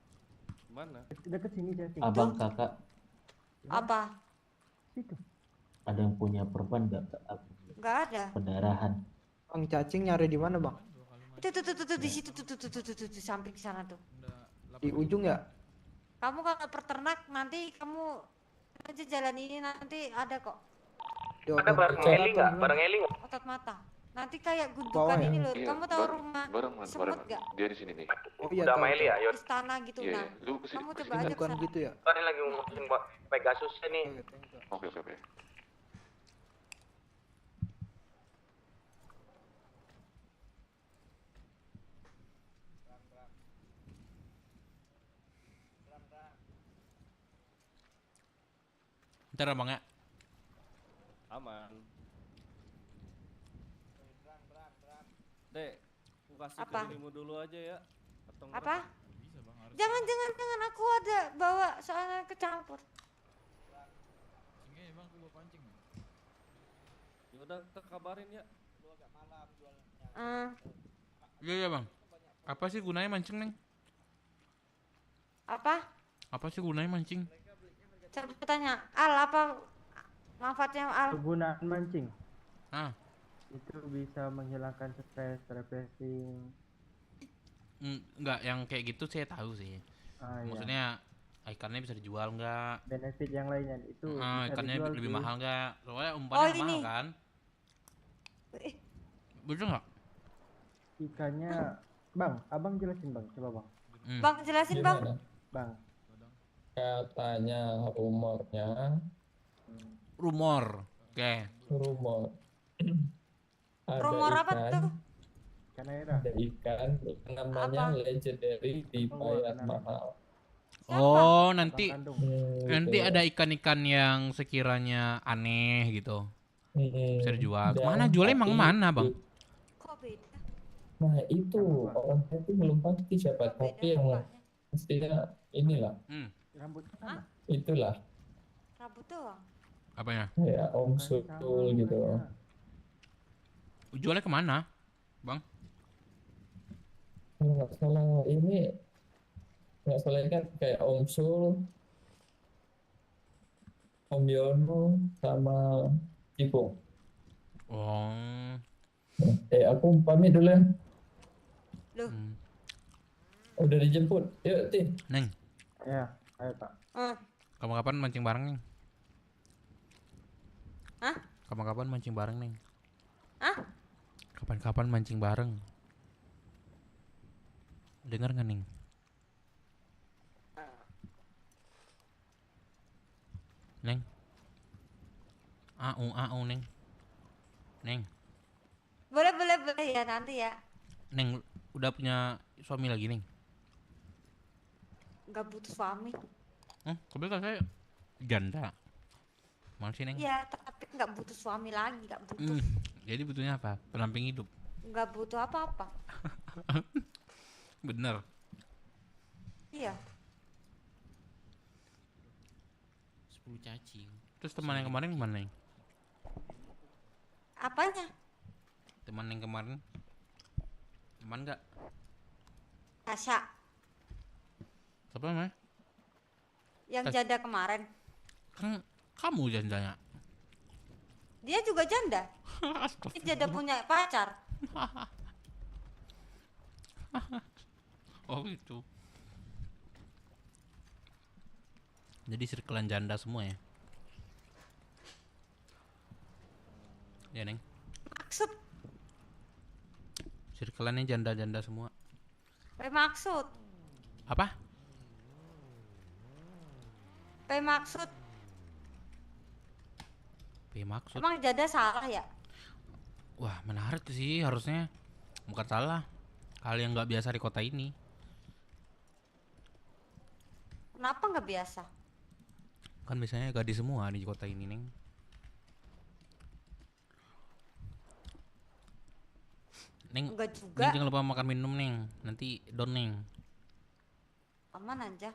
Speaker 5: Mana?
Speaker 8: Deket sini cacing.
Speaker 23: Abang kakak
Speaker 17: Apa?
Speaker 23: ada yang punya perban nggak?
Speaker 17: Nggak ada.
Speaker 23: Pendarahan.
Speaker 8: Bang cacing nyari di mana bang?
Speaker 17: Tuh di situ tuh di samping sana tuh.
Speaker 8: Di ujung ya?
Speaker 17: Kamu kalau peternak nanti kamu aja jalan ini nanti ada kok.
Speaker 3: Ada bareng Eli nggak? Bareng Eli nggak?
Speaker 17: Otot mata. Nanti kayak
Speaker 8: Bawah
Speaker 17: gundukan
Speaker 8: ya?
Speaker 17: ini loh.
Speaker 24: Iya,
Speaker 17: Kamu tahu rumah semut nggak?
Speaker 24: Dia di sini nih.
Speaker 8: Oh iya
Speaker 3: Udah
Speaker 8: tahu,
Speaker 3: sama Eli ya?
Speaker 8: tahu.
Speaker 3: Yuk.
Speaker 17: Istana gitu
Speaker 24: Iya,
Speaker 17: nah.
Speaker 24: iya. Lu kesini,
Speaker 17: Kamu coba
Speaker 24: kesini.
Speaker 17: aja
Speaker 8: Bukan
Speaker 17: kesana.
Speaker 8: gitu ya?
Speaker 3: Tadi lagi ngurusin Pegasus nih.
Speaker 24: Oke.
Speaker 11: Bentar abang ya.
Speaker 5: Aman. Dek, aku kasih
Speaker 17: Apa?
Speaker 5: ke dirimu dulu aja ya.
Speaker 17: Apa? Jangan aku ada bawa soalnya kecampur.
Speaker 5: Ya udah kita kabarin ya. Lu agak malam jualnya.
Speaker 11: Iya bang. Apa sih gunanya mancing neng?
Speaker 17: Apa?
Speaker 11: Apa sih gunanya mancing?
Speaker 17: Coba tanya. Al apa manfaatnya Al?
Speaker 8: Kegunaan mancing.
Speaker 23: Itu bisa menghilangkan stres, refreshing.
Speaker 11: Enggak, yang kayak gitu saya tahu sih.
Speaker 23: Iya.
Speaker 11: Maksudnya ikannya bisa dijual nggak?
Speaker 23: Benefit yang lainnya itu bisa
Speaker 11: Ikannya
Speaker 23: dijual
Speaker 11: lebih
Speaker 23: sih.
Speaker 11: mahal nggak? Soalnya umpannya
Speaker 17: ini.
Speaker 11: mahal kan? Betul nggak?
Speaker 23: Ikannya, bang, abang jelasin bang, coba bang.
Speaker 17: Bang jelasin bang.
Speaker 23: Bang.
Speaker 21: Katanya
Speaker 11: Rumor. Oke.
Speaker 21: rumor. Ada
Speaker 17: Rumor apa
Speaker 21: ikan,
Speaker 17: tuh?
Speaker 23: Ikan air.
Speaker 21: ada ikan namanya legendary dibayar mahal.
Speaker 11: Oh, nanti
Speaker 21: Gitu.
Speaker 11: ada ikan-ikan yang sekiranya aneh gitu. Bisa dijual.
Speaker 21: Dan
Speaker 11: Kemana jualnya emang
Speaker 21: tapi-
Speaker 11: mana bang?
Speaker 17: Kok beda?
Speaker 21: Nah itu orang itu belum pasti siapa, tapi yang mestinya inilah,
Speaker 23: Rambutnya sama.
Speaker 21: itulah
Speaker 17: Rambut doang.
Speaker 11: Apanya?
Speaker 21: ya Om Sutul gitu.
Speaker 11: Jualnya kemana, bang?
Speaker 21: Kalau nggak salah ini kan kayak Om Sul, Om Yono sama Cipung.
Speaker 11: Oh.
Speaker 21: Aku pamit dulu ya.
Speaker 17: Loh.
Speaker 21: Udah dijemput. Yuk, Ti.
Speaker 11: Neng,
Speaker 23: Ya, ayo pak.
Speaker 11: kapan-kapan mancing bareng neng?
Speaker 17: Hah?
Speaker 11: Kapan-kapan mancing bareng neng?
Speaker 17: Hah?
Speaker 11: Kapan-kapan mancing bareng? Dengar nggak neng? Neng. Au neng. Neng,
Speaker 17: Boleh ya nanti ya.
Speaker 11: neng udah punya suami lagi neng?
Speaker 17: Nggak butuh suami.
Speaker 11: Kebetulan saya janda. Mana sih neng?
Speaker 17: Iya, tapi nggak butuh suami lagi, nggak butuh.
Speaker 11: Jadi butuhnya apa? Pendamping hidup.
Speaker 17: Nggak butuh apa-apa.
Speaker 11: Bener.
Speaker 17: Iya.
Speaker 11: 10 cacing. Terus teman yang kemarin gimana neng?
Speaker 17: Apanya?
Speaker 11: Teman yang kemarin? Aman nggak?
Speaker 17: Tasya,
Speaker 11: Siapa namanya?
Speaker 17: yang
Speaker 11: Tas-
Speaker 17: janda kemarin.
Speaker 11: Kan kamu jandanya.
Speaker 17: Dia juga janda. Dia janda punya pacar.
Speaker 11: Oh itu. Jadi circlean janda semua ya? Ya Neng.
Speaker 17: Maksud,
Speaker 11: Circleannya janda-janda semua.
Speaker 17: maksud,
Speaker 11: Apa?
Speaker 17: maksud.
Speaker 11: Maksud.
Speaker 17: Emang janda salah ya?
Speaker 11: Wah menarik sih harusnya. Bukan salah. Hal yang nggak biasa di kota ini.
Speaker 17: Kenapa nggak biasa?
Speaker 11: Kan biasanya gadis semua di kota ini Neng. Neng,
Speaker 17: Enggak juga.
Speaker 11: Neng jangan lupa makan minum Neng. Nanti down Neng.
Speaker 17: Aman aja.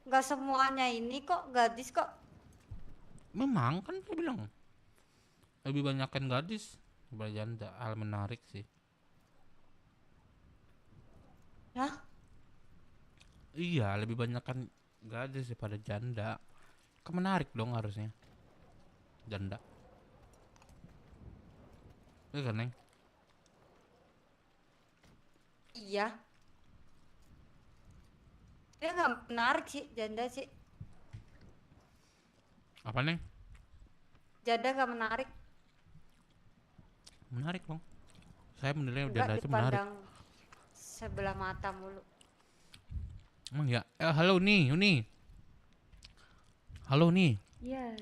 Speaker 17: Nggak semuanya ini kok gadis kok.
Speaker 11: Memang kan aku bilang lebih banyak kan gadis daripada janda. Hal menarik sih.
Speaker 17: Hah?
Speaker 11: Iya, lebih banyak kan gadis daripada janda. Kan menarik dong harusnya. Janda. Iya kan, Neng?
Speaker 17: Iya. Dia nggak menarik sih, janda sih.
Speaker 11: Apa, Neng?
Speaker 17: Janda nggak menarik.
Speaker 11: Menarik dong. Saya menilai
Speaker 17: Nggak
Speaker 11: janda itu menarik.
Speaker 17: dipandang sebelah mata mulu.
Speaker 11: Emang ya? Halo nih, Uni. Halo nih.
Speaker 6: Iya.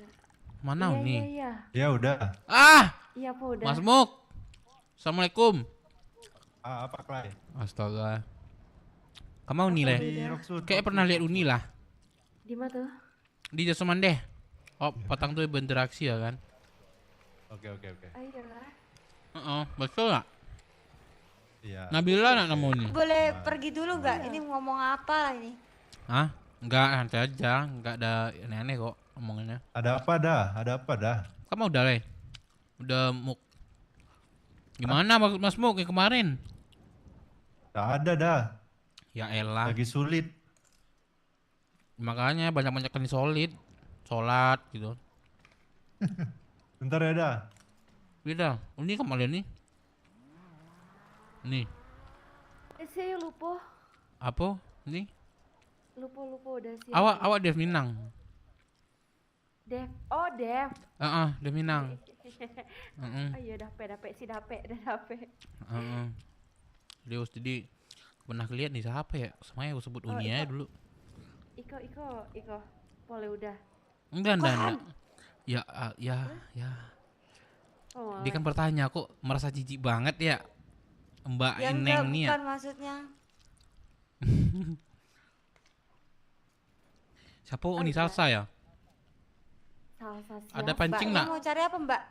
Speaker 11: Mana
Speaker 6: Iya,
Speaker 11: Uni?
Speaker 6: iya, iya.
Speaker 9: Ya udah.
Speaker 11: Ah!
Speaker 6: Iya, apa udah?
Speaker 11: Mas Muk. Assalamualaikum.
Speaker 9: Apa Clay?
Speaker 11: Astaga. Kamu Uni
Speaker 6: Apa
Speaker 11: lah.
Speaker 6: udah?
Speaker 11: Kayak pernah lihat Uni lah.
Speaker 6: Di mana tuh?
Speaker 11: Di Jasuman deh. Oh, Patang tuh berinteraksi ya kan?
Speaker 9: Oke.
Speaker 6: Ah, iyalah.
Speaker 11: Betul nggak?
Speaker 9: Iya.
Speaker 11: Nabila nak nama Uni.
Speaker 17: Boleh pergi dulu nggak? Ini ngomong apa lah ini?
Speaker 11: Hah? Enggak, santai aja. Enggak ada aneh-aneh kok omongannya.
Speaker 9: Ada apa dah?
Speaker 11: Kamu udah le? Udah Muk. Gimana Mas Muk yang kemarin?
Speaker 9: Tak ada dah.
Speaker 11: Ya elah.
Speaker 9: Lagi sulit.
Speaker 11: Makanya banyak-banyakan solid. Sholat gitu.
Speaker 9: Bentar ya dah.
Speaker 11: Beda. Ini kemarin nih. Nih.
Speaker 6: Saya lupa.
Speaker 11: Apa? Nih.
Speaker 6: Lupa udah sih.
Speaker 11: Awak Dev Minang.
Speaker 6: Dev. Oh, Dev.
Speaker 11: Dev Minang.
Speaker 6: Oh iya, dape
Speaker 11: Deus jadi pernah lihat nih siapa ya? Semuanya aku sebut Uni aja dulu.
Speaker 6: Iko. Boleh udah.
Speaker 11: Enggak. Ya.
Speaker 6: Oh,
Speaker 11: Dia kan bertanya kok merasa jijik banget ya. Mbak
Speaker 17: Ya
Speaker 11: Neng
Speaker 17: enggak,
Speaker 11: nih ya.
Speaker 17: bukan maksudnya.
Speaker 11: Siapa Uni Salsa ya?
Speaker 6: Salsa siapa?
Speaker 11: Ada pancing
Speaker 17: Mbaknya
Speaker 11: nggak?
Speaker 17: mau cari apa mbak?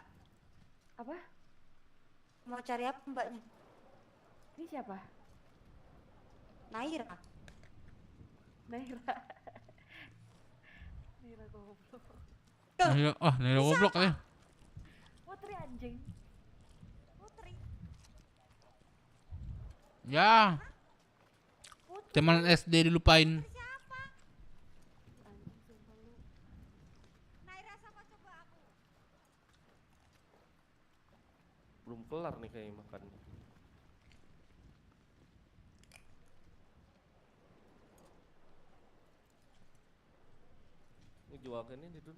Speaker 6: Apa?
Speaker 17: Mau cari apa mbaknya?
Speaker 6: Ini siapa?
Speaker 17: Naira.
Speaker 6: Naira goblok.
Speaker 11: Naira goblok ya.
Speaker 6: Putri anjing.
Speaker 11: Ya. Teman SD dilupain.
Speaker 5: Belum kelar nih kayak makan. Ini jualkan ini Dun.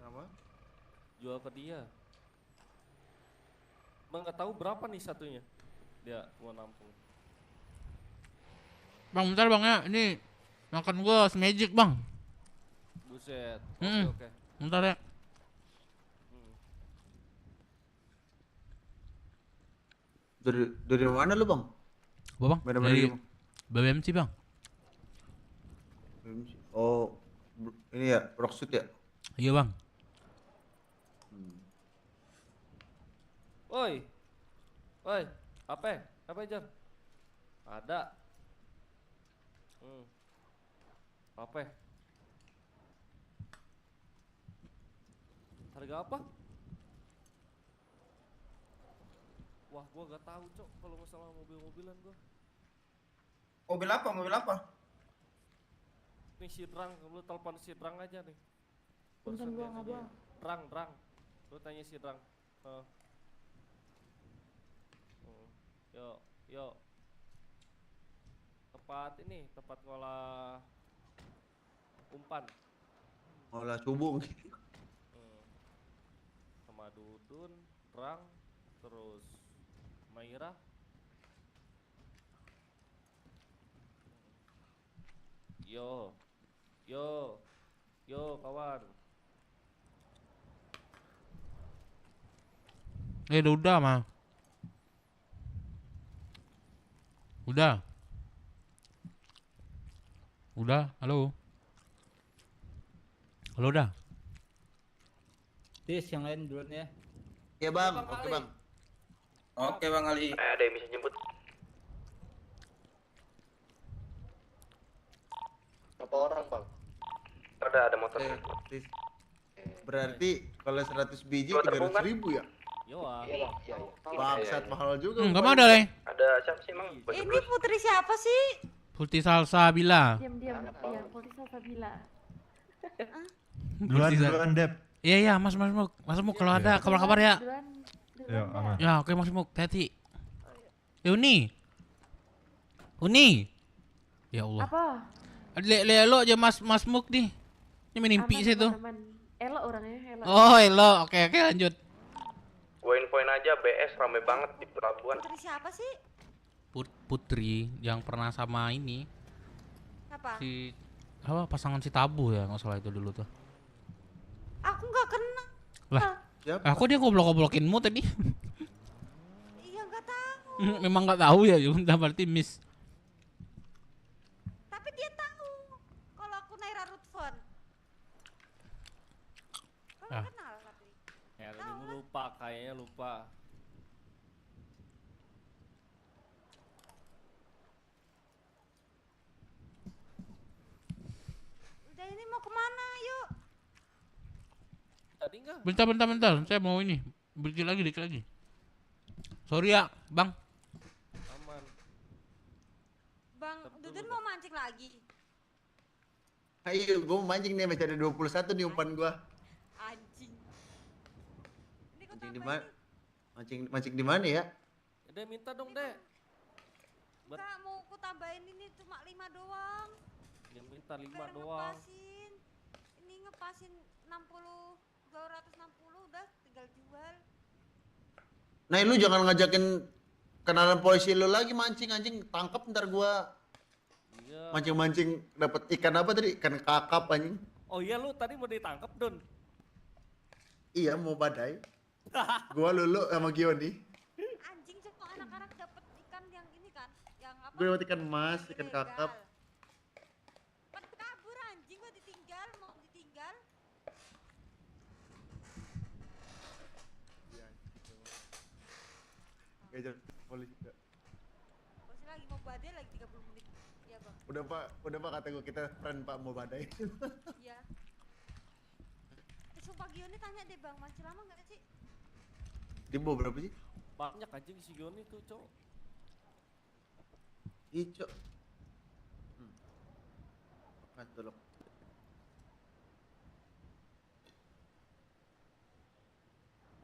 Speaker 20: Apa?
Speaker 5: Jual ke dia. Bang nggak tahu berapa nih satunya. Dia mau nampung.
Speaker 11: Bang, bentar bang ya. Ini makan gua semagic bang.
Speaker 5: Buset. Oke.
Speaker 11: Bentar ya.
Speaker 12: Dari mana lu, Bang?
Speaker 11: Bang, dari BBMC bang.
Speaker 12: Oh, ini ya, Rocksuit ya?
Speaker 11: Iya bang.
Speaker 5: Woi, apa Jar? Ada. Apa? Harga apa? Wah, gua gak tahu cok kalau masalah mobil-mobilan gua.
Speaker 12: Mobil apa?
Speaker 5: Nih Sidrang, lu telepon Sidrang aja nih.
Speaker 6: Bukan gua nggak bohong.
Speaker 5: Drang. Lu tanya Sidrang. Yuk. Tempat ngolah umpan.
Speaker 1: Ngolah cubung.
Speaker 5: Sama Dudun, Rang, terus Maira. Yo kawan.
Speaker 11: Udah mah. Udah, halo. Halo dah.
Speaker 16: Tis, yang lain duluan ya.
Speaker 1: Iya bang, oke bang. Oke bang Ali.
Speaker 3: Ada yang bisa jemput.
Speaker 12: Berapa orang bang?
Speaker 3: Ada motor.
Speaker 1: Tis. Berarti kalau 100 biji
Speaker 3: Dua terbang,
Speaker 1: 300.000 ya?
Speaker 5: Yo ah.
Speaker 12: Iya bang, iya.
Speaker 1: Bangsat mahal juga.
Speaker 11: Enggak ada, Le.
Speaker 3: Ada siapa sih emang?
Speaker 17: Ini putri siapa sih?
Speaker 11: Putri Salsabila.
Speaker 6: Diam. Iya, Putri Salsabila.
Speaker 9: Duluan Dep.
Speaker 11: Iya, Mas Muk kalau ada kabar-kabar ya.
Speaker 9: Yo, aman.
Speaker 11: Ya, oke Mas Muk, hati-hati. Uni. Ya Allah.
Speaker 6: Apa?
Speaker 11: Elo aja Mas Muk nih. Ini mimpi saya tuh.
Speaker 6: Aman. Elo orangnya, Elo.
Speaker 11: Oh, Elo. Oke, lanjut.
Speaker 3: Gue infoin aja BS rame banget di pelabuhan.
Speaker 17: Putri siapa sih?
Speaker 11: Putri yang pernah sama ini.
Speaker 17: Apa?
Speaker 11: Apa pasangan si Tabu ya, nggak salah itu dulu tuh.
Speaker 17: Aku nggak kenal.
Speaker 11: Lah, aku dia goblok-goblokinmu tadi.
Speaker 17: Iya nggak tahu.
Speaker 11: Memang nggak tahu ya, udah berarti miss.
Speaker 17: Tapi dia tahu kalau aku Naira Rutfon. Kau nggak kenal tapi.
Speaker 5: Ya, kayaknya lupa.
Speaker 17: Udah ini mau kemana? Yuk.
Speaker 5: Tadi enggak?
Speaker 11: Bentar, saya mau ini. Dikit lagi. Sorry ya, Bang.
Speaker 5: Aman.
Speaker 17: Bang Dudun mau mancing lagi.
Speaker 1: Ayo, gue mau mancing nih, masih ada 21 nih umpan gue.
Speaker 17: Anjing. Ini kok
Speaker 1: Mancing di mana? Mancing di mana ya?
Speaker 5: Dek minta dong, Dek.
Speaker 17: Enggak mau aku tambahin ini cuma 5 doang.
Speaker 5: Yang minta 5
Speaker 17: Biar
Speaker 5: doang.
Speaker 17: Ngepasin. Ini ngepasin 60 260 udah tinggal jual.
Speaker 1: Nah, lu jangan ngajakin kenalan polisi lu lagi mancing anjing, tangkap ntar gua.
Speaker 5: Iya.
Speaker 1: Mancing-mancing dapat ikan apa tadi? Ikan kakap anjing.
Speaker 5: Oh iya lu tadi mau ditangkap, Don.
Speaker 1: Iya, mau badai. Gua Lulu sama Gioni.
Speaker 17: Anjing cuma anak-anak dapat ikan yang ini kan, yang apa?
Speaker 1: Gue dapat ikan emas, ikan kakap.
Speaker 17: Kabur anjing gua ditinggal, mau ditinggal.
Speaker 1: Kejar polisi.
Speaker 17: Polisi lagi mau badai lagi 30 menit. Iya, Bang.
Speaker 1: Udah pak kata gue kita friend Pak mau badai.
Speaker 17: Iya. Sumpah Gioni tanya deh Bang, masih lama nggak sih?
Speaker 1: Dia bawa berapa sih?
Speaker 5: Banyak anjing si Gioni tuh, Cok.
Speaker 1: Ico. Mas tolong.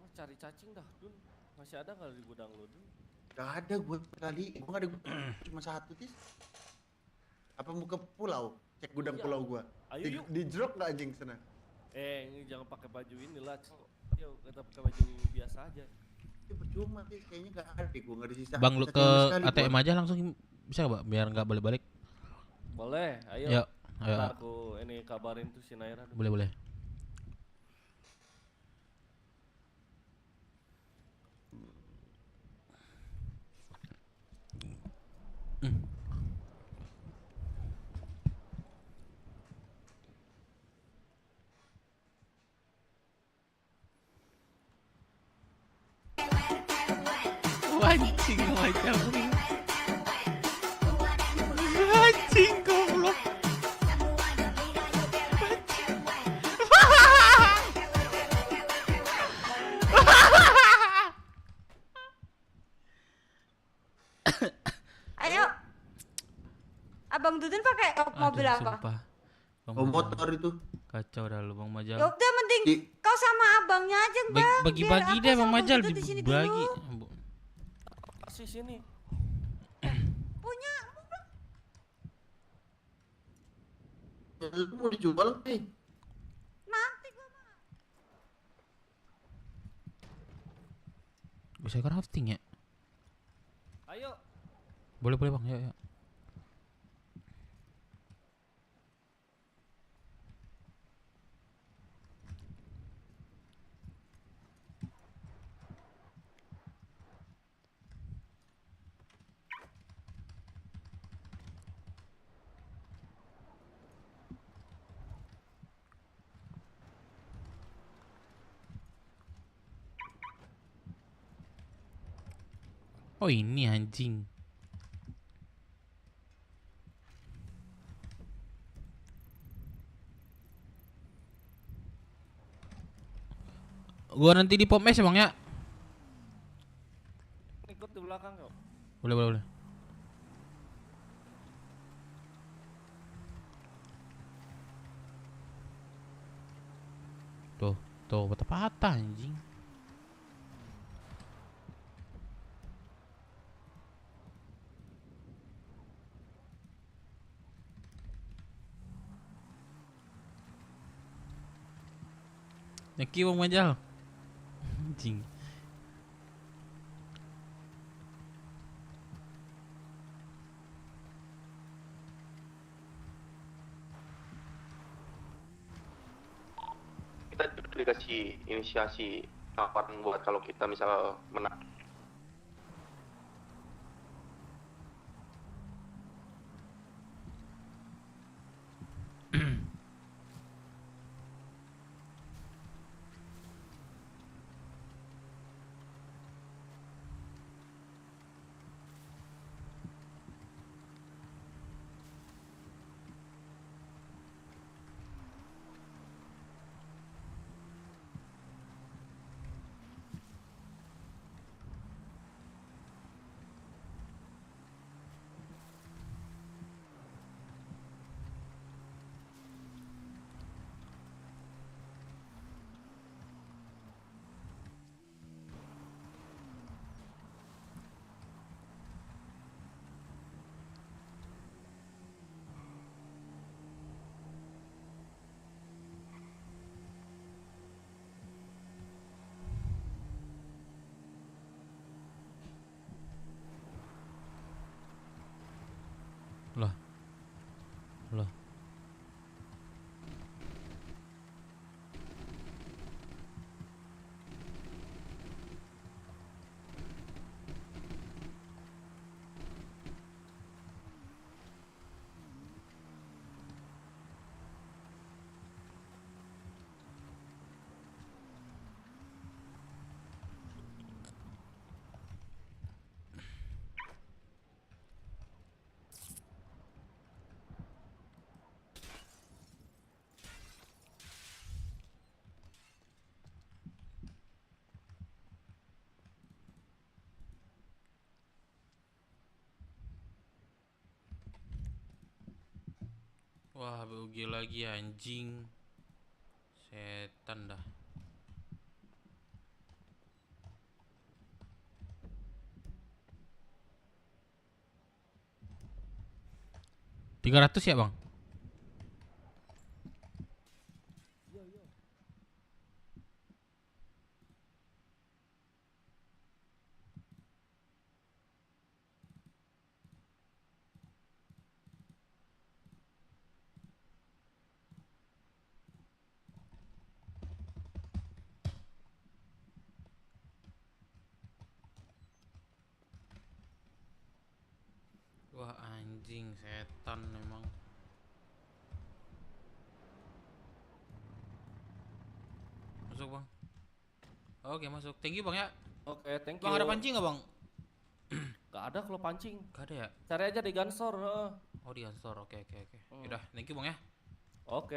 Speaker 5: Oh, cari cacing dah, Dun. Masih ada nggak di gudang lu, Dun?
Speaker 1: Gak ada gue kali, gue gak ada cuma satu tis. Apa mau ke pulau? Cek gudang
Speaker 5: Iya.
Speaker 1: pulau gue.
Speaker 5: Ayo, yuk.
Speaker 1: Di jeruk gak anjing sana?
Speaker 5: Ini jangan pakai baju inilah, Cok. Ayo kita pakai baju biasa aja.
Speaker 1: Itu percuma tis, kayaknya gak ada gue gak ada sisa.
Speaker 11: Bang, lu
Speaker 1: sisa
Speaker 11: ke
Speaker 1: sama sekali
Speaker 11: ATM
Speaker 1: gua.
Speaker 11: aja langsung bisa nggak, biar nggak balik-balik?
Speaker 5: Boleh, ayo.
Speaker 11: Yuk, ayo.
Speaker 5: Ntar aku ini kabarin tuh si Naira. Dun.
Speaker 11: Boleh. Anjing macam ini. Anjing goblok.
Speaker 17: Ayo. Abang Dudun pakai mobil
Speaker 11: Aduh,
Speaker 17: apa?
Speaker 11: Sumpah.
Speaker 1: Oh, motor itu.
Speaker 11: Kacau dah lu Bang Majal.
Speaker 17: Ya udah mending kau sama abangnya aja, Bang.
Speaker 11: Bagi-bagi deh Bang Majal,
Speaker 17: di sini
Speaker 11: bagi.
Speaker 5: Kasih sini.
Speaker 17: punya.
Speaker 1: Lu mau dijual?
Speaker 17: Nanti gua mah.
Speaker 11: Bisa crafting ya?
Speaker 5: Ayo.
Speaker 11: Boleh bang, ya. Oh ini anjing. Gua nanti di pom es ya bang ya.
Speaker 5: Ikut di belakang kok.
Speaker 11: Boleh. Tuh patah-patah anjing. Thank you Bang Majal. Anjing.
Speaker 10: Kita dikasih inisiasi kapan buat kalau kita misal menang.
Speaker 11: Lah. Wah, BUG lagi anjing. Setan dah. $300 ya, Bang? Wah, anjing, setan memang. Masuk, Bang. Oke, masuk. Thank you, Bang ya.
Speaker 5: Oke, thank you.
Speaker 11: Bang, ada pancing nggak, Bang?
Speaker 5: Gak ada kalau pancing.
Speaker 11: Gak ada ya?
Speaker 5: Cari aja di Gansor.
Speaker 11: Oh, di Gansor. Oke. Yaudah, thank you, Bang ya.
Speaker 5: Oke.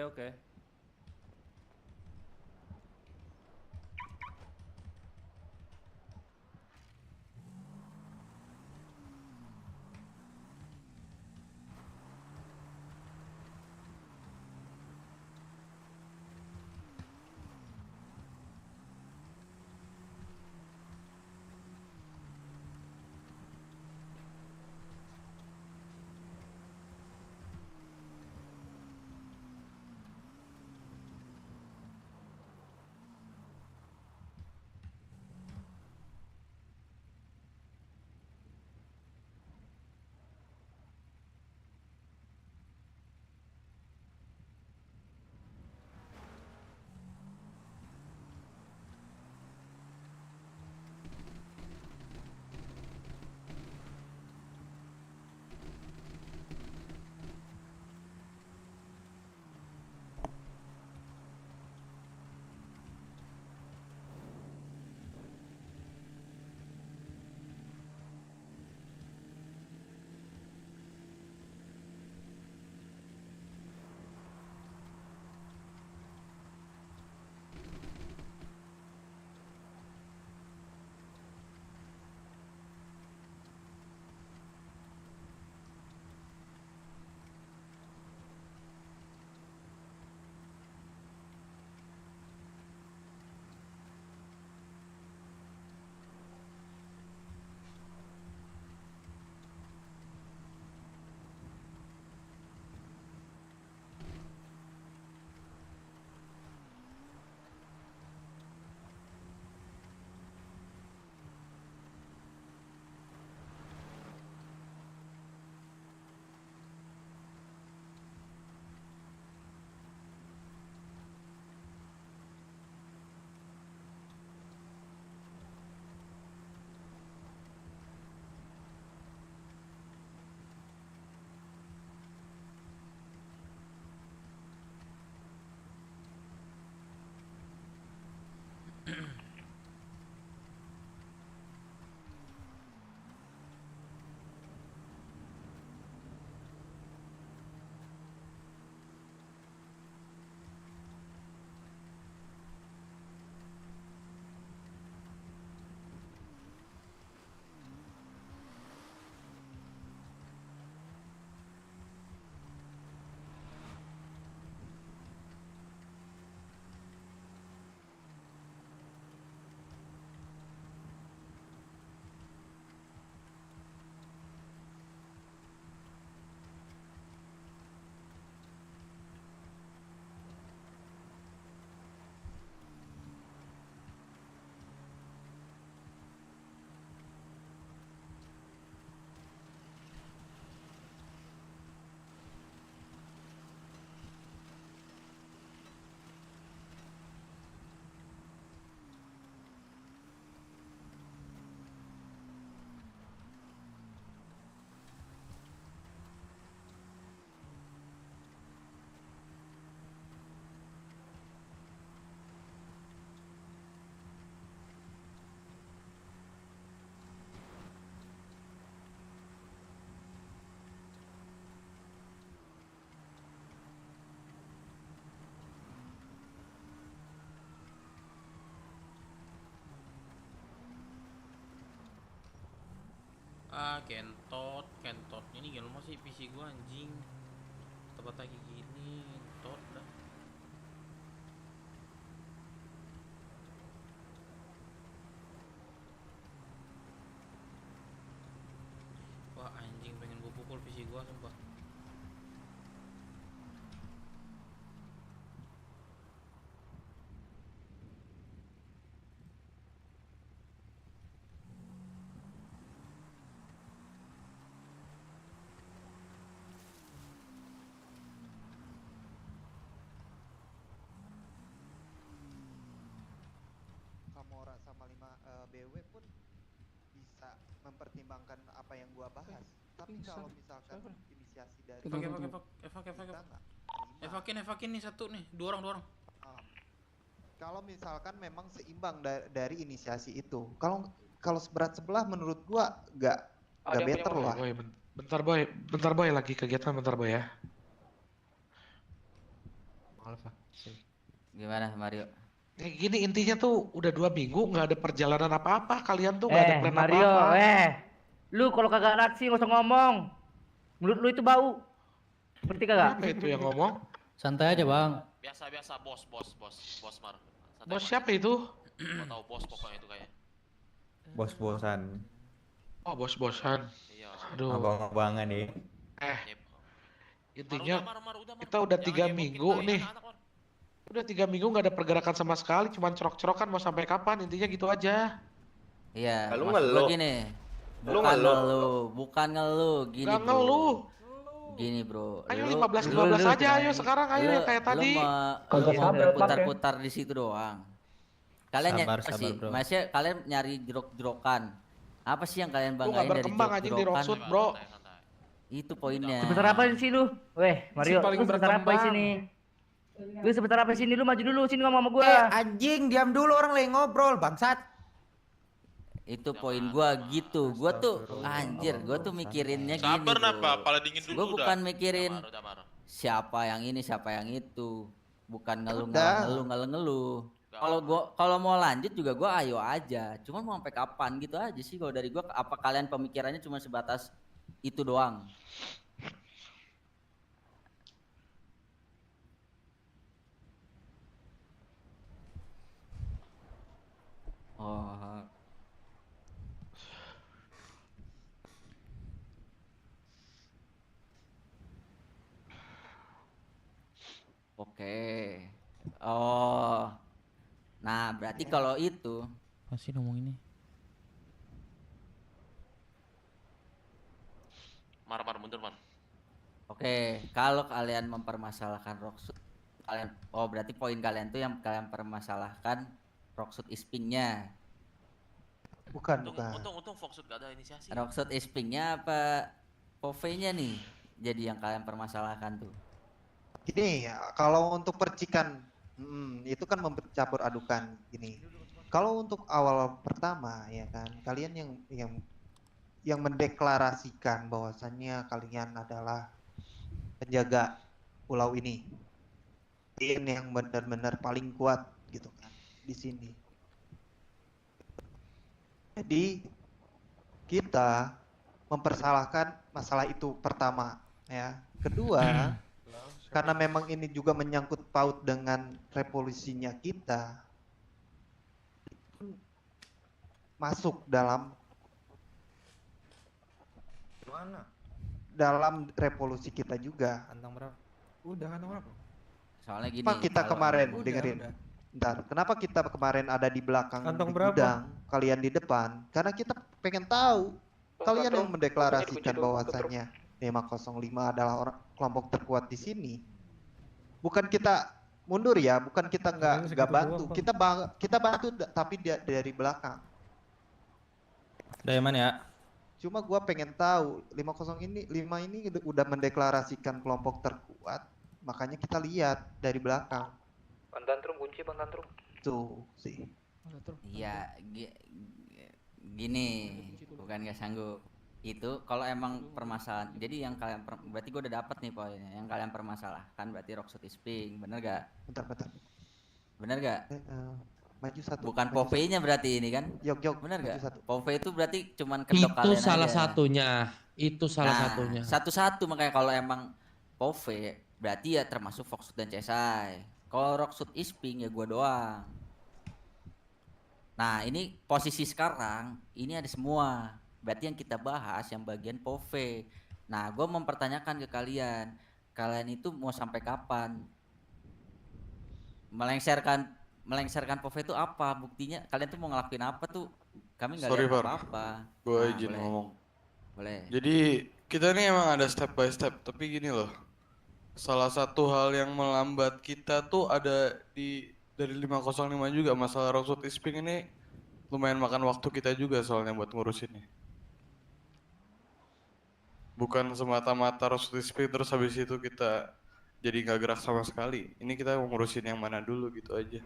Speaker 11: kentot ini gila masih PC gua anjing. Tempat lagi gini, kentot dah. Wah anjing pengen gua pukul PC gua sumpah.
Speaker 12: Kamora sama 5 BW pun bisa mempertimbangkan apa yang gua bahas. Tapi kalau misalkan inisiasi dari
Speaker 11: Evakin nih satu nih, dua orang.
Speaker 12: kalau misalkan memang seimbang dari inisiasi itu. Kalau seberat sebelah menurut gua nggak better lah.
Speaker 14: Bentar boy lagi kegiatan bentar boy ya.
Speaker 18: Gimana Mario?
Speaker 14: Gini intinya tuh udah 2 minggu nggak ada perjalanan apa-apa, kalian tuh nggak ada plan
Speaker 19: Mario,
Speaker 14: apa-apa.
Speaker 19: lu kalau kagak reaksi nggak usah ngomong. Mulut lu itu bau. Seperti kagak?
Speaker 14: Siapa itu yang ngomong?
Speaker 18: Santai aja bang.
Speaker 3: Biasa bos Mar.
Speaker 14: Bos siapa itu?
Speaker 3: Gak tahu bos pokoknya itu kayak.
Speaker 24: Bos-bosan.
Speaker 14: Oh bos-bosan.
Speaker 3: Iya.
Speaker 14: Aduh.
Speaker 24: Abang-abangan nih.
Speaker 14: Intinya kita udah 3 minggu nih. Udah 3 minggu nggak ada pergerakan sama sekali, cuman corok-corokan mau sampai kapan, intinya gitu aja.
Speaker 18: Iya,
Speaker 10: Lu
Speaker 18: maksud
Speaker 10: ngeluh.
Speaker 18: gua gini.
Speaker 10: Lu ngeluh.
Speaker 18: Bukan ngeluh, gini
Speaker 14: Gak
Speaker 18: bro.
Speaker 14: ngeluh.
Speaker 18: Gini bro.
Speaker 14: Ayo
Speaker 18: lu-
Speaker 14: 15-15 aja, ayo sekarang ayo
Speaker 18: lu-
Speaker 14: yang kayak tadi.
Speaker 18: Lu mau berputar-putar di situ doang. Kalian
Speaker 24: Sabar,
Speaker 18: apa sih?
Speaker 24: bro.
Speaker 18: Masih kalian nyari jerok-jerokan. Apa sih yang kalian
Speaker 14: Lu
Speaker 18: banggain
Speaker 14: nggak
Speaker 18: dari
Speaker 14: berkembang aja di
Speaker 18: jerok-jerokan?
Speaker 14: Rockshoot bro.
Speaker 18: Itu poinnya.
Speaker 19: Sebentar apa di sini lu? Weh, Mario,
Speaker 14: paling
Speaker 19: lu sebentar apa di
Speaker 14: berkembang.
Speaker 19: sini? Lu sebentar apa di sini? Lu maju dulu sini ngomong sama gua.
Speaker 24: Anjing, diam dulu, orang lagi ngobrol, bangsat.
Speaker 18: Itu poin gua gitu. Gua tuh anjir, gua tuh mikirinnya gini.
Speaker 3: Sabar
Speaker 18: bro.
Speaker 3: napa, pala dingin dulu
Speaker 18: Gua
Speaker 3: udah.
Speaker 18: bukan mikirin
Speaker 3: Udah, Mar.
Speaker 18: siapa yang ini, siapa yang itu. Bukan
Speaker 12: Udah.
Speaker 18: ngeluh. Kalau mau lanjut juga gua ayo aja. Cuman mau sampai kapan gitu aja sih kalau dari gua. Apa kalian pemikirannya cuma sebatas itu doang? Oh. Oke. Oh. Nah, berarti kalau itu
Speaker 11: Masih ngomong ini.
Speaker 3: Mar mundur Mar.
Speaker 18: oke, kalau kalian mempermasalahkan Rockshoot, berarti poin kalian tuh yang kalian permasalahkan Rockshoot Isping-nya.
Speaker 12: Bukan.
Speaker 3: Untung Foxhoot gak ada inisiasi.
Speaker 18: Rockshoot Isping-nya apa Pove-nya nih? Jadi yang kalian permasalahkan tuh.
Speaker 12: Gini ya, kalau untuk percikan, itu kan mencampur adukan gini. Kalau untuk awal pertama ya kan, kalian yang mendeklarasikan bahwasannya kalian adalah penjaga pulau ini, ini yang benar-benar paling kuat gitu kan di sini. Jadi kita mempersalahkan masalah itu pertama ya. Kedua, karena memang ini juga menyangkut paut dengan revolusinya kita, masuk dalam revolusi kita juga.
Speaker 24: Kantong berapa? Udah kantong berapa?
Speaker 18: Soalnya gini.
Speaker 12: Kenapa kita
Speaker 18: kalau-
Speaker 12: kemarin
Speaker 24: Udah,
Speaker 12: dengerin?
Speaker 24: udah.
Speaker 12: Bentar, kenapa kita kemarin ada di belakang
Speaker 24: Kantong
Speaker 12: di
Speaker 24: berapa?
Speaker 12: gudang, kalian di depan? Karena kita pengen tahu. Kalian yang mendeklarasikan bahwasannya 505 adalah orang kelompok terkuat di sini. Bukan kita mundur ya, bukan kita nggak bantu. Kita bantu tapi dari belakang.
Speaker 24: Dari mana ya?
Speaker 12: Cuma gua pengen tahu 5 ini udah mendeklarasikan kelompok terkuat, makanya kita lihat dari belakang.
Speaker 16: Bang Tantrum kunci Bang Tantrum.
Speaker 12: Tuh sih.
Speaker 18: Iya, gini, bukan nggak sanggup. Itu kalau emang permasalahan. Jadi yang kalian berarti gue udah dapat nih poinnya. Yang kalian permasalahkan berarti Rockshoot Isping, bener gak?
Speaker 12: Bentar.
Speaker 18: Bener gak?
Speaker 12: Maju satu.
Speaker 18: Bukan
Speaker 12: maju
Speaker 18: POV-nya berarti ini kan?
Speaker 12: Jok,
Speaker 18: Bener
Speaker 12: maju
Speaker 18: gak?
Speaker 12: satu.
Speaker 18: POV itu berarti cuman kedok
Speaker 14: Itu
Speaker 18: kalian
Speaker 14: salah
Speaker 18: aja.
Speaker 14: satunya. Itu salah
Speaker 18: Nah,
Speaker 14: satunya.
Speaker 18: satu-satu makanya kalau emang POV berarti ya termasuk Foxwood dan CSI. Kalau Rockshoot Isping ya gua doang. Nah, ini posisi sekarang ini ada semua. Berarti yang kita bahas yang bagian POV. Nah, gua mempertanyakan ke kalian, kalian itu mau sampai kapan? Melengsarkan POV itu apa? Buktinya kalian tuh mau ngelakuin apa tuh? Kami nggak
Speaker 2: Sorry,
Speaker 18: lihat
Speaker 2: Far.
Speaker 18: apa-apa.
Speaker 2: Gue
Speaker 18: Nah,
Speaker 2: izin
Speaker 18: boleh.
Speaker 2: ngomong.
Speaker 18: Boleh.
Speaker 2: Jadi kita ini emang ada step by step, tapi gini loh. Salah satu hal yang melambat kita tuh ada dari 505 juga. Masalah Rockshoot Isping ini lumayan makan waktu kita juga soalnya buat ngurusinnya. Bukan semata-mata Rockshoot Isping terus habis itu kita jadi nggak gerak sama sekali. Ini kita mau ngurusin yang mana dulu gitu aja.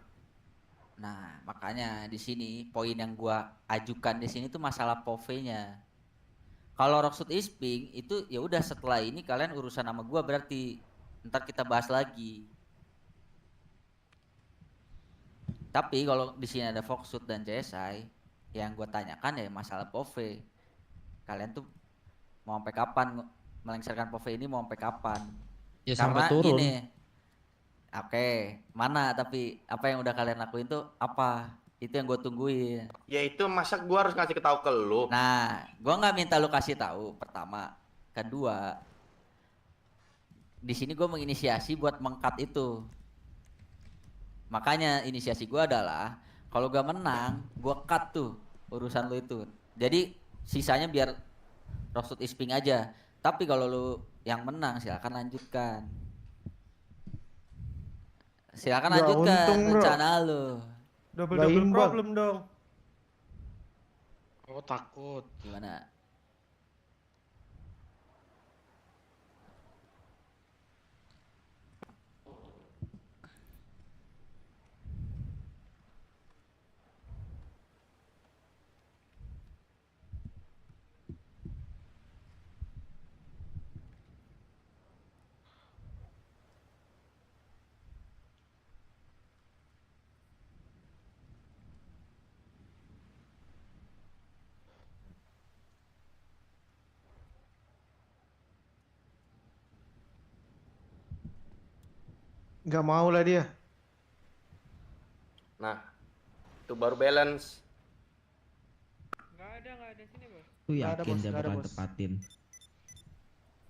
Speaker 18: Nah, makanya di sini poin yang gua ajukan di sini tuh masalah POV-nya. Kalau Rockshoot Isping itu ya udah setelah ini kalian urusan sama gua berarti ntar kita bahas lagi. Tapi kalau di sini ada Foxwood dan CSI, yang gua tanyakan ya masalah POV. Kalian tuh mau sampai kapan melengsarkan POV ini mau sampai kapan?
Speaker 14: Ya
Speaker 18: Karena
Speaker 14: sampai turun.
Speaker 18: gini, oke, mana tapi apa yang udah kalian lakuin tuh apa? Itu yang gue tungguin.
Speaker 10: Ya itu masa gua harus ngasih tahu ke lu.
Speaker 18: Nah, gua nggak minta lu kasih tahu. Pertama, kedua, di sini gue menginisiasi buat mengkat itu. Makanya inisiasi gua adalah kalau gua menang, gua cut tuh urusan lu itu. Jadi sisanya biar Rockshoot Isping aja. Tapi kalau lu yang menang silakan lanjutkan. Silakan
Speaker 20: Ya,
Speaker 18: lanjutkan
Speaker 20: untung, bro.
Speaker 18: rencana lu.
Speaker 20: Double problem
Speaker 23: dong.
Speaker 14: Oh takut.
Speaker 18: Gimana?
Speaker 20: Nggak mau lah dia.
Speaker 10: Nah, itu baru balance.
Speaker 4: Nggak ada sini, Bos.
Speaker 23: Lu
Speaker 20: Nggak ada,
Speaker 23: yakin
Speaker 20: Bos,
Speaker 23: dia
Speaker 20: nggak ada,
Speaker 23: bakal
Speaker 20: Bos.
Speaker 23: tepatin?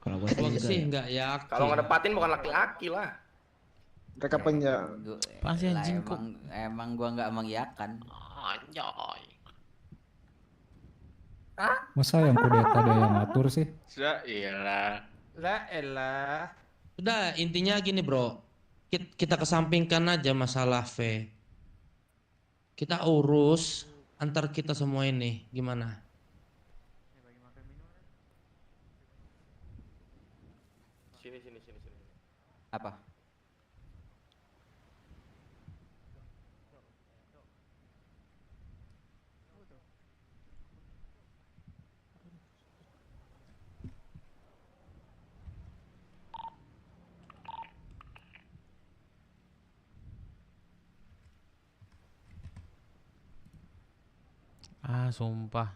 Speaker 23: Kalau gua
Speaker 14: Gua
Speaker 23: enggak
Speaker 14: sih
Speaker 23: ya.
Speaker 14: nggak yakin.
Speaker 10: Kalau ngedepatin bukan laki-laki lah.
Speaker 20: Mereka penjam.
Speaker 11: Apaan sih
Speaker 18: Lah,
Speaker 11: anjing kok?
Speaker 18: emang gua nggak mengiyakan.
Speaker 10: Anjay.
Speaker 23: Masa yang kudeta ada yang ngatur sih?
Speaker 10: Sudah iyalah.
Speaker 23: Lah elah.
Speaker 14: Udah intinya gini bro, kita kesampingkan aja masalah V. Kita urus antar kita semua ini gimana?
Speaker 10: Sini.
Speaker 18: Apa?
Speaker 11: Ah, sumpah.